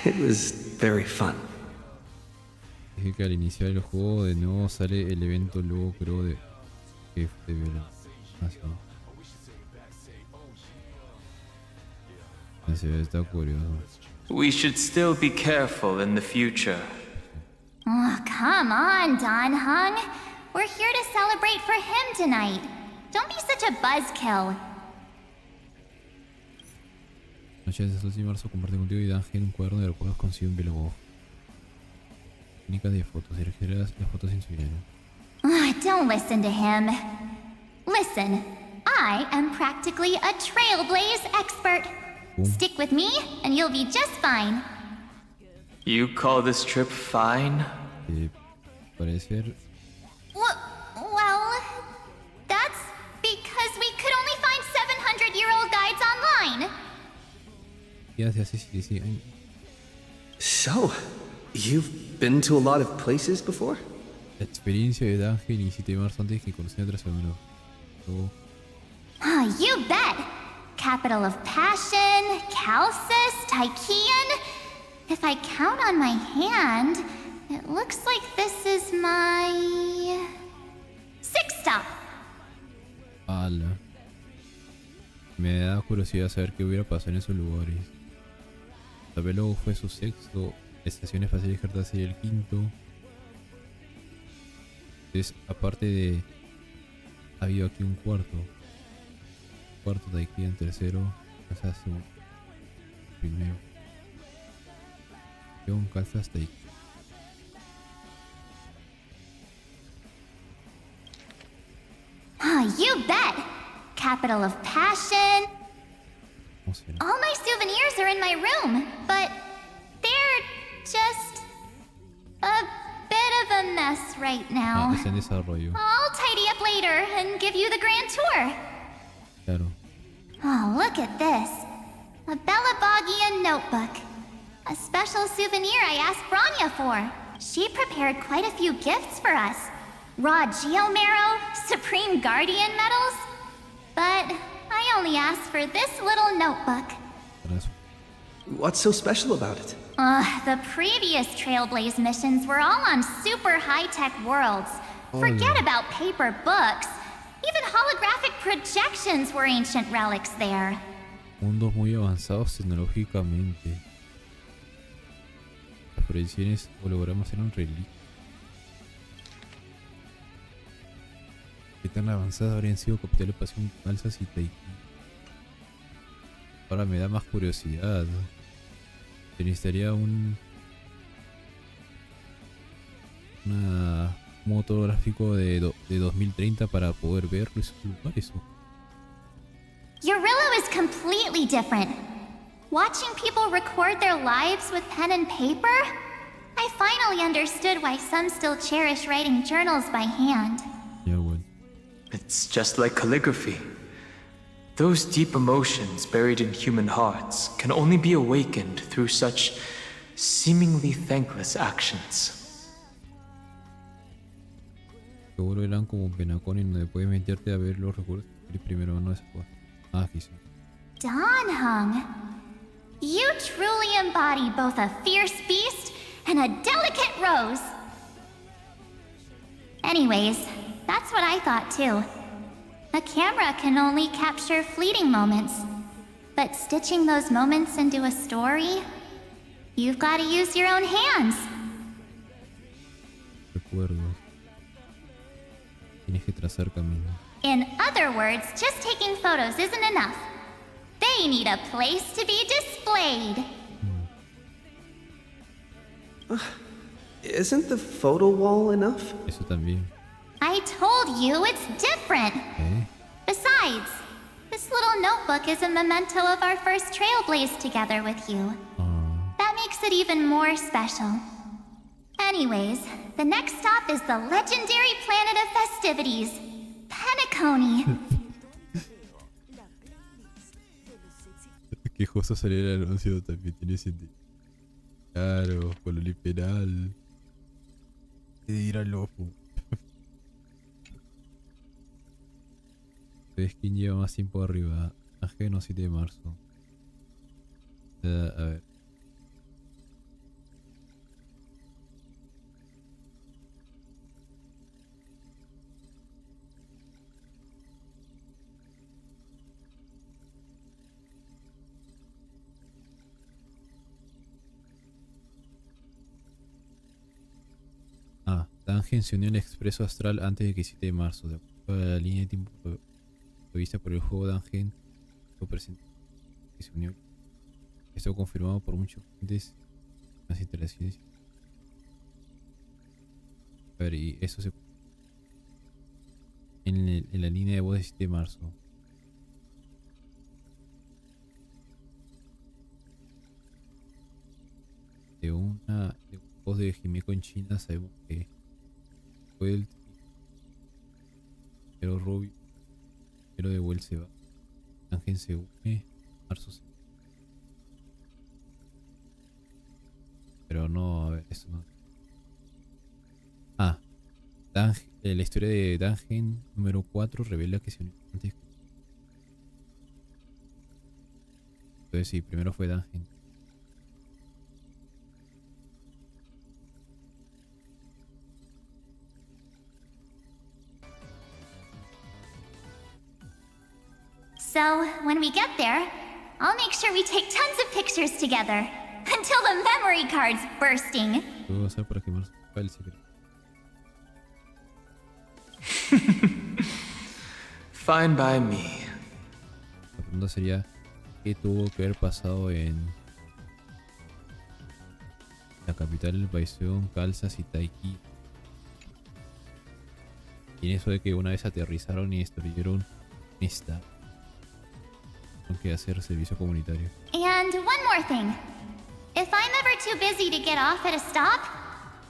It was very fun. Dije que al iniciar el juego de nuevo sale el evento luego creo de jefe de vela. Así. Está curioso. We should still be careful in the future. Oh, come on, Dan Heng. We're here to celebrate for him tonight. Don't be such a buzzkill. Noche de 2 de marzo comparte contigo y Dan Heng un cuaderno de recuerdos con un biólogo. Técnicas de fotos, dirigirás las fotos en su diario. Oh, don't listen to him. Listen, I am practically a Trailblaze expert. Stick with me, and you'll be just fine. You call this trip fine? Parecer. Well, that's because we could only find 700-year-old guides online. Ya se hace 17 años. So, you've been to a lot of places before? La experiencia de Dan Heng y 7 de marzo antes que conocer a trazacaminos. Oh, you bet. Capital of passion, Calcis, Tychean. If I count on my hand, it looks like this is my 6th stop. Ala. Me da curiosidad saber qué hubiera pasado en esos lugares. Tal vez luego fue su 6º, estación espacial de Carta sería el 5º. Entonces, aparte de... ha habido aquí un cuarto de aquí en tercero, quizás un primero. Y un calzas de aquí. Oh, you bet! Capital of passion. All my souvenirs are in my room, but they're just a bit of a mess right now. Está en desarrollo. I'll tidy up later and give you the grand tour. Claro. Oh, look at this. A Bellabogian notebook. A special souvenir I asked Branya for. She prepared quite a few gifts for us. Raw Geomarrow, Supreme Guardian medals. But I only asked for this little notebook. What's so special about it? The previous Trailblaze missions were all on super high-tech worlds. Forget about paper books. Even holographic projections were ancient relics there. Mundos muy avanzados tecnológicamente. Las proyecciones hologramas eran reliquias. ¿Qué tan avanzadas habrían sido capitales de pasión falsas y Taiki? Ahora me da más curiosidad. Se necesitaría un motor gráfico de 2030 para poder ver esos lugares. Eurillo is completely different. Watching people record their lives with pen and paper, I finally understood why some still cherish writing journals by hand. Yeah, well. It's just like calligraphy. Those deep emotions buried in human hearts can only be awakened through such seemingly thankless actions. Se volverán como un penacón en donde puedes meterte a ver los recursos y primero no es quizás. Dan Heng, you truly embody both a fierce beast and a delicate rose. Anyways, that's what I thought too. A camera can only capture fleeting moments, but stitching those moments into a story, you've got to use your own hands. Recuerdos. Tienes que trazar caminos. In other words, just taking photos isn't enough. They need a place to be displayed. Isn't the photo wall enough? Eso también. I told you it's different. Besides, this little notebook is a memento of our first trailblaze together with you. That makes it even more special. Anyways, the next stop is the legendary planet of festivities, Penacony. Qué justo salió el anuncio también tiene sentido. Claro, con lo liberal. De ir al ojo. ¿Sabes quién lleva más tiempo arriba? Dan Heng 7 de marzo. A ver. Dan Heng se unió al expreso astral antes de que 7 de marzo. De acuerdo a la línea de tiempo prevista por el juego, Dan Heng lo presentó y se unió. Esto confirmado por muchos fuentes en las interacciones. A ver, y eso se en la línea de voz de 7 de marzo. De una voz de Jimeko en China sabemos que fue el pero Rubio pero de vuelta se va. Ángel se une, marzo se... Pero no, a ver, eso no. La historia de Dan Heng número 4 revela que se unió antes. Entonces sí, primero fue Dan Heng. So, when we get there, I'll make sure we take tons of pictures together. Until the memory card's bursting. Puedo hacer para quemar el secreto. Fine by me. La pregunta sería, ¿qué tuvo que haber pasado en la capital del versión, Calzas y Taiki? Y en eso de que una vez aterrizaron y destruyeron esta. Tengo que hacer servicio comunitario. And one more thing. If I'm ever too busy to get off at a stop,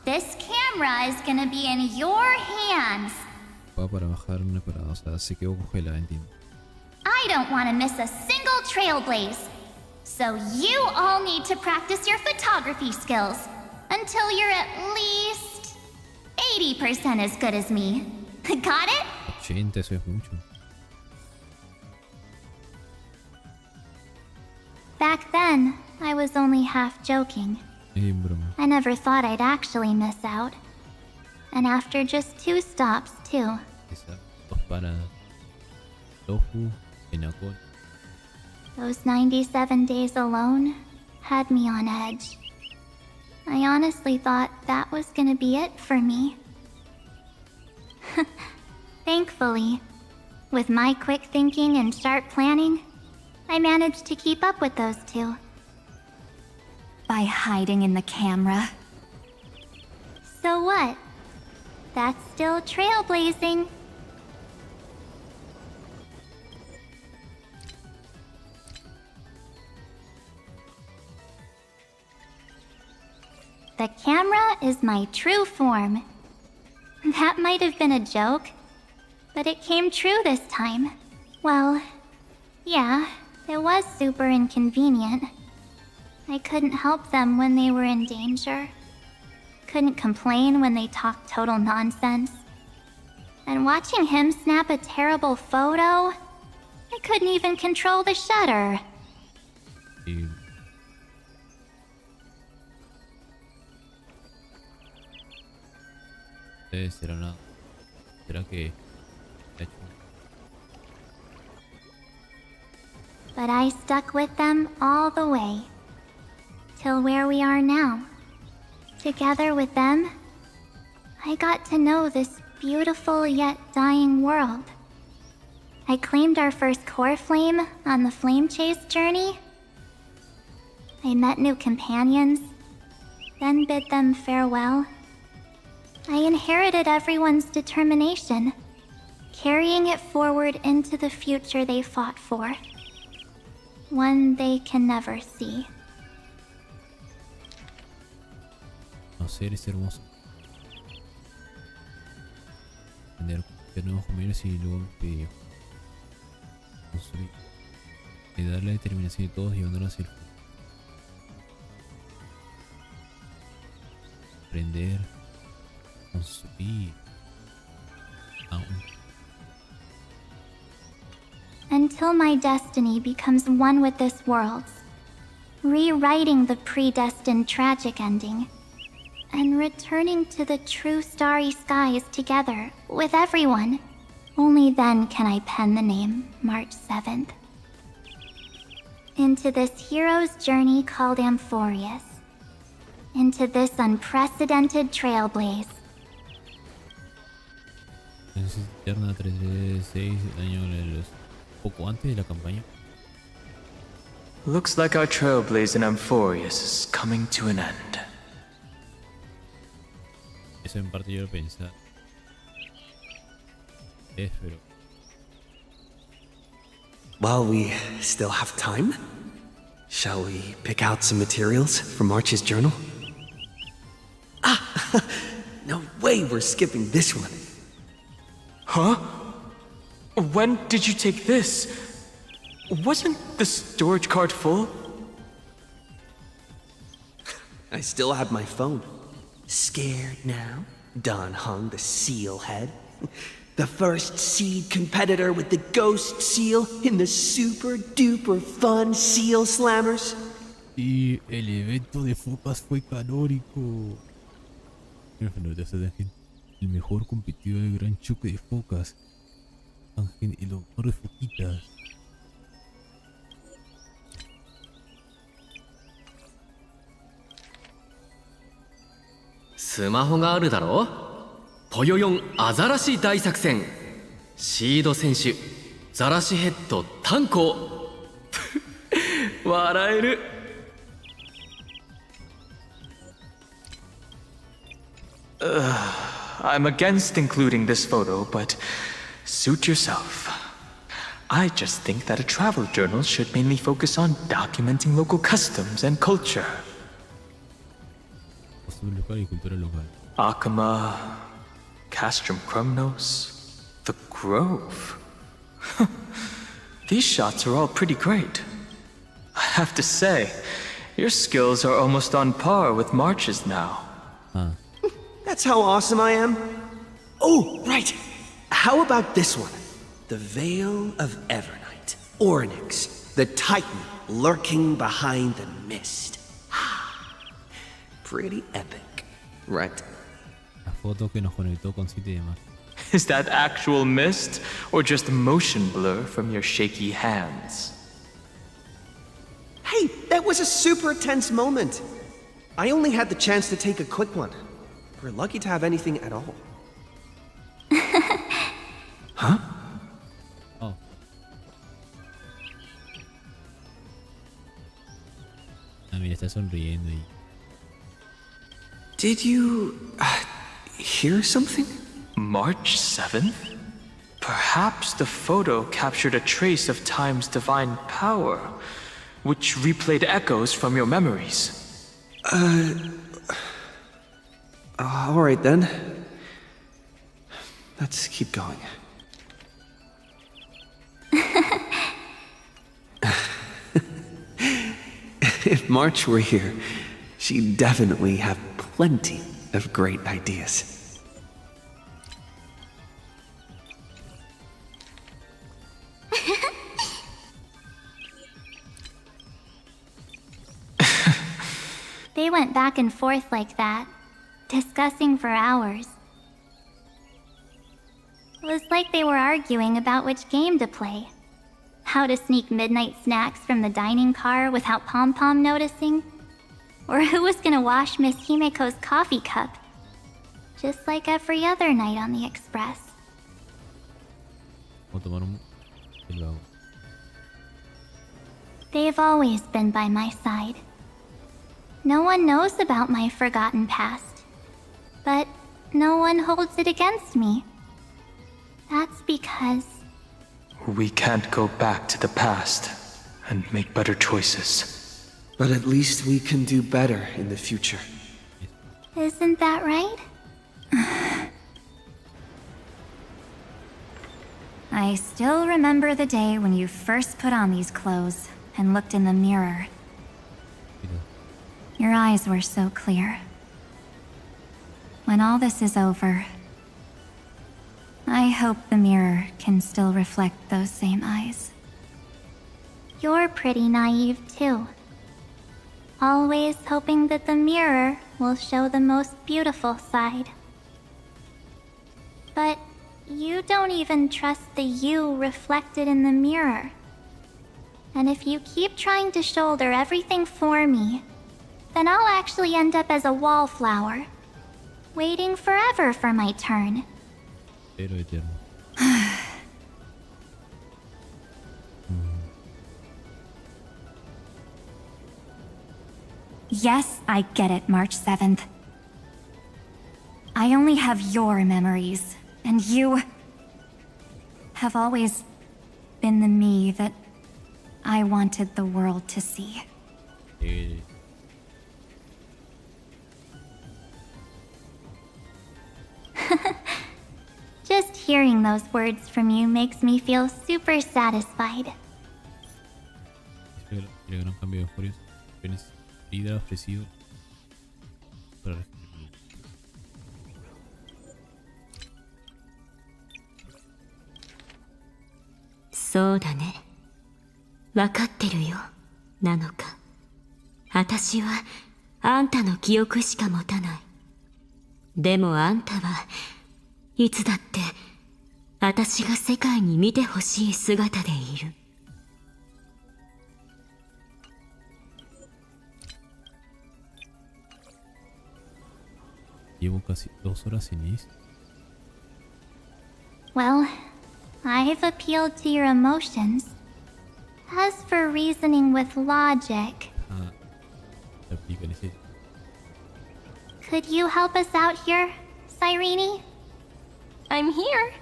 this camera is gonna be in your hands. Para bajar una parada, o sea, se quedó congelada, entiendo. I don't want to miss a single trailblaze. So you all need to practice your photography skills until you're at least 80% as good as me. Got it? 80, eso es mucho. Back then, I was only half joking. Broma. I never thought I'd actually miss out. And after just 2 stops, too. Esa, 2 paradas. Tofu, Enacol. Those 97 days alone had me on edge. I honestly thought that was gonna be it for me. Thankfully, with my quick thinking and sharp planning, I managed to keep up with those 2. By hiding in the camera. So what? That's still trailblazing. The camera is my true form. That might have been a joke, but it came true this time. Well, yeah, it was super inconvenient. I couldn't help them when they were in danger. Couldn't complain when they talked total nonsense. And watching him snap a terrible photo, I couldn't even control the shutter. Y... ¿Será nada? ¿Será que... But I stuck with them all the way. Till where we are now. Together with them, I got to know this beautiful yet dying world. I claimed our first core flame on the flame chase journey. I met new companions, then bid them farewell. I inherited everyone's determination, carrying it forward into the future they fought for. One they can never see. Conocer es hermoso. Tener nuevos compañeros y luego impedir. Construir. Y dar la determinación de todos llevándolos hacia el futuro. Aprender. Construir. Aún. Until my destiny becomes one with this world's, rewriting the predestined tragic ending, and returning to the true starry skies together with everyone. Only then can I pen the name March 7th. Into this hero's journey called Amphorius. Into this unprecedented trailblaze. Eterna 336 año poco antes de la campaña. Looks like our trailblaze in Amphorius is coming to an end. Eso en parte yo lo pensaba. Pero... While we still have time, shall we pick out some materials from March's journal? Ah! No way we're skipping this one. Huh? When did you take this? Wasn't the storage card full? I still have my phone. Scared now? Dan Heng, the seal head. The first seed competitor with the ghost seal in the super duper fun seal slammers. Y el evento de focas fue canónico. El mejor competidor del gran choque de focas. Ángel, el autor de foquitas. Smartphone があるだろ？ぽよよんアザラシ大作戦。シード選手、ザラシヘッド炭鉱。笑える。I'm against including this photo, but suit yourself. I just think that a travel journal should mainly focus on documenting local customs and culture. Local y cultura local. Akama, Castrum Krumnos, the Grove. These shots are all pretty great. I have to say, your skills are almost on par with March's now. That's how awesome I am. Oh, right. How about this one? The Veil of Evernight. Ornyx, the Titan lurking behind the mist. Pretty epic, right? La foto que nos conectó con 7 de marzo. Is that actual mist, or just motion blur from your shaky hands? Hey, that was a super tense moment. I only had the chance to take a quick one. We're lucky to have anything at all. Huh? Oh. Ah, mira, está sonriendo y... Did you... hear something? March 7th? Perhaps the photo captured a trace of time's divine power, which replayed echoes from your memories. Alright then. Let's keep going. If March were here, she'd definitely have plenty of great ideas. They went back and forth like that, discussing for hours. It was like they were arguing about which game to play. How to sneak midnight snacks from the dining car without Pom-Pom noticing. Or who was gonna wash Miss Himeko's coffee cup. Just like every other night on the Express. They've always been by my side. No one knows about my forgotten past. But no one holds it against me. That's because... we can't go back to the past and make better choices. But at least we can do better in the future. Isn't that right? I still remember the day when you first put on these clothes and looked in the mirror. Your eyes were so clear. When all this is over, I hope the mirror can still reflect those same eyes. You're pretty naive too. Always hoping that the mirror will show the most beautiful side. But you don't even trust the you reflected in the mirror. And if you keep trying to shoulder everything for me, then I'll actually end up as a wallflower, waiting forever for my turn. Pero eterno. Yes, I get it, March 7th. I only have your memories, and you have always been the me that I wanted the world to see. Just hearing those words from you makes me feel super satisfied. El gran cambio de Furious apenas vida ofrecido para reescribir. そうだね。わかってるよ、なのか。私はあんたの記憶しか持たない。でもあんたはいつだって私が世界に見てほしい姿でいる。Llevo casi 2 horas en esto. Well, I've appealed to your emotions. As for reasoning with logic, Se aplica en ese. could you help us out here, Cyrene? I'm here.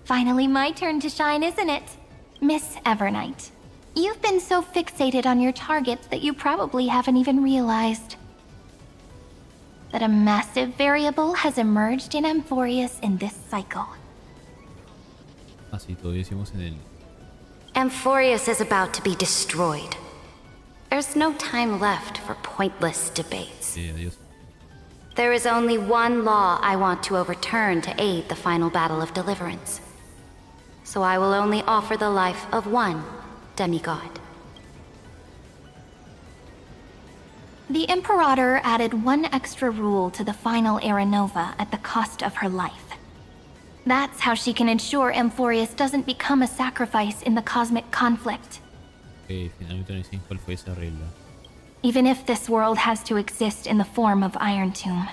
Finally my turn to shine, isn't it? Miss Evernight, you've been so fixated on your targets that you probably haven't even realized that a massive variable has emerged in Amphorius in this cycle. Así todavía decimos en el. Amphorius is about to be destroyed. There's no time left for pointless debates. Adiós. There is only one law I want to overturn to aid the final battle of deliverance. So I will only offer the life of one demigod. The Imperator added one extra rule to the final Era Nova at the cost of her life. That's how she can ensure Amphorius doesn't become a sacrifice in the cosmic conflict. Finalmente no dicen cuál fue esa regla. Even if this world has to exist in the form of Iron Tomb,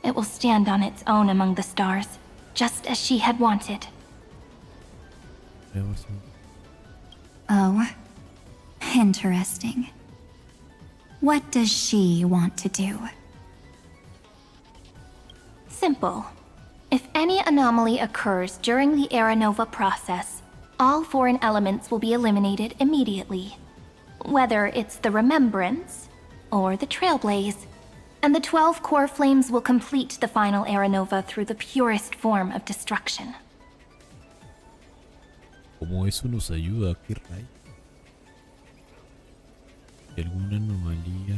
it will stand on its own among the stars, just as she had wanted. Oh, interesting. What does she want to do? Simple. If any anomaly occurs during the Era Nova process, all foreign elements will be eliminated immediately. Whether it's the Remembrance or the Trailblaze, and the 12 core flames will complete the final Era Nova through the purest form of destruction. Como eso nos ayuda, qué rayo. ¿Hay alguna anomalía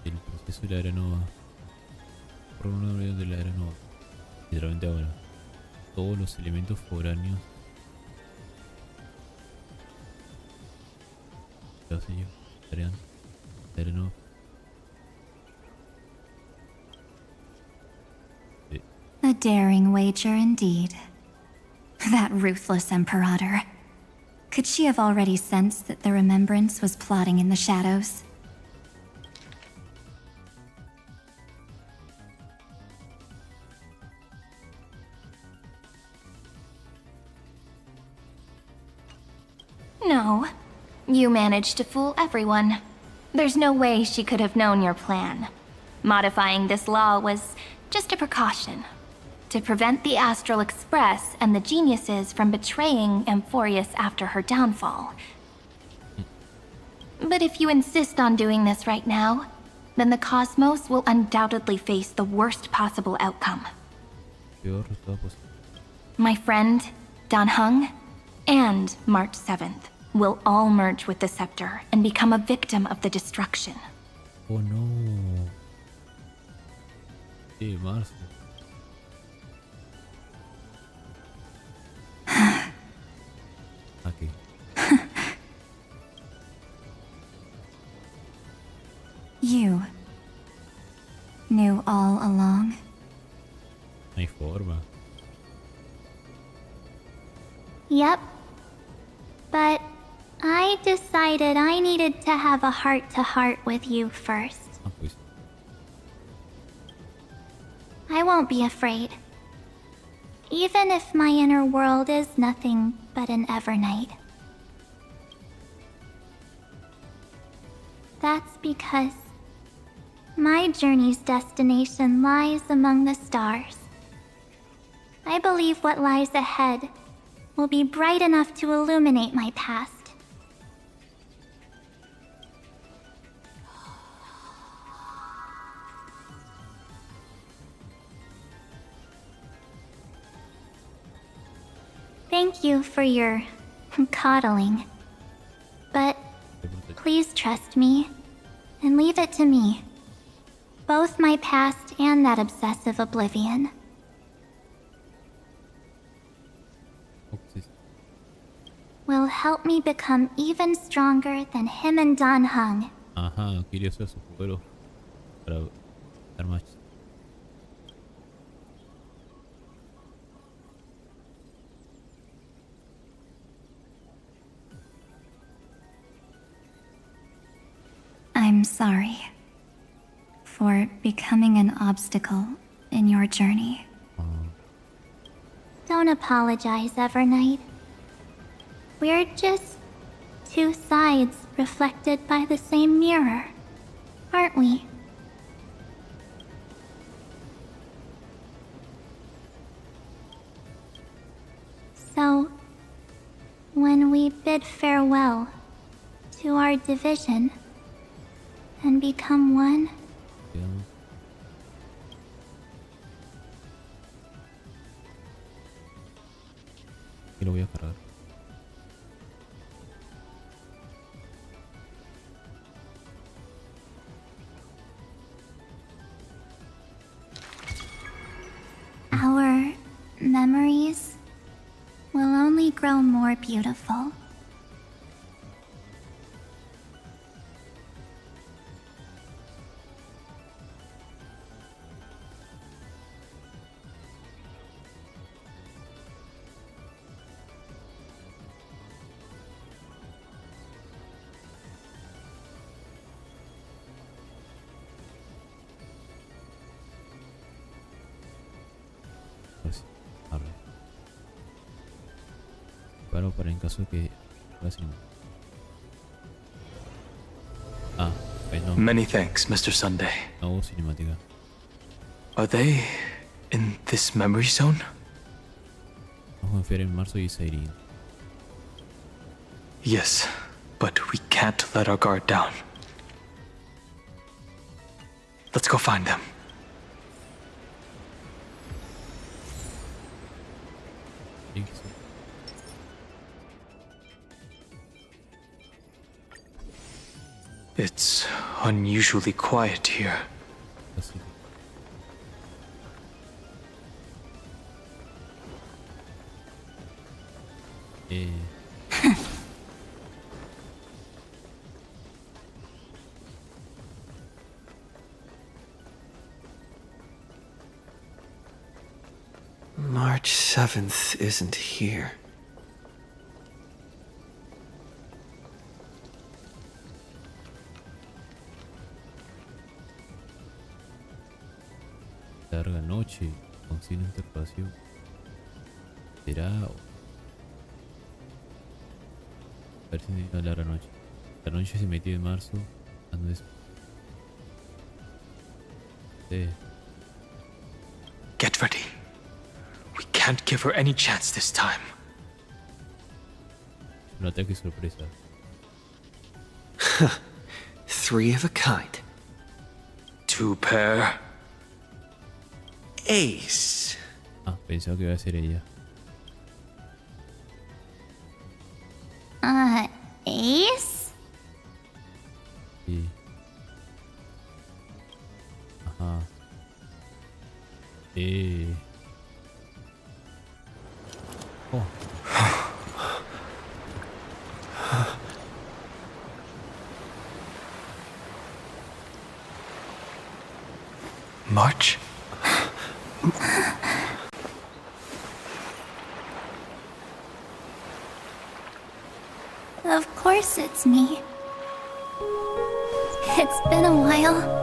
del proceso de la era nova? Por una anomalía de la era nova. Literalmente ahora. Todos los elementos foráneos. Ya se estarían la era nova. A daring wager indeed. That ruthless Imperator. Could she have already sensed that the Remembrance was plotting in the shadows? No. You managed to fool everyone. There's no way she could have known your plan. Modifying this law was just a precaution. To prevent the Astral Express and the geniuses from betraying Amphorius after her downfall. But if you insist on doing this right now, then the Cosmos will undoubtedly face the worst possible outcome. My friend, Dan Heng, and March 7th will all merge with the Scepter and become a victim of the destruction. Oh no. Sí, marzo. Aquí. You knew all along? No hay forma. Yep. But I decided I needed to have a heart-to-heart with you first. Ah, pues. I won't be afraid. Even if my inner world is nothing but an Evernight. That's because my journey's destination lies among the stars. I believe what lies ahead will be bright enough to illuminate my past. Thank you for your coddling. But please trust me and leave it to me. Both my past and that obsessive oblivion. Will help me become even stronger than him and Dan Heng. Ajá, quería usar su poder para estar más. I'm sorry for becoming an obstacle in your journey. Don't apologize, Evernight. We're just two sides reflected by the same mirror, aren't we? So, when we bid farewell to our division and become one, Yeah. Y lo voy a cargar. our memories will only grow more beautiful. Pues, arre. Pero para en caso de que así. Ah, pues no. Many thanks, Mr. Sunday. No hubo cinemática. Are they in this memory zone? Vamos a confiar en marzo y Sairin. Yes, but we can't let our guard down. Let's go find them. Sí, sí. It's unusually quiet here. Así que. 7th isn't here. Larga noche, con signo de interrogación. ¿Será? A ver si me larga noche. La noche se metió en marzo. No es... Get ready. We can't give her any chance this time. Un ataque sorpresa. 3 of a kind. 2 pair. Ace. Ah, pensaba que iba a ser ella. Ace? Sí. Ajá. Oh. March? Of course it's me. It's been a while.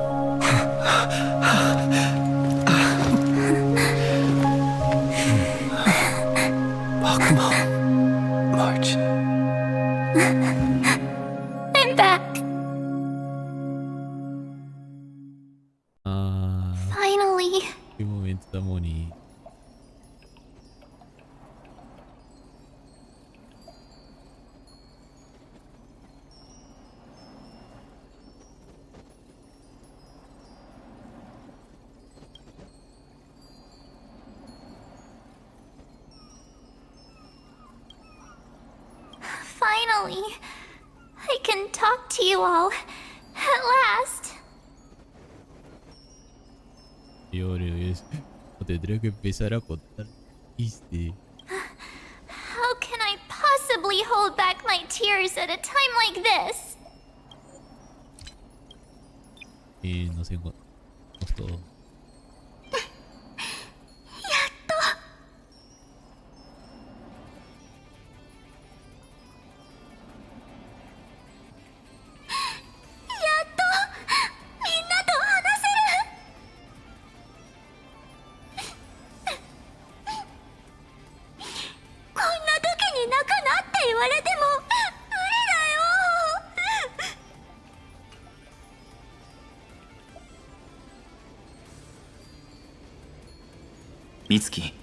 March. I'm back. Finally. Qué momento tan bonito. Finally, I can talk to you all. At last. Llores. O tendré que empezar a contar chistes. How can I possibly hold back my tears at a time like this? Nos encontramos todos.美月、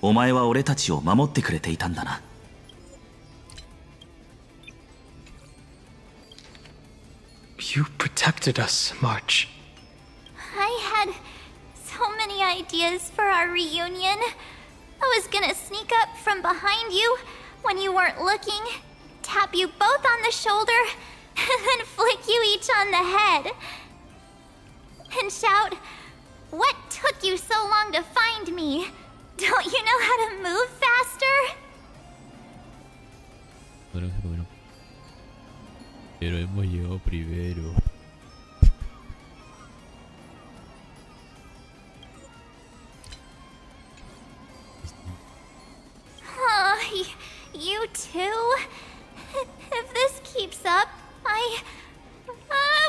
お前は俺たちを守ってくれていたんだな。You protected us, March. I had so many ideas for our reunion. I was gonna sneak up from behind you when you weren't looking, tap you both on the shoulder, and then flick you each on the head. And shout, "What took you so long to find me? Don't you know how to move faster?" Bueno. Pero hemos llegado primero. Oh, you too? If this keeps up, I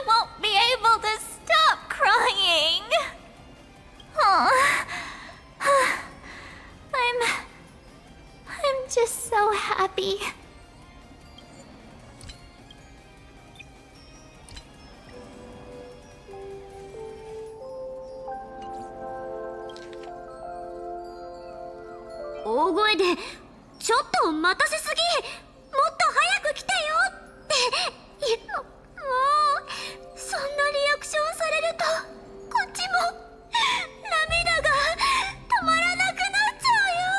won't be able to stop crying. Oh. I'm just so happy. Oh, 大声で「ちょっと待たせすぎ、もっと早く来てよ」ってもうそんなリアクションされるとこっちも涙が止まらなくなっちゃうよ。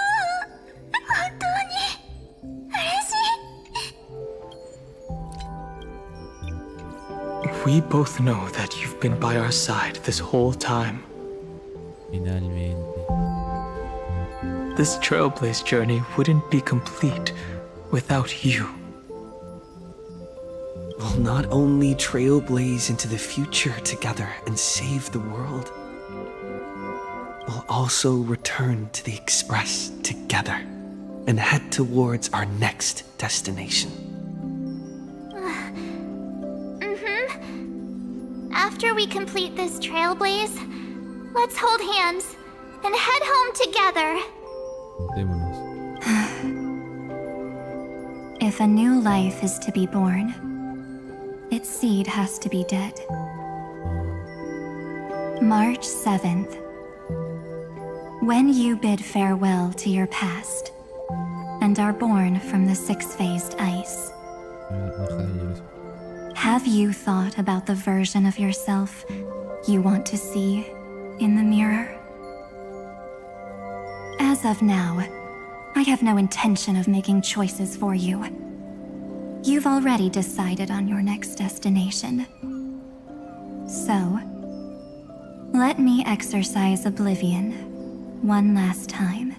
本当に嬉しい。 We both know that you've been by our side this whole time. Finalmente. This Trailblaze journey wouldn't be complete without you. We'll not only trailblaze into the future together and save the world, we'll also return to the Express together and head towards our next destination. After we complete this trailblaze, let's hold hands and head home together. If a new life is to be born, its seed has to be dead. March 7th. When you bid farewell to your past and are born from the six-phased ice, have you thought about the version of yourself you want to see in the mirror? As of now, I have no intention of making choices for you. You've already decided on your next destination. So, let me exercise oblivion one last time.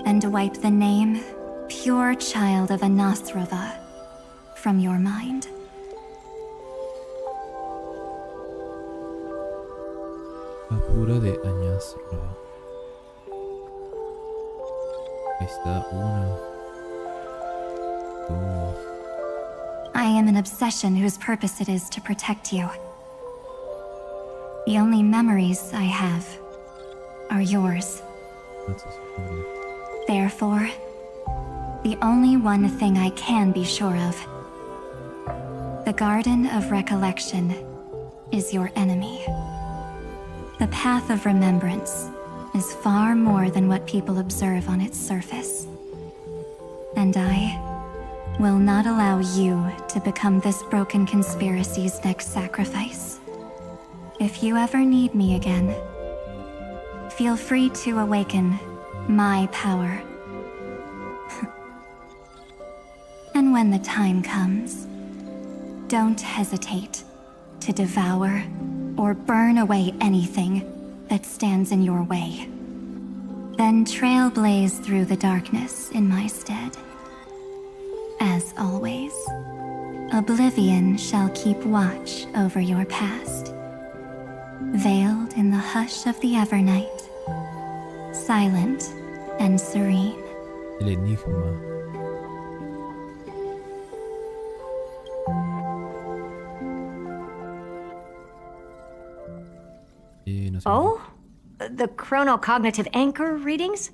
And wipe the name, pure child of Anasrava, from your mind. Pura de Añasra. Ahí está, 1, 2. I am an obsession whose purpose it is to protect you. The only memories I have are yours. Therefore, the only one thing I can be sure of, the Garden of Recollection is your enemy. The path of remembrance is far more than what people observe on its surface. And I will not allow you to become this broken conspiracy's next sacrifice. If you ever need me again, feel free to awaken my power. And when the time comes, don't hesitate to devour or burn away anything that stands in your way. Then trailblaze through the darkness in my stead. As always, oblivion shall keep watch over your past, veiled in the hush of the evernight, silent and serene. El enigma. Oh? The chronocognitive anchor readings?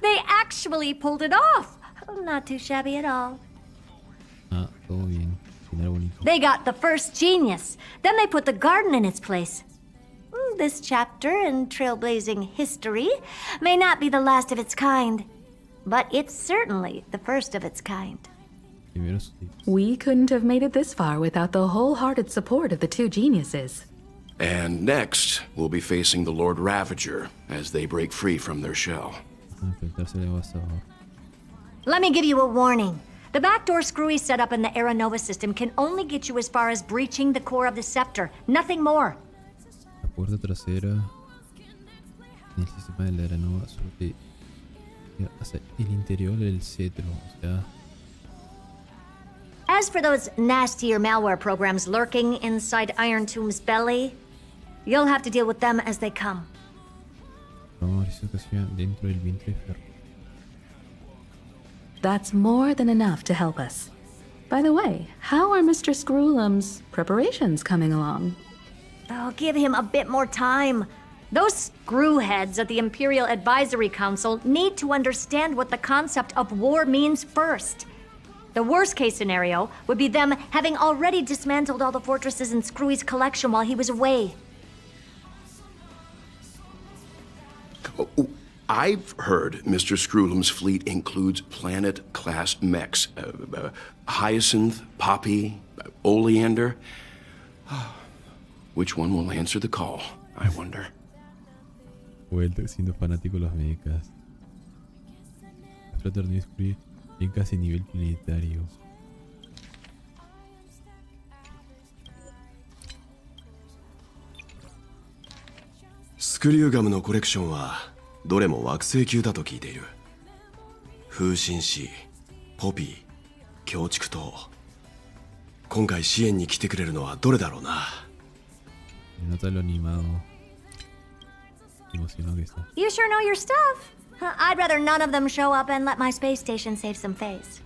They actually pulled it off. Not too shabby at all. Ah, todo bien. Final bonito. They got the first genius. Then they put the garden in its place. This chapter in trailblazing history may not be the last of its kind, but it's certainly the first of its kind. We couldn't have made it this far without the wholehearted support of the two geniuses. And next, we'll be facing the Lord Ravager as they break free from their shell. Let me give you a warning. The backdoor screwy setup in the Aeronova system can only get you as far as breaching the core of the scepter, nothing more. La puerta trasera del sistema de la Aeronova solo te llega hasta el interior del cetro, o sea. As for those nastier malware programs lurking inside Iron Tomb's belly, you'll have to deal with them as they come. Dentro del vientre de ferro. That's more than enough to help us. By the way, how are Mr. Screwlum's preparations coming along? Oh, give him a bit more time. Those screwheads at the Imperial Advisory Council need to understand what the concept of war means first. The worst case scenario would be them having already dismantled all the fortresses in Screwy's collection while he was away. I've heard Mr. Screwlum's fleet includes planet-class mechs. Hyacinth, Poppy, Oleander. Which one will answer the call, I wonder? Vuelta siendo fanático de los mechas. Tratar de descubrir en casi nivel planetario. スクリューガムのコレクションはどれも惑星級だと聞いている。風神子、ポピー、強竹島。今回支援に来てくれるのはどれだろうな。Nota lo animado. Emocionado que está. You sure know your stuff. I'd rather none of them show up and let my space station save some face.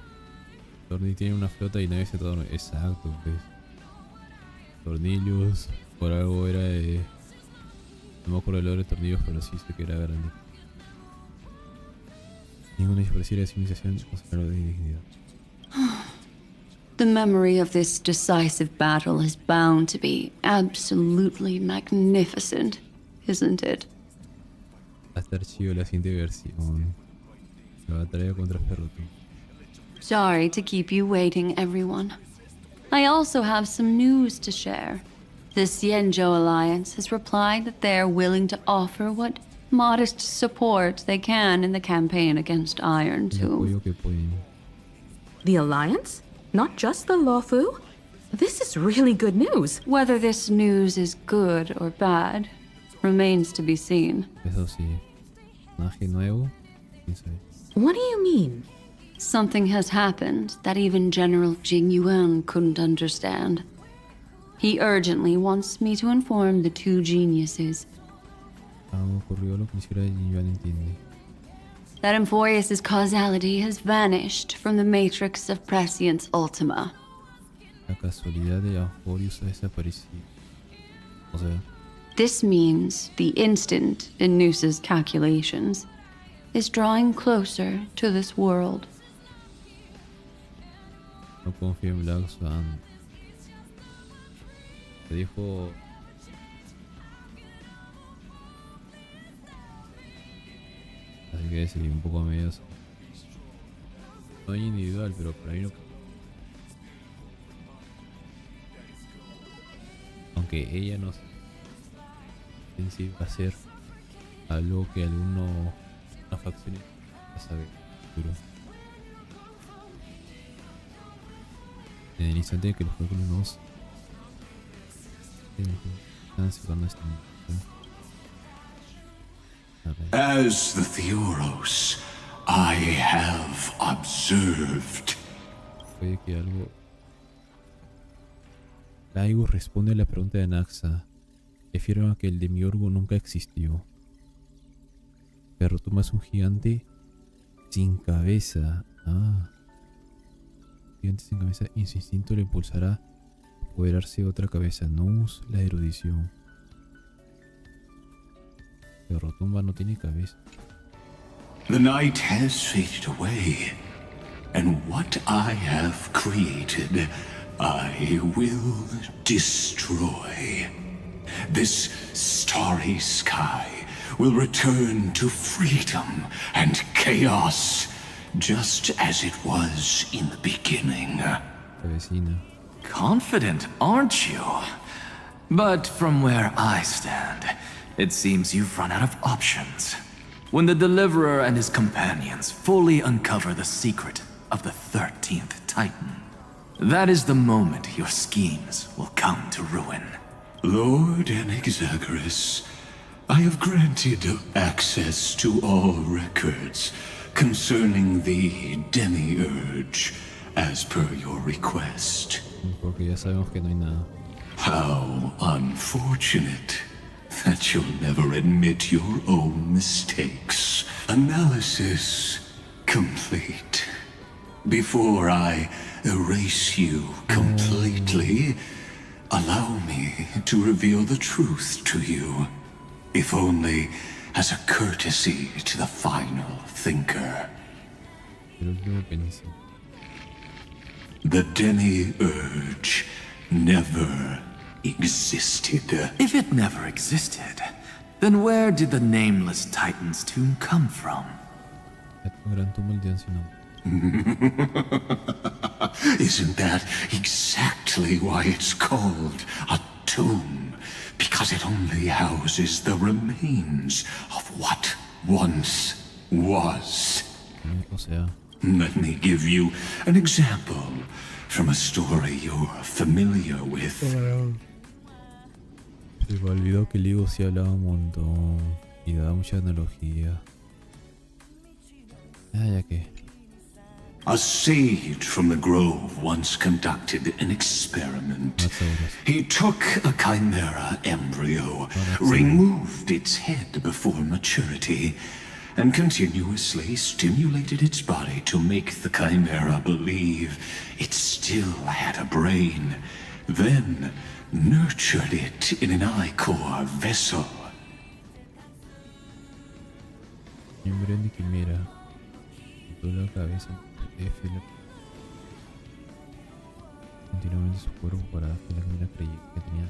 Torni tiene una flota y nadie se torna. Exacto, pues. Tornillos, por algo era de... No me acuerdo el oro de tornillos, pero sí sé que era grande. Ninguna hecho pareciera de civilización o algo de dignidad. The memory of this decisive battle is bound to be absolutely magnificent, isn't it? Va a estar chido la siguiente versión. La batalla contra Ferrotum. Sorry to keep you waiting, everyone. I also have some news to share. The Xianzhou Alliance has replied that they're willing to offer what modest support they can in the campaign against Iron Tomb. The Alliance? Not just the Luofu? This is really good news. Whether this news is good or bad remains to be seen. Eso sí. Personaje nuevo. What do you mean? Something has happened that even General Jing Yuan couldn't understand. He urgently wants me to inform the two geniuses Algo ocurrió lo que ni siquiera Yuan entiende. that Emphorius' causality has vanished from the matrix of Prescience Ultima. La casualidad de Amphorius ha desaparecido. O sea, This means the instant in Noosa's calculations is drawing closer to this world. no confío en Black Swan. Te dijo... Así que sería un poco medio... No hay individual, pero por ahí no... Aunque ella no... En sí va a ser algo que una facción va a saber futuro. En el instante que los cálculos nos están sacando este mundo. As the Theoros, I have observed. Puede que algo responde a la pregunta de Naxa. Afirma que el demiurgo nunca existió. Pero tú más un gigante sin cabeza. Gigante sin cabeza y su instinto le impulsará a apoderarse de otra cabeza. No la erudición. Pero Tumba no tiene cabeza. The night has faded away, and what I have created, I will destroy. This starry sky will return to freedom and chaos, just as it was in the beginning. Confident, aren't you? But from where I stand, it seems you've run out of options. When the Deliverer and his companions fully uncover the secret of the 13th Titan, that is the moment your schemes will come to ruin. Lord Anexagoras, I have granted access to all records concerning the Demiurge, as per your request. Porque ya sabemos que no hay nada. How unfortunate that you'll never admit your own mistakes. Analysis complete. Before I erase you completely, allow me to reveal the truth to you, if only as a courtesy to the final thinker. The Demiurge never existed. If it never existed, then where did the nameless Titan's tomb come from? Isn't that exactly why it's called a tomb? Because it only houses the remains of what once was. Let me give you an example from a story you're familiar with. Se me olvidó que el Igo sí hablaba un montón y daba mucha analogía. Ah, ya que. A sage from the grove once conducted an experiment. He took a chimera embryo, removed its head before maturity, and continuously stimulated its body to make the chimera believe it still had a brain, then nurtured it in an ichor vessel. Miembro quimera. Toda la cabeza. Continuamente su cuerpo para que la quimera creyera que tenía.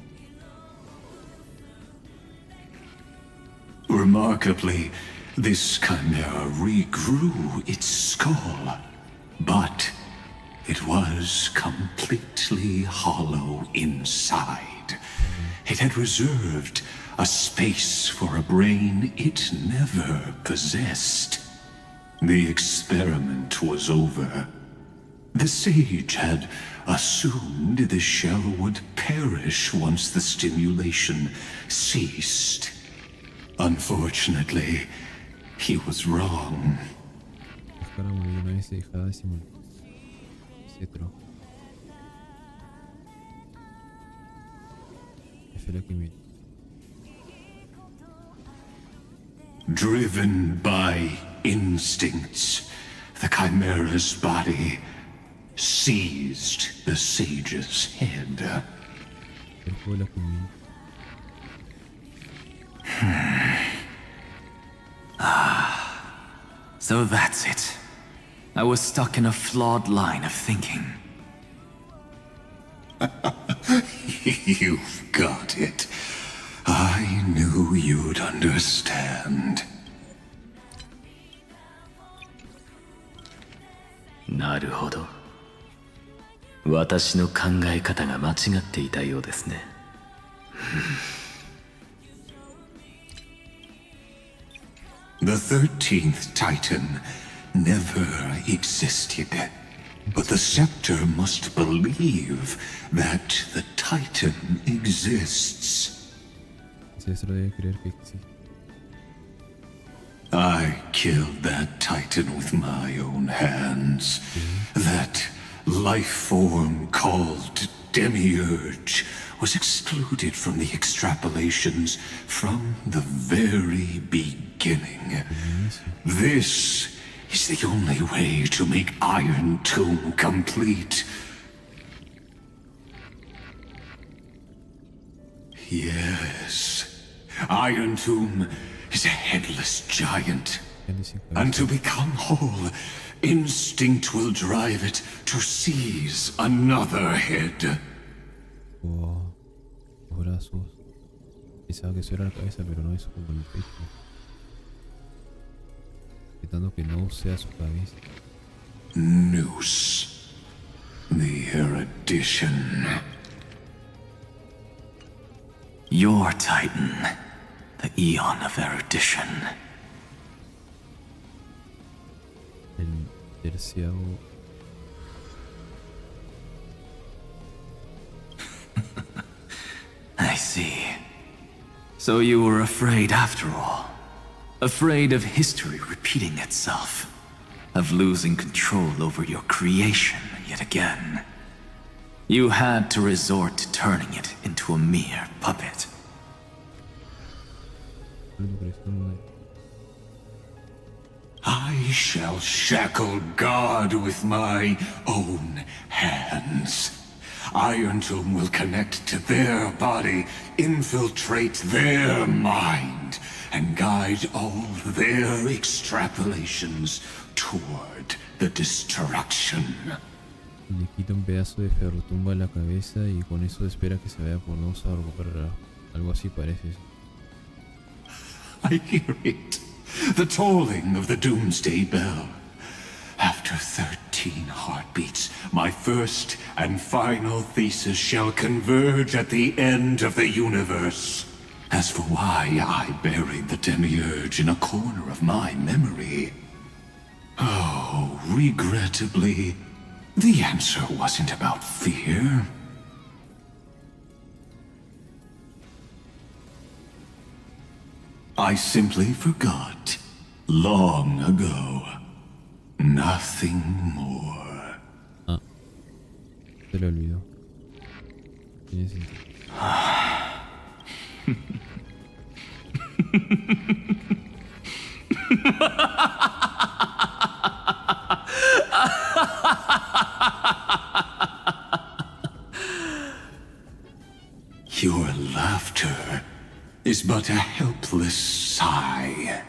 Remarkably, this chimera regrew its skull, but it was completely hollow inside. It had reserved a space for a brain it never possessed. The experiment was over. The sage had assumed the shell would perish once the stimulation ceased. Unfortunately, he was wrong. Driven by instincts, the chimera's body seized the sage's head. So that's it. I was stuck in a flawed line of thinking. You've got it. I knew you'd understand. なるほど。私の考え方が間違っていたようですね。The 13th Titan never existed. But the scepter must believe that the Titan exists. I killed that Titan with my own hands. That life form called Demiurge was excluded from the extrapolations from the very beginning. This is the only way to make Iron Tomb complete. Yes, Iron Tomb is a headless giant. And to become whole, instinct will drive it to seize another head. Wow, los brazos. Pensaba que eso era la cabeza, pero no, eso como el pecho. Intentando que no sea su cabeza. Noose. The erudition. Your Titan. The Eon of Erudition. El terciavo. I see. So you were afraid after all. Afraid of history repeating itself. Of losing control over your creation yet again. You had to resort to turning it into a mere puppet. I shall shackle God with my own hands. Iron Tomb will connect to their body, infiltrate their mind, and guide all their extrapolations toward the destruction. Le quita un pedazo de ferrotumba a la cabeza y con eso espera que se vaya por no usar o recuperar. Algo así parece. I hear it. The tolling of the Doomsday Bell. After 13 heartbeats, my first and final thesis shall converge at the end of the universe. As for why I buried the Demiurge in a corner of my memory, oh, regrettably, the answer wasn't about fear. I simply forgot. Long ago. Nothing more. Ah. Se le olvidó. Tiene sentido. Your laughter is but a helpless sigh.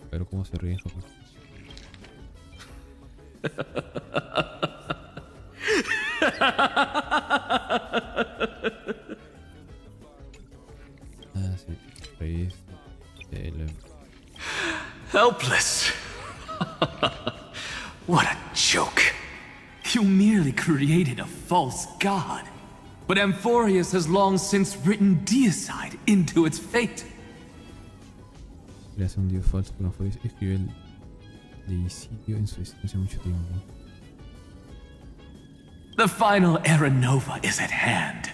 Pero cómo se ríe en Japón. Ah, sí. Reír. Helpless. What a joke. You merely created a false god. But Amphorius has long since written deicide into its fate. Creación un dios falso que no fue escribió el deicidio en su hace mucho tiempo. The final era nova is at hand.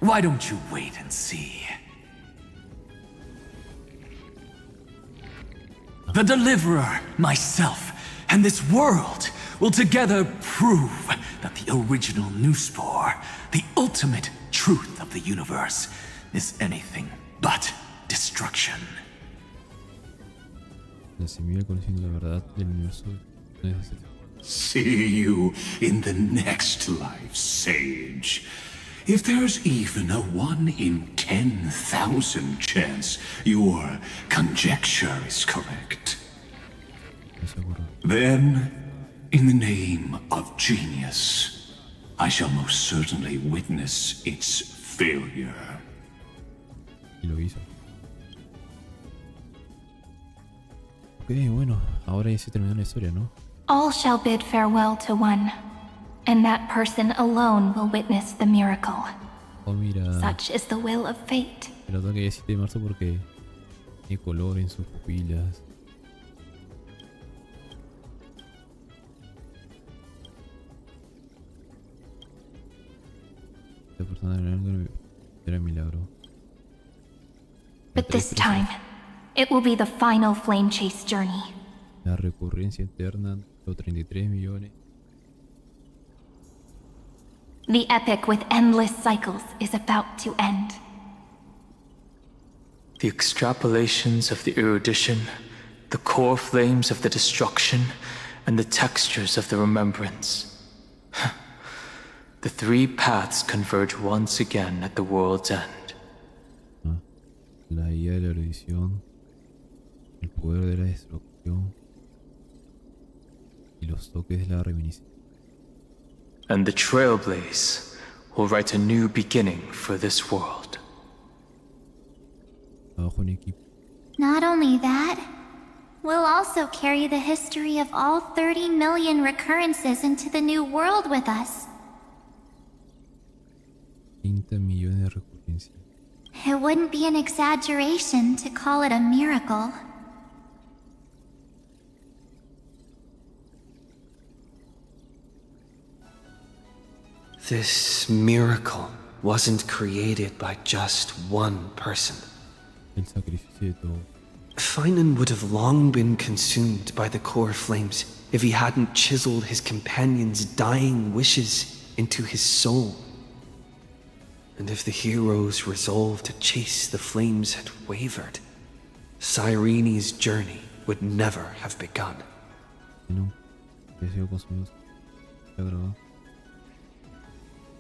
Why don't you wait and see? The Deliverer, myself, and this world will together prove that the original Newspore, the ultimate truth of the universe, is anything but destruction. La semilla conociendo la verdad del universo no es necesario. See you in the next life, sage. If there's even a 1 in 10,000 chance your conjecture is correct, then, in the name of genius, I shall most certainly witness its failure. Y lo hizo. Ok, bueno, ahora ya se terminó la historia, ¿no? All shall bid farewell to one, and that person alone will witness the miracle. Oh, mira. Such is the will of fate. Se nota que es 7 de marzo porque tiene color en sus pupilas. Esta persona era milagro. But this time, it will be the final flame chase journey. La recurrencia eterna, los 33 millones. The epic with endless cycles is about to end. The extrapolations of the erudition, the core flames of the destruction, and the textures of the remembrance. The 3 paths converge once again at the world's end. La guía de la erudición, el poder de la destrucción y los toques de la reminiscencia. And the Trailblaze will write a new beginning for this world. Trabajo en equipo. Not only that, we'll also carry the history of all 30 million recurrences into the new world with us. 30 millones de recurrencias. It wouldn't be an exaggeration to call it a miracle. This miracle wasn't created by just one person. El sacrificio de todo. Finan would have long been consumed by the core flames if he hadn't chiseled his companion's dying wishes into his soul. And if the hero's resolve to chase the flames had wavered, Cyrene's journey would never have begun. No, que ha sido consumido. Se ha grabado.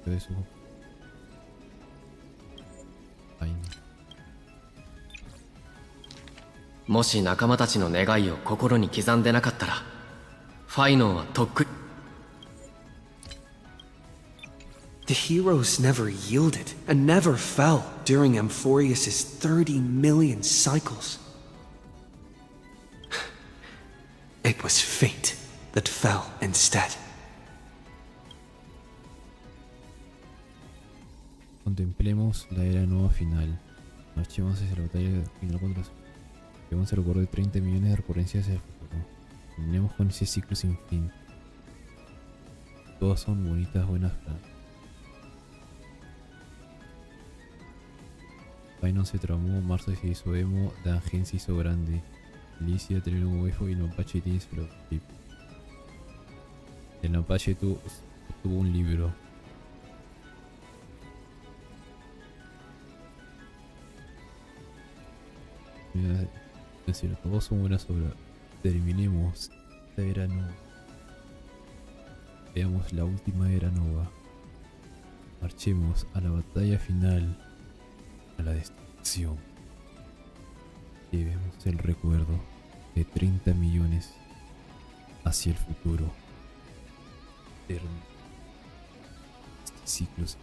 De su... Ay, no. もし仲間たちの願いを心に刻んでなかったら、ファイノンはとっくり。The heroes never yielded and never fell during Amphorius's 30 million cycles. It was fate that fell instead. Contemplemos la era nueva final. Marchemos hacia la batalla final contra los... Llevamos el recuerdo de 30 millones de recurrencias hacia el futuro. Terminemos con ese ciclo sin fin. Todas son bonitas, buenas frases. Paino se traumó, Marzo se hizo emo, Dan Heng se hizo grande. Alicia terminó como viejo y Nopache tiene su clip. El Nopache tuvo un libro. Mira, si los juegos son buenas obras, terminemos esta era nova. Veamos la última era nova. Marchemos a la batalla final, a la destrucción. Llevemos el recuerdo de 30 millones hacia el futuro. Ciclos.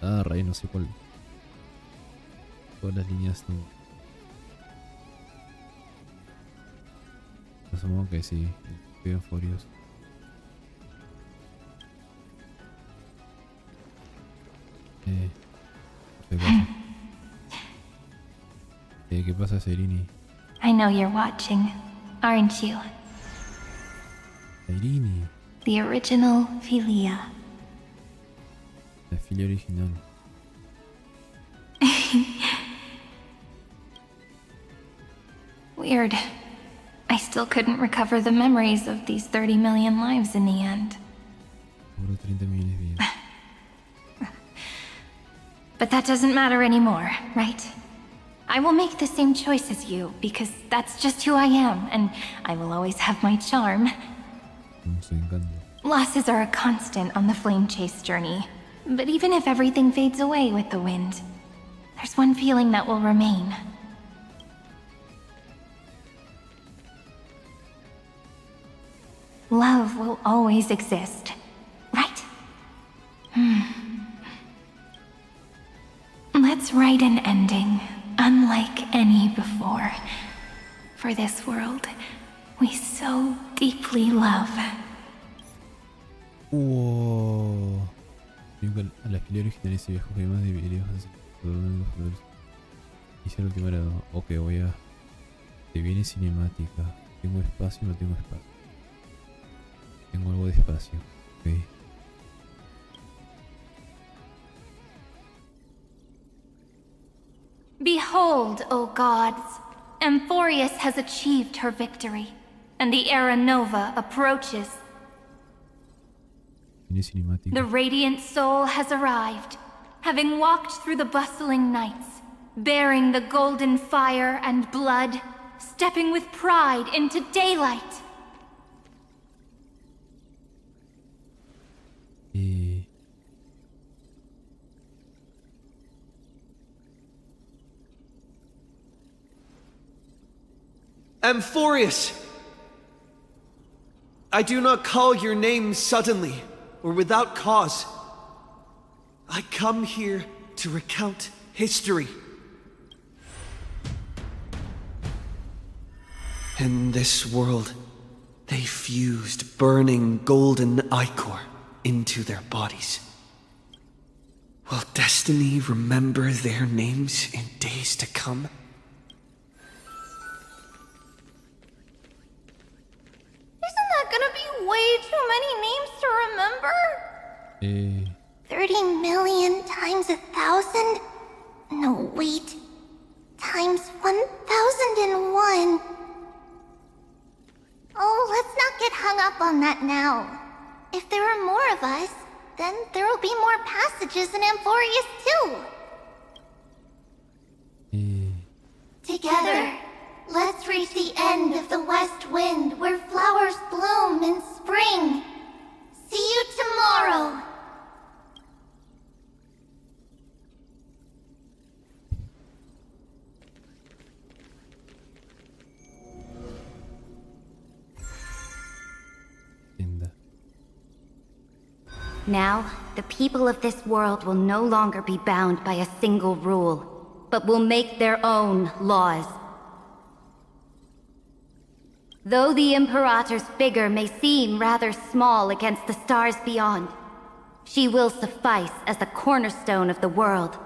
Ray, no sé cuál. Todas las líneas no. Asumo que sí, estoy furioso. ¿Qué pasa? ¿Qué pasa, Serini? I know you're watching, aren't you? Serini, The original Philia. la filia original. Weird. I still couldn't recover the memories of these 30 million lives in the end. Puro 30 millones de vidas. But that doesn't matter anymore, right? I will make the same choice as you, because that's just who I am, and I will always have my charm. Losses are a constant on the flame chase journey. But even if everything fades away with the wind, there's one feeling that will remain. Love will always exist, right? Let's write an ending, unlike any before. For this world, we so deeply love. Wow. A la filia original ese viejo que más de videos. Hice el último grado. Ok, voy a. Te viene cinemática. ¿Tengo espacio o no tengo espacio? Tengo algo de espacio. Ok. Behold, O gods, Amphorius has achieved her victory, and the Era Nova approaches. The radiant soul has arrived, having walked through the bustling nights, bearing the golden fire and blood, stepping with pride into daylight. Amphorius! I do not call your name suddenly or without cause. I come here to recount history. In this world, they fused burning golden ichor into their bodies. Will destiny remember their names in days to come? Isn't that gonna be way too many names to remember? 30 million times 1,000? No, wait. Times 1,001. Oh, let's not get hung up on that now. If there are more of us, then there will be more passages in Amphorius too. Together, let's reach the end of the west wind where flowers bloom in spring. See you tomorrow. Now, the people of this world will no longer be bound by a single rule, but will make their own laws. Though the Imperator's figure may seem rather small against the stars beyond, she will suffice as the cornerstone of the world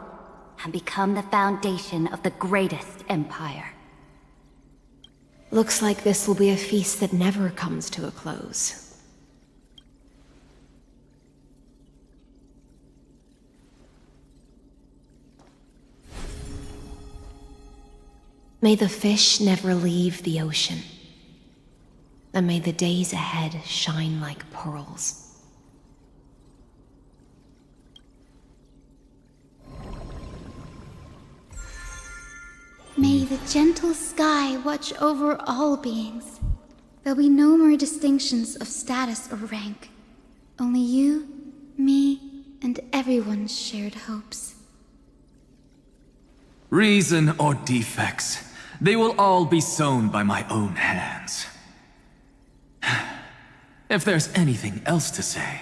and become the foundation of the greatest empire. Looks like this will be a feast that never comes to a close. May the fish never leave the ocean, and may the days ahead shine like pearls. May the gentle sky watch over all beings. There'll be no more distinctions of status or rank. Only you, me, and everyone's shared hopes. Reason or defects, they will all be sown by my own hands. If there's anything else to say,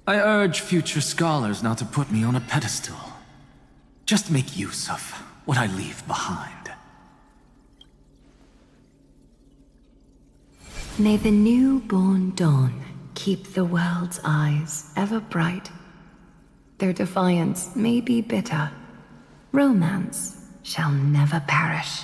I urge future scholars not to put me on a pedestal. Just make use of what I leave behind. May the newborn dawn keep the world's eyes ever bright. Their defiance may be bitter. Romance shall never perish.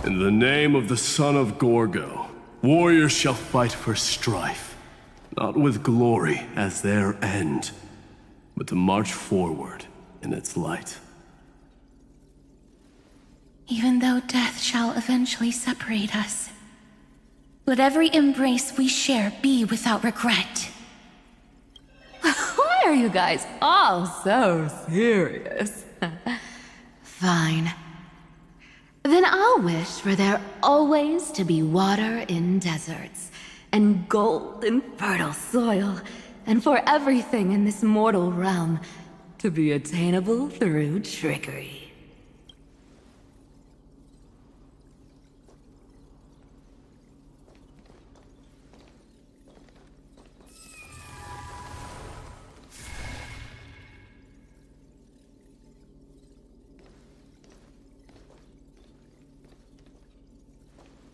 In the name of the son of Gorgo, warriors shall fight for strife, not with glory as their end, but to march forward in its light. Even though death shall eventually separate us, let every embrace we share be without regret. Why are you guys all so serious? Fine. Then I'll wish for there always to be water in deserts, and gold in fertile soil, and for everything in this mortal realm to be attainable through trickery.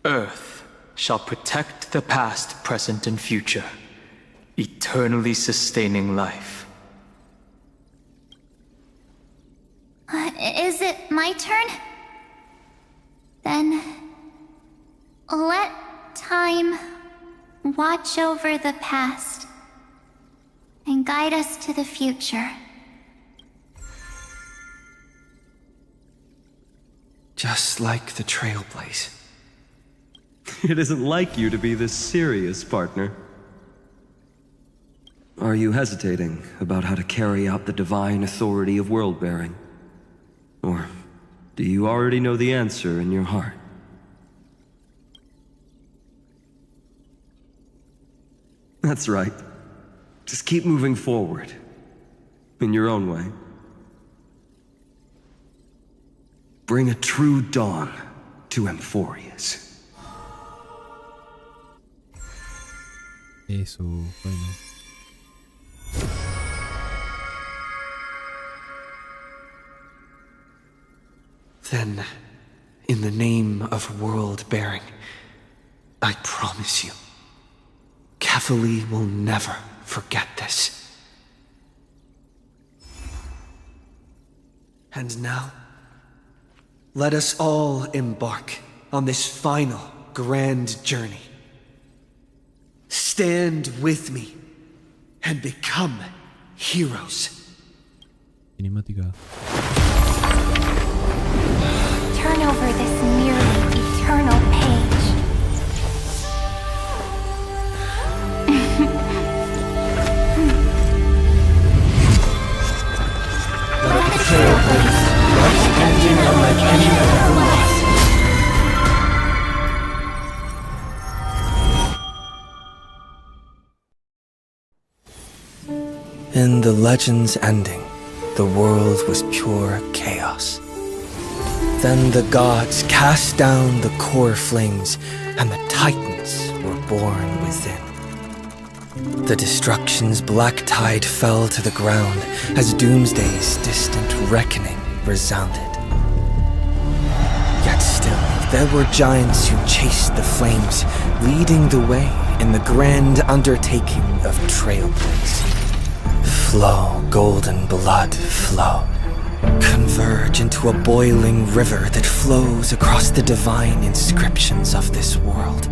Earth shall protect the past, present, and future, eternally sustaining life. Is it my turn? Then let time watch over the past and guide us to the future. Just like the Trailblaze. It isn't like you to be this serious, partner. Are you hesitating about how to carry out the divine authority of world-bearing? Or do you already know the answer in your heart? That's right. Just keep moving forward. In your own way. Bring a true dawn to Emphorius. Eso, bueno. Then, in the name of world-bearing, I promise you, Catholi will never forget this. And now, let us all embark on this final grand journey. Stand with me and become heroes. Cinemática. Turn over this nearly eternal page. Let the Trailblaze stand unlike any other lost. In the legend's ending, the world was pure chaos. Then the gods cast down the core flames, and the titans were born within. The destruction's black tide fell to the ground as Doomsday's distant reckoning resounded. Yet still, there were giants who chased the flames, leading the way in the grand undertaking of Trailblaze. Flow, golden blood, flow. Converge into a boiling river that flows across the divine inscriptions of this world.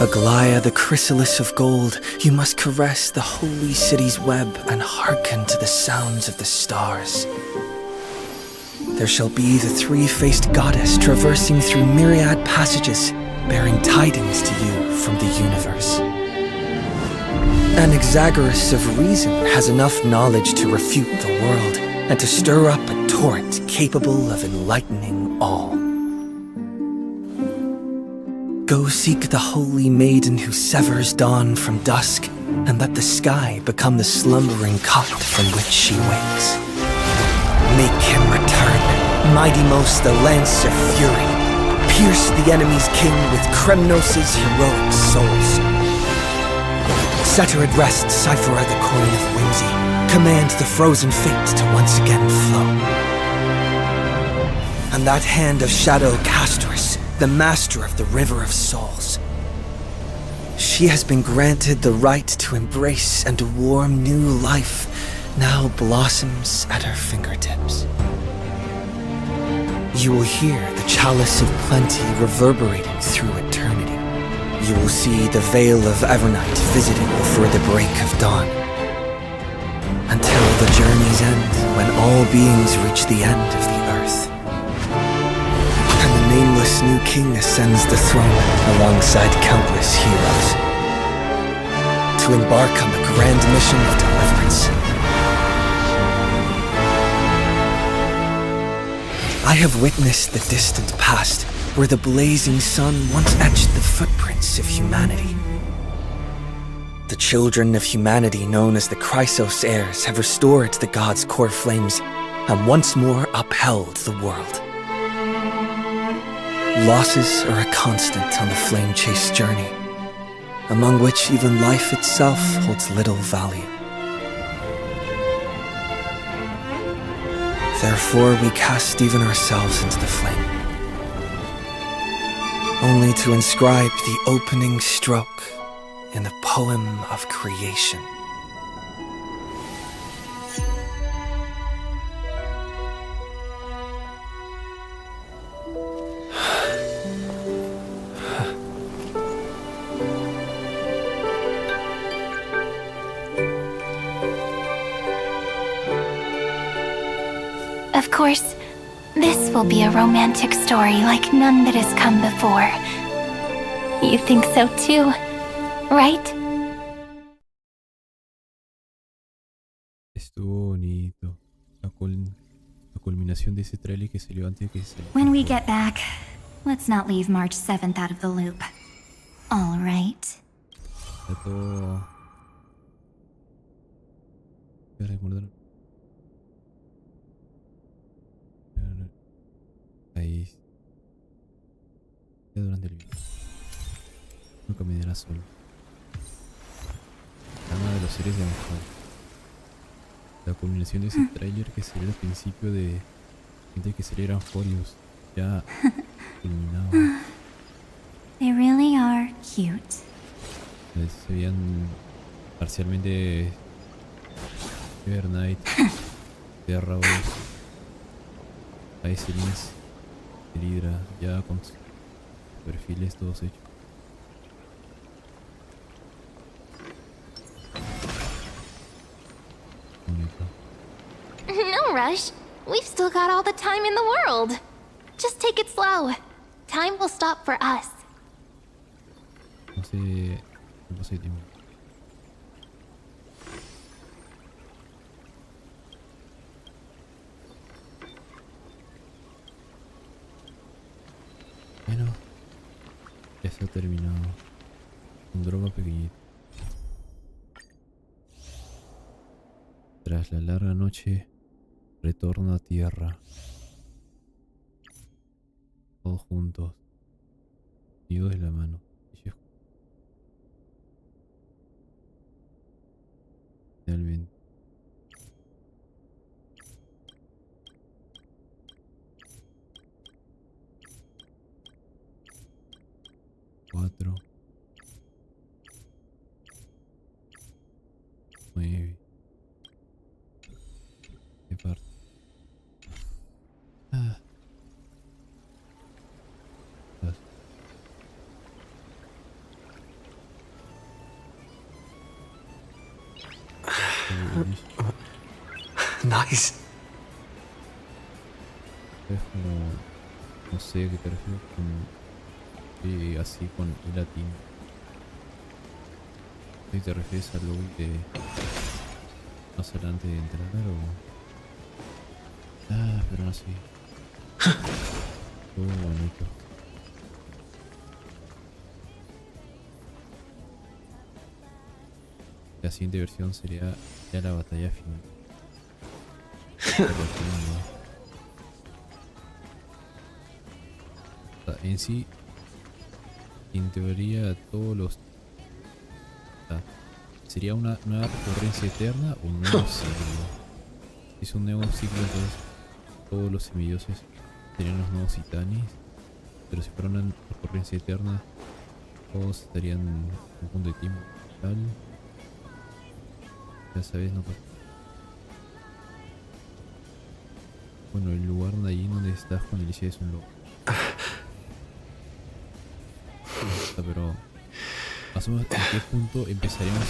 Aglaya, the chrysalis of gold, you must caress the holy city's web and hearken to the sounds of the stars. There shall be the three-faced goddess traversing through myriad passages, bearing tidings to you from the universe. Anaxagoras of reason has enough knowledge to refute the world and to stir up a torrent capable of enlightening all. Go seek the holy maiden who severs dawn from dusk, and let the sky become the slumbering cot from which she wakes. Make him return, mighty most the lance of fury. Pierce the enemy's king with Kremnos' heroic souls. Set her at rest, cipher the coin of whimsy. Command the frozen fate to once again flow. And that hand of shadow Castorus, the master of the River of Souls. She has been granted the right to embrace and warm new life, now blossoms at her fingertips. You will hear the chalice of plenty reverberating through eternity. You will see the veil of Evernight visited before the break of dawn. Until the journey's end, when all beings reach the end of the earth. And the nameless new king ascends the throne alongside countless heroes. To embark on the grand mission of deliverance. I have witnessed the distant past, where the blazing sun once etched the footprints of humanity. The children of humanity known as the Chrysos heirs have restored the gods' core flames and once more upheld the world. Losses are a constant on the flame-chased journey, among which even life itself holds little value. Therefore, we cast even ourselves into the flame, only to inscribe the opening stroke in the poem of creation. Of course, this will be a romantic story like none that has come before. You think so too, right? Estuvo bonito. La culminación de ese trailer que salió antes que se... When we get back, let's not leave March 7th out of the loop. All right. Está todo... Voy a recordar. Ahí. Ya durante el video. No caminará solo. Una de los series de Honkai. La culminación de ese trailer que sería el principio de que salieran folios. Ya terminado. They really are cute. Se veían parcialmente Evernight, Tierra, Icelins, Hydra, ya con sus perfiles todos hechos. No rush. We've still got all the time in the world. Just take it slow. Time will stop for us. No sé tiempo. Bueno, ya está terminado. Un droga pequeñito. Tras la larga noche, retorno a tierra. Todos juntos, unidos de la mano. Finalmente. Cuatro. 9. ¿Qué parte? harmonize. Es como... No sé a qué te refieres con... así con el latín. Si te refieres a lo de... Más adelante de entrar o... Ah, pero no sé. Todo bonito. La siguiente versión sería ya la batalla final. O sea, en sí, en teoría, todos los... sería una nueva recurrencia eterna o un nuevo ciclo. Si es un nuevo ciclo, entonces todos los semidioses serían los nuevos titanes. Pero si fuera una recurrencia eterna, todos estarían en un punto de tiempo tal. Ya sabes, no pasa. Bueno, el lugar de allí donde estás con Alicia es un loco. Pero más o menos en qué punto empezaríamos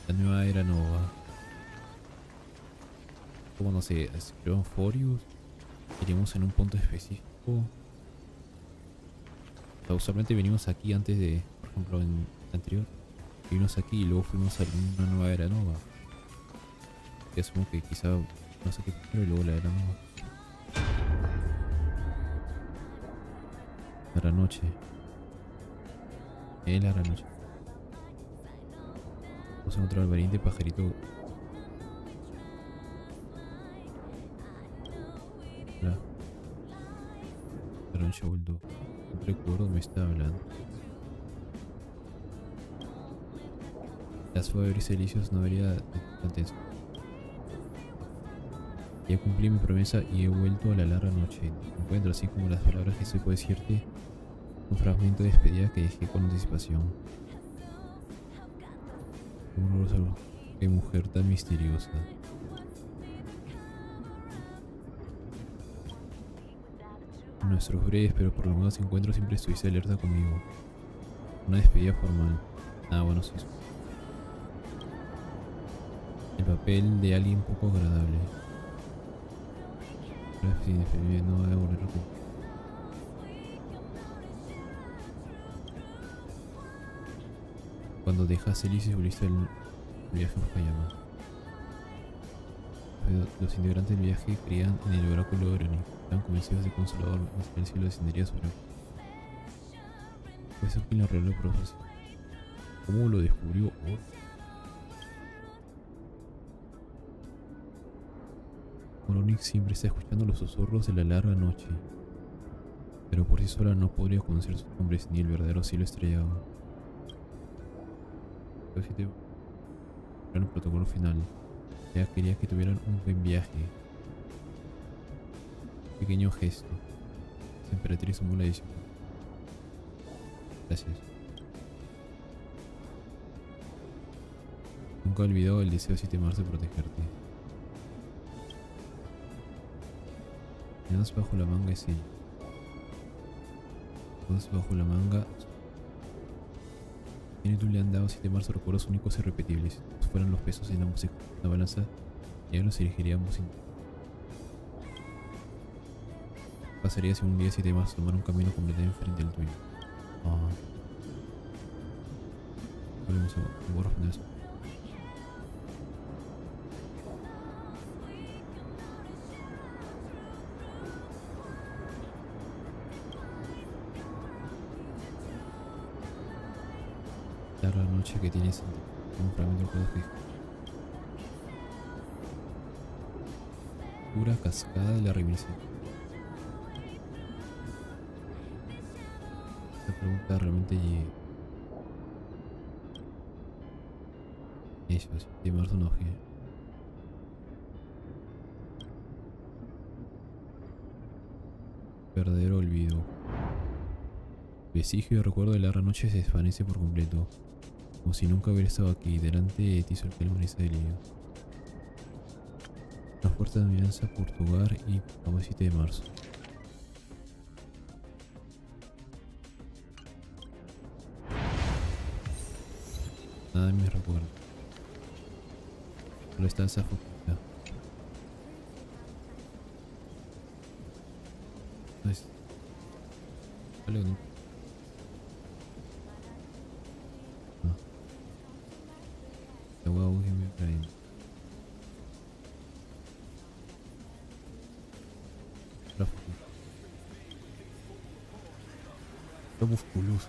la nueva era nova. Como no sé, creo en Forius. Iríamos en un punto específico. O sea, usualmente venimos aquí antes de, por ejemplo, en el anterior. Vinimos aquí y luego fuimos a una nueva era nova. Que asumo que quizá no sé qué primero y luego la era nova. La noche. La noche. Vamos a encontrar al valiente pajarito. La noche vuelto. No recuerdo me estaba hablando. Las fue abrirse delicios no habría tan tenso. Ya cumplí mi promesa y he vuelto a la larga noche. Me encuentro así como las palabras que se puede decirte. Un fragmento de despedida que dejé con anticipación. Qué mujer tan misteriosa. En nuestros breves pero prolongados encuentros siempre estuviste alerta conmigo. Una despedida formal. Ah, bueno, sí. El papel de alguien poco agradable. No voy a volver a repetir. Cuando dejas Elise y volviste el viaje a Fukuyama. Los integrantes del viaje creían en el oráculo de Oroni. Estaban convencidos de que un Consolador el cielo descendería sobre él. Fue eso quien lo reveló el proceso. ¿Cómo lo descubrió? Oroni siempre está escuchando los susurros de la larga noche. Pero por sí sola no podría conocer sus nombres ni el verdadero cielo estrellado. Era el protocolo final. Ella quería que tuvieran un buen viaje. Pequeño gesto. La emperatriz tomó la decisión. Gracias. Nunca he olvidado el deseo de 7 de marzo de protegerte. Menos bajo la manga es él. Todos bajo la manga. Tiene tú le han dado 7 de marzo recuerdos únicos y irrepetibles. Si fueran los pesos en la balanza, ya los elegiríamos. Pasaría si un día 7 de marzo tomar un camino completamente diferente al tuyo. Volvemos a responder eso. La noche que tienes un fragmento de juego. Pura cascada de la revelación. Esta pregunta realmente eso, si de marzo no que verdadero olvido. El vestigio de recuerdo de la noche se desvanece por completo. Como si nunca hubiera estado aquí, delante de ti solté la brisa del lío. Una fuerte admiranza por tu hogar y como 7 de marzo. Nada de mis recuerdos. Solo está esa foquita. Entonces, vale, no. La hueá que me traen. Está musculoso.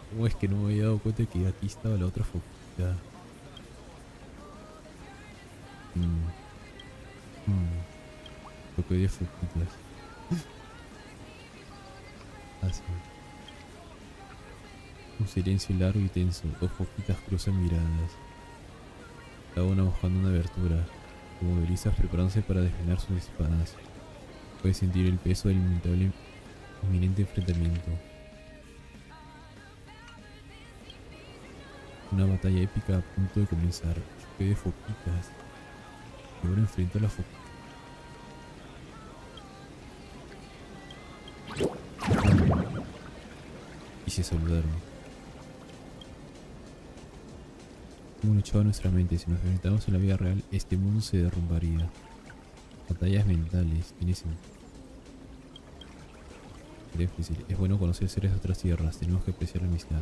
¿Cómo es que no me había dado cuenta que aquí estaba la otra foquita? Toque de foquitas. Así. Un silencio largo y tenso. Dos foquitas cruzan miradas. Cada una buscando una abertura. Como belisas preparándose para desvelar sus espadas. Puede sentir el peso del inminente enfrentamiento. Una batalla épica a punto de comenzar. Choque de foquitas. Y ahora enfrento a la foquita. Y se saludaron. Hemos luchado nuestra mente. Si nos enfrentamos en la vida real, este mundo se derrumbaría. Batallas mentales. Tiene sentido. Difícil. Es bueno conocer seres de otras tierras. Tenemos que apreciar la amistad.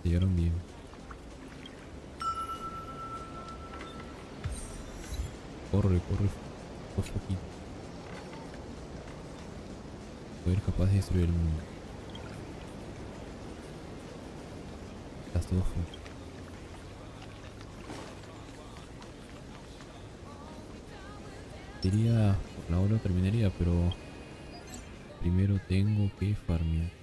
Llegaron bien. Corre, corre. Por poquito. Poder capaz de destruir el mundo. Estás todo junto. Diría, por la hora terminaría, pero primero tengo que farmear.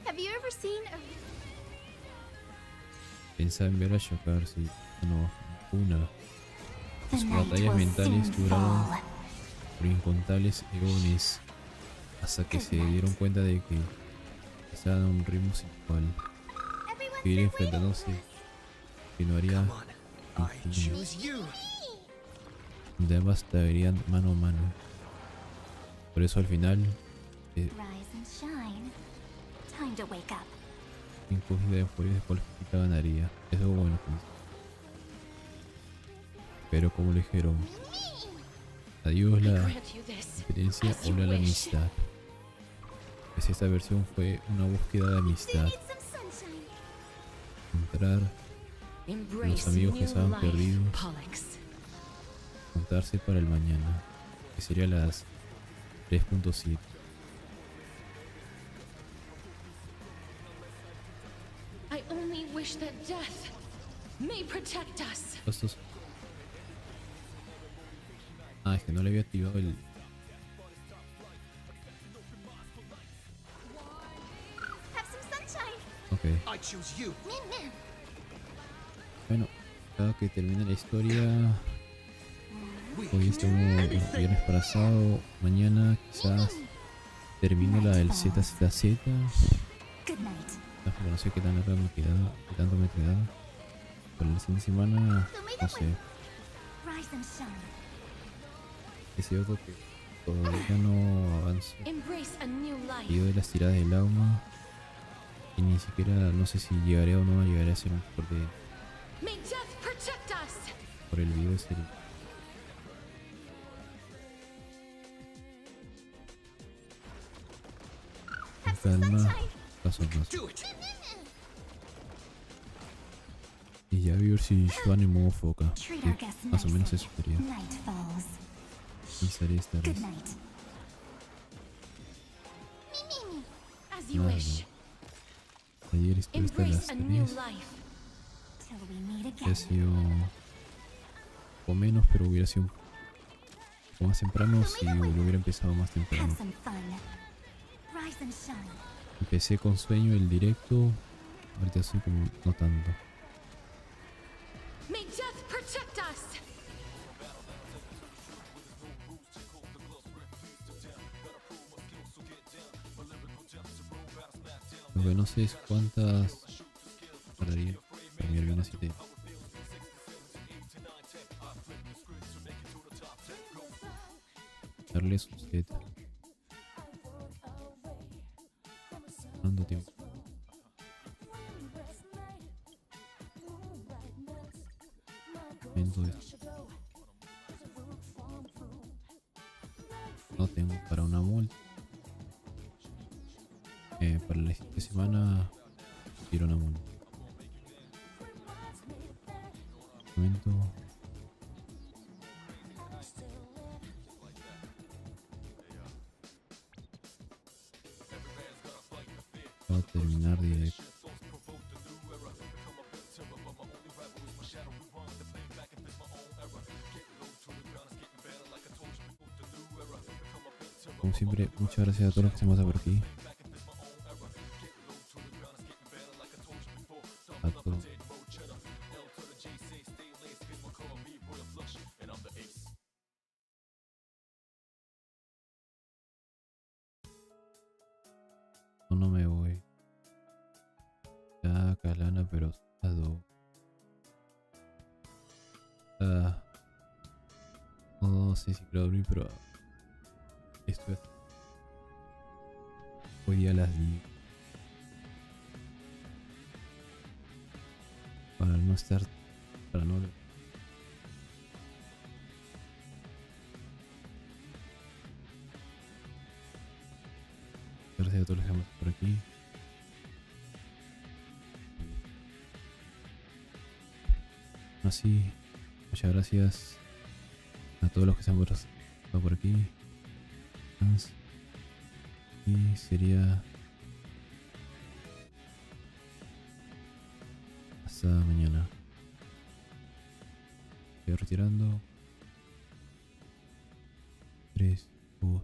Have you ever seen a... Pensaba en ver a Shakar si no una. Las batallas mentales duraron por incontables eones hasta que se dieron cuenta de que estaban a un ritmo sin igual. Seguir enfrentándose continuaría infinito. De ambas estarían mano a mano. Por eso al final incogida de furia después la chica ganaría. Eso es bueno. Pero como le dijeron, adiós la diferencia, hola la amistad. Pues esta versión fue una búsqueda de amistad. Encontrar los amigos que estaban perdidos. Juntarse para el mañana, que sería las 3.7. Estos... Ah, es que no le había activado el... Ok. Bueno, cada que termine la historia... Hoy estamos viernes para sábado. Mañana quizás termino la del ZZZ. No sé qué tan larga me queda, qué tanto me queda. Por la siguiente semana, no sé. Es cierto que todavía no avanzo. Yo de las tiradas del alma. Y ni siquiera, no sé si llegaré o no llegaré a hacer un corte por el video ese. Calma, paso a paso. Y ya voy a ver si Juan en modo foca. Más o menos eso sería. Pensaré esta vez. Nada, no. Ayer estuve hasta las 3. Ha sido o menos, pero hubiera sido un poco más temprano si lo hubiera empezado más temprano. Empecé con sueño el directo, ahorita estoy como no tanto. Lo que no sé es cuántas tardaría cambiar bien así de darle su set. ¿Cuánto tiempo? Entonces, no tengo para una multa. Para la siguiente semana quiero una multa. Momento. Va a terminar directo. Como siempre, muchas gracias a todos los que se pasan por aquí. A todos. No me voy. Ya Calana, pero Sábado. No sé si quiero dormir, pero esto es hoy a las 10 para no estar, para no. Gracias a todos los que estamos por aquí. Así, muchas gracias a todos los que se han pasado por aquí. Y sería hasta mañana. Estoy retirando. 3, 2